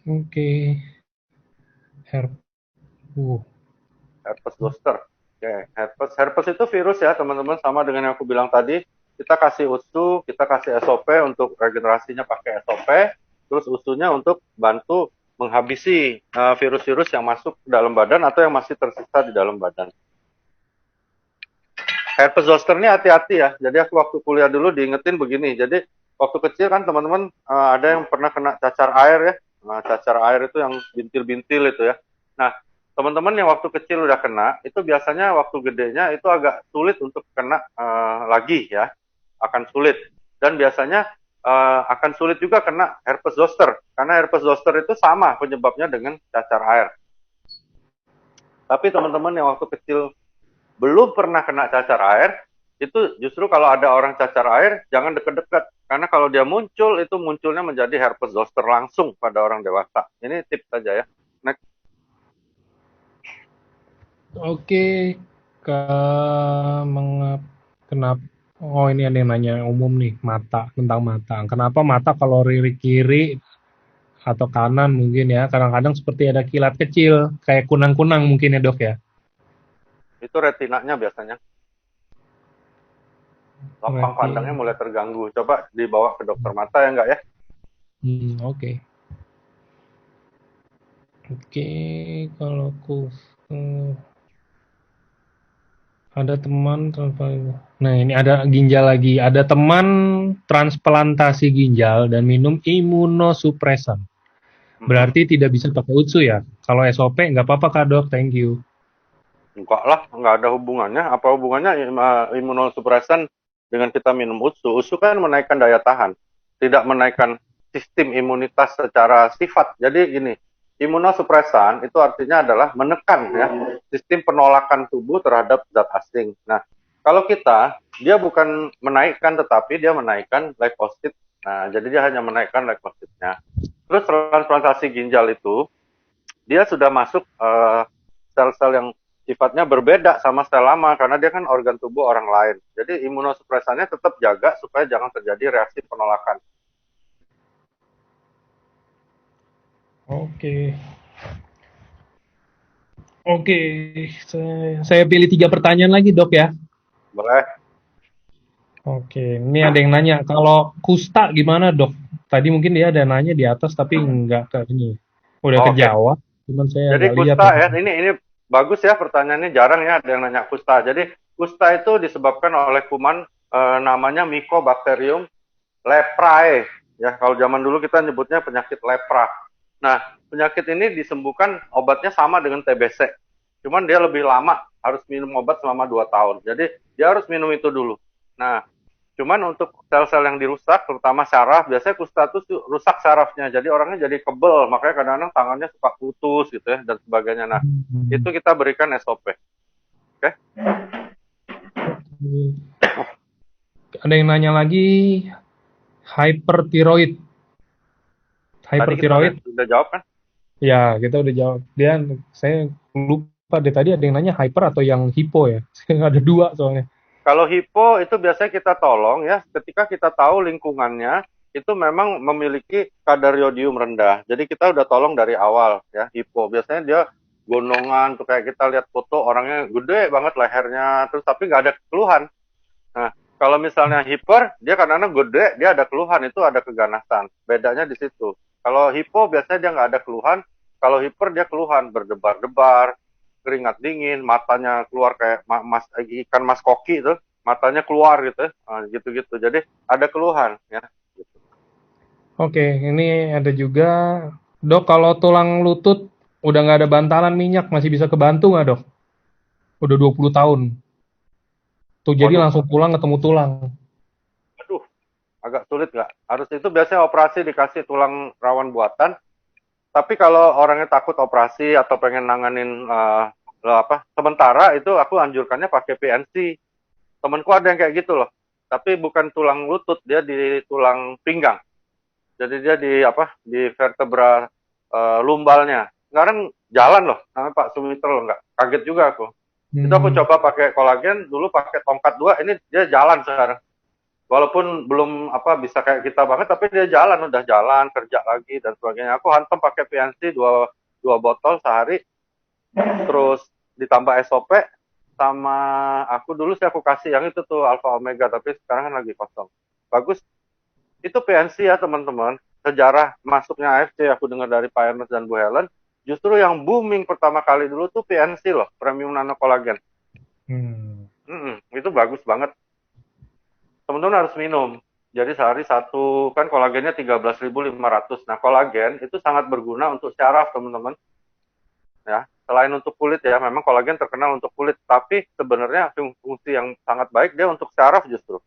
Oke. Herpes zoster. Oke, herpes itu virus ya teman-teman, sama dengan yang aku bilang tadi. Kita kasih USU, kita kasih SOP untuk regenerasinya pakai SOP, terus USU-nya untuk bantu menghabisi virus-virus yang masuk ke dalam badan atau yang masih tersisa di dalam badan. herpes zoster ini hati-hati ya. Jadi aku waktu kuliah dulu diingetin begini. Jadi waktu kecil kan teman-teman ada yang pernah kena cacar air ya. Nah, cacar air itu yang bintil-bintil itu ya. Nah, teman-teman yang waktu kecil udah kena, itu biasanya waktu gedenya itu agak sulit untuk kena lagi ya. Akan sulit. Dan biasanya akan sulit juga kena herpes zoster. Karena herpes zoster itu sama penyebabnya dengan cacar air. Tapi teman-teman yang waktu kecil belum pernah kena cacar air, itu justru kalau ada orang cacar air, jangan deket-deket. Karena kalau dia muncul, itu munculnya menjadi herpes zoster langsung pada orang dewasa. Ini tips saja ya. Next. Oke, ke kenapa? Oh, ini ada yang nanya umum nih, mata, tentang mata. Kenapa mata kalau lirik kiri atau kanan mungkin ya, kadang-kadang seperti ada kilat kecil, kayak kunang-kunang mungkin ya dok ya? Itu retinanya biasanya. Lapang Berarti, pandangnya mulai terganggu. Coba dibawa ke dokter mata ya enggak ya? oke. Oke, kalau aku ada teman nah ini ada ginjal lagi. Ada teman transplantasi ginjal dan minum imunosupresan. Berarti tidak bisa pakai UTSU ya? Kalau SOP nggak apa-apa Kak Dok, thank you. Enggak lah, enggak ada hubungannya. Apa hubungannya imunosupresan dengan kita minum UTSU? UTSU kan menaikkan daya tahan, tidak menaikkan sistem imunitas secara sifat. Jadi gini, imunosupresan itu artinya adalah menekan ya sistem penolakan tubuh terhadap zat asing. Nah, kalau kita, dia bukan menaikkan tetapi dia menaikkan leukosit. Nah, jadi dia hanya menaikkan leukositnya. Terus transplantasi ginjal itu dia sudah masuk sel-sel yang sifatnya berbeda sama sel lama karena dia kan organ tubuh orang lain. Jadi imunosupresannya tetap jaga supaya jangan terjadi reaksi penolakan. Oke. Oke, saya pilih 3 pertanyaan lagi dok ya. Boleh? Oke, ini ada yang nanya, kalau kusta gimana dok? Tadi mungkin dia ada nanya di atas tapi nggak ke ini. Udah Oh, oke. kejawab, cuman saya Jadi agak lihat kusta ya. ya, ini bagus ya pertanyaannya, jarang ya ada yang nanya kusta. Jadi kusta itu disebabkan oleh kuman namanya Mycobacterium leprae. Ya, kalau zaman dulu kita nyebutnya penyakit lepra. Nah, penyakit ini disembuhkan obatnya sama dengan TBC. Cuman dia lebih lama, harus minum obat selama 2 tahun. Jadi dia harus minum itu dulu. Nah, cuman untuk sel-sel yang dirusak, terutama saraf, biasanya kusta itu rusak sarafnya. Jadi orangnya jadi kebel, makanya kadang-kadang tangannya suka putus gitu ya, dan sebagainya. Nah, itu kita berikan SOP. Oke? Ada yang nanya lagi, hypertiroid. Tadi kita Hypertiroid, udah jawab kan? ya kita udah jawab. Dia, saya lupa deh tadi ada yang nanya hyper atau yang hipo ya. Ada 2 soalnya. Kalau hipo itu biasanya kita tolong ya ketika kita tahu lingkungannya itu memang memiliki kadar yodium rendah. Jadi kita udah tolong dari awal ya hipo. Biasanya dia gondongan tuh kayak kita lihat foto orangnya gede banget lehernya terus tapi nggak ada keluhan. Nah, kalau misalnya hiper dia kadang-kadang gede dia ada keluhan itu ada keganasan. Bedanya di situ. Kalau hipo biasanya dia nggak ada keluhan. Kalau hiper dia keluhan berdebar-debar, keringat dingin, matanya keluar kayak ikan mas koki itu, matanya keluar gitu, gitu-gitu. Jadi ada keluhan ya. Gitu. Oke, ini ada juga, dok kalau tulang lutut udah nggak ada bantalan minyak, masih bisa kebantu nggak dok? Udah 20 tahun. Tuh jadi Waduh, langsung pulang ketemu tulang. aduh, agak sulit nggak? Harus itu biasanya operasi dikasih tulang rawan buatan. Tapi kalau orangnya takut operasi atau pengen nanganin sementara itu aku anjurkannya pakai PNC. Temanku ada yang kayak gitu loh. Tapi bukan tulang lutut, dia di tulang pinggang. Jadi dia di vertebra lumbalnya. Sekarang jalan loh, namanya Pak Sumitra loh, nggak kaget juga aku. Itu aku coba pakai kolagen, dulu pakai tongkat 2, ini dia jalan sekarang. Walaupun belum bisa kayak kita banget, tapi dia jalan, udah jalan, kerja lagi dan sebagainya. Aku hantam pakai PNC dua botol sehari, terus ditambah SOP, sama aku dulu aku kasih yang itu tuh Alpha Omega, tapi sekarang kan lagi kosong. Bagus. Itu PNC ya teman-teman. Sejarah masuknya AFC aku dengar dari Pak Ernest dan Bu Helen, justru yang booming pertama kali dulu tuh PNC loh, Premium Nano Collagen. Itu bagus banget. Teman-teman harus minum. Jadi sehari satu, kan kolagennya 13.500. Nah, kolagen itu sangat berguna untuk syaraf, teman-teman. Ya, selain untuk kulit ya, memang kolagen terkenal untuk kulit, tapi sebenarnya fungsi yang sangat baik dia untuk syaraf justru.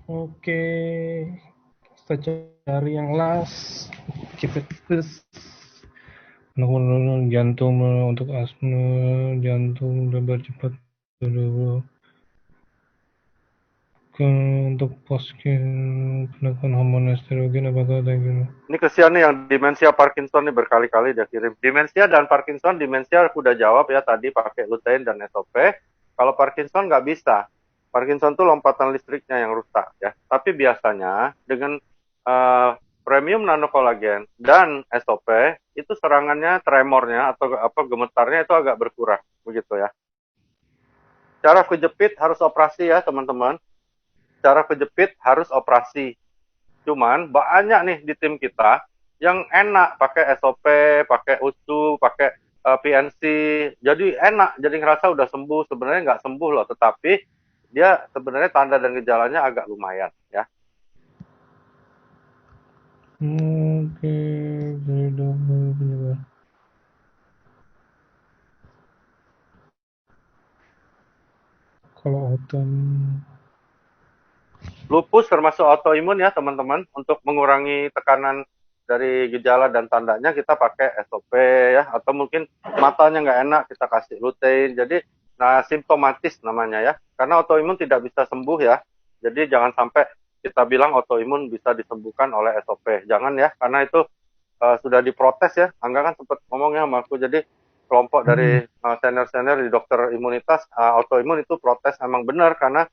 Oke, kita cari yang last. Keep it this. Jantung untuk asma, jantung udah cepat dulu. Untuk penekan hormon estrogen apakah ada gitu? Ini kesian nih yang demensia Parkinson nih berkali-kali dia kirim. Demensia dan Parkinson, demensia aku udah jawab ya tadi pakai lutein dan SOP. Kalau Parkinson nggak bisa. Parkinson tuh lompatan listriknya yang rusak ya. Tapi biasanya dengan premium nanokolagen dan SOP itu serangannya, tremornya atau apa gemetarnya itu agak berkurang begitu ya. Cara kejepit harus operasi ya teman-teman. Cara kejepit harus operasi. Cuman banyak nih di tim kita yang enak pakai SOP, pakai USU, pakai PNC. Jadi enak, jadi ngerasa udah sembuh. Sebenarnya nggak sembuh loh, tetapi dia sebenarnya tanda dan gejalanya agak lumayan ya. Oke, kalau autumn Lupus termasuk autoimun ya teman-teman. Untuk mengurangi tekanan dari gejala dan tandanya kita pakai SOP ya. Atau mungkin matanya nggak enak kita kasih lutein. Jadi nah simptomatis namanya ya. Karena autoimun tidak bisa sembuh ya. Jadi jangan sampai kita bilang autoimun bisa disembuhkan oleh SOP. Jangan ya, karena itu sudah diprotes ya. Angga kan sempat ngomongnya sama aku. Jadi kelompok dari senior-senior di dokter imunitas autoimun itu protes emang benar karena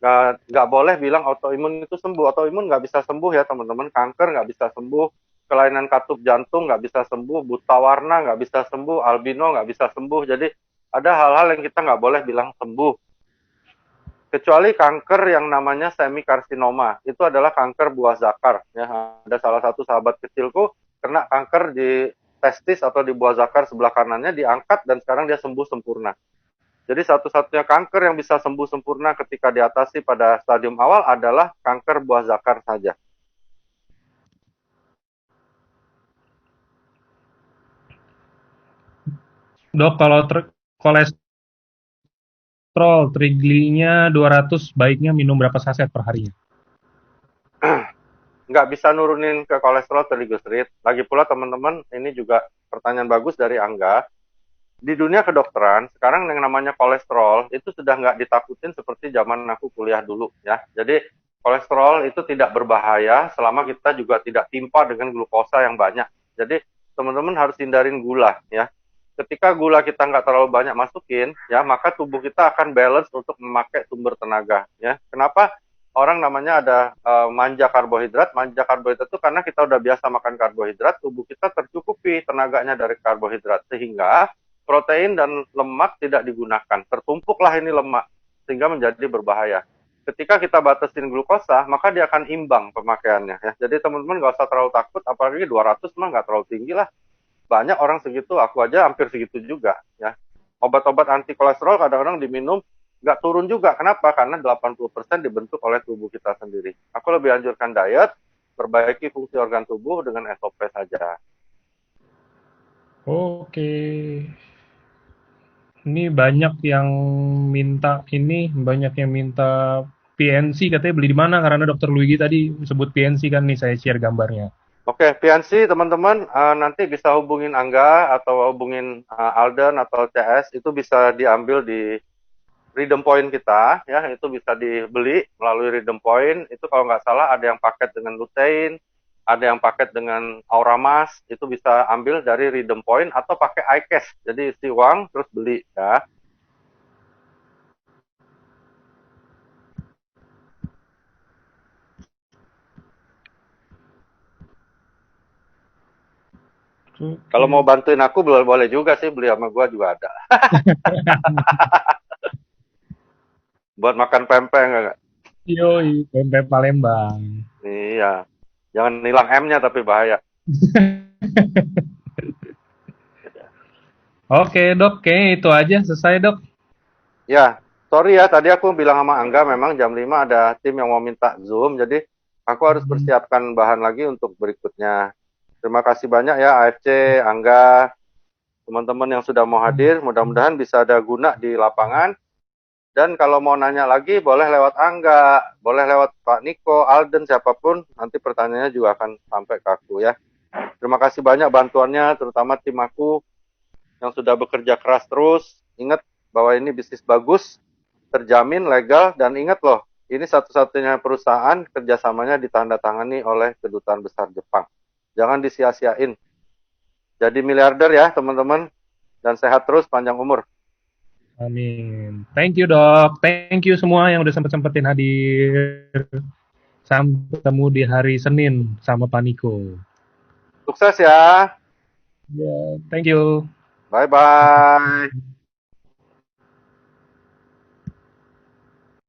nggak boleh bilang autoimun itu sembuh. Autoimun nggak bisa sembuh ya teman-teman. Kanker nggak bisa sembuh, kelainan katup jantung nggak bisa sembuh, buta warna nggak bisa sembuh, albino nggak bisa sembuh. Jadi ada hal-hal yang kita nggak boleh bilang sembuh. Kecuali kanker yang namanya semikarsinoma. Itu adalah kanker buah zakar. Ya, ada salah satu sahabat kecilku kena kanker di testis atau di buah zakar sebelah kanannya, diangkat dan sekarang dia sembuh sempurna. Jadi satu-satunya kanker yang bisa sembuh sempurna ketika diatasi pada stadium awal adalah kanker buah zakar saja. Dok, kalau kolesterol triglinya 200, baiknya minum berapa saset per harinya? Nggak bisa nurunin ke kolesterol trigliserid. Lagi pula teman-teman, ini juga pertanyaan bagus dari Angga. Di dunia kedokteran, sekarang yang namanya kolesterol itu sudah nggak ditakutin seperti zaman aku kuliah dulu ya. Jadi kolesterol itu tidak berbahaya selama kita juga tidak timpa dengan glukosa yang banyak. Jadi teman-teman harus hindarin gula ya. Ketika gula kita nggak terlalu banyak masukin ya, maka tubuh kita akan balance untuk memakai sumber tenaga ya. Kenapa orang namanya ada manja karbohidrat? Manja karbohidrat itu karena kita udah biasa makan karbohidrat, tubuh kita tercukupi tenaganya dari karbohidrat sehingga protein dan lemak tidak digunakan. Tertumpuklah ini lemak, sehingga menjadi berbahaya. Ketika kita batasin glukosa, maka dia akan imbang pemakaiannya. Ya. Jadi teman-teman nggak usah terlalu takut, apalagi 200 mah nggak terlalu tinggi lah. Banyak orang segitu, aku aja hampir segitu juga. Ya. Obat-obat anti kolesterol kadang-kadang diminum nggak turun juga. Kenapa? Karena 80% dibentuk oleh tubuh kita sendiri. Aku lebih anjurkan diet, perbaiki fungsi organ tubuh dengan SOP saja. Oke. Ini banyak yang banyak yang minta PNC, katanya beli di mana, karena Dokter Luigi tadi sebut PNC kan, nih saya share gambarnya. Oke, PNC teman-teman nanti bisa hubungin Angga atau hubungin Alden atau CS, itu bisa diambil di Redeem Point kita ya, itu bisa dibeli melalui Redeem Point. Itu kalau nggak salah ada yang paket dengan lutein, ada yang paket dengan Auramas, itu bisa ambil dari Redeem Point atau pakai iCash. Jadi isi uang terus beli ya. Kalau mau Oke. bantuin aku boleh juga sih, beli sama gua juga ada. Buat makan pempek enggak? Yoi, pempek Palembang. Iya. Jangan hilang M-nya tapi bahaya. Oke dok, kayaknya itu aja selesai dok. Ya, sorry ya, tadi aku bilang sama Angga memang jam 5 ada tim yang mau minta Zoom, jadi aku harus Hmm. persiapkan bahan lagi untuk berikutnya. Terima kasih banyak ya AFC, Angga, teman-teman yang sudah mau hadir. Mudah-mudahan bisa ada guna di lapangan. Dan kalau mau nanya lagi, boleh lewat Angga, boleh lewat Pak Niko, Alden, siapapun. Nanti pertanyaannya juga akan sampai ke aku ya. Terima kasih banyak bantuannya, terutama tim aku yang sudah bekerja keras terus. Ingat bahwa ini bisnis bagus, terjamin, legal, dan ingat loh, ini satu-satunya perusahaan kerjasamanya ditandatangani oleh Kedutaan Besar Jepang. Jangan disia-siain. Jadi miliarder ya teman-teman, dan sehat terus, panjang umur. Amin. Thank you dok. Thank you semua yang udah sempet-sempetin hadir. Sampai ketemu di hari Senin sama Pak Niko. Sukses ya. Ya, thank you. Bye-bye.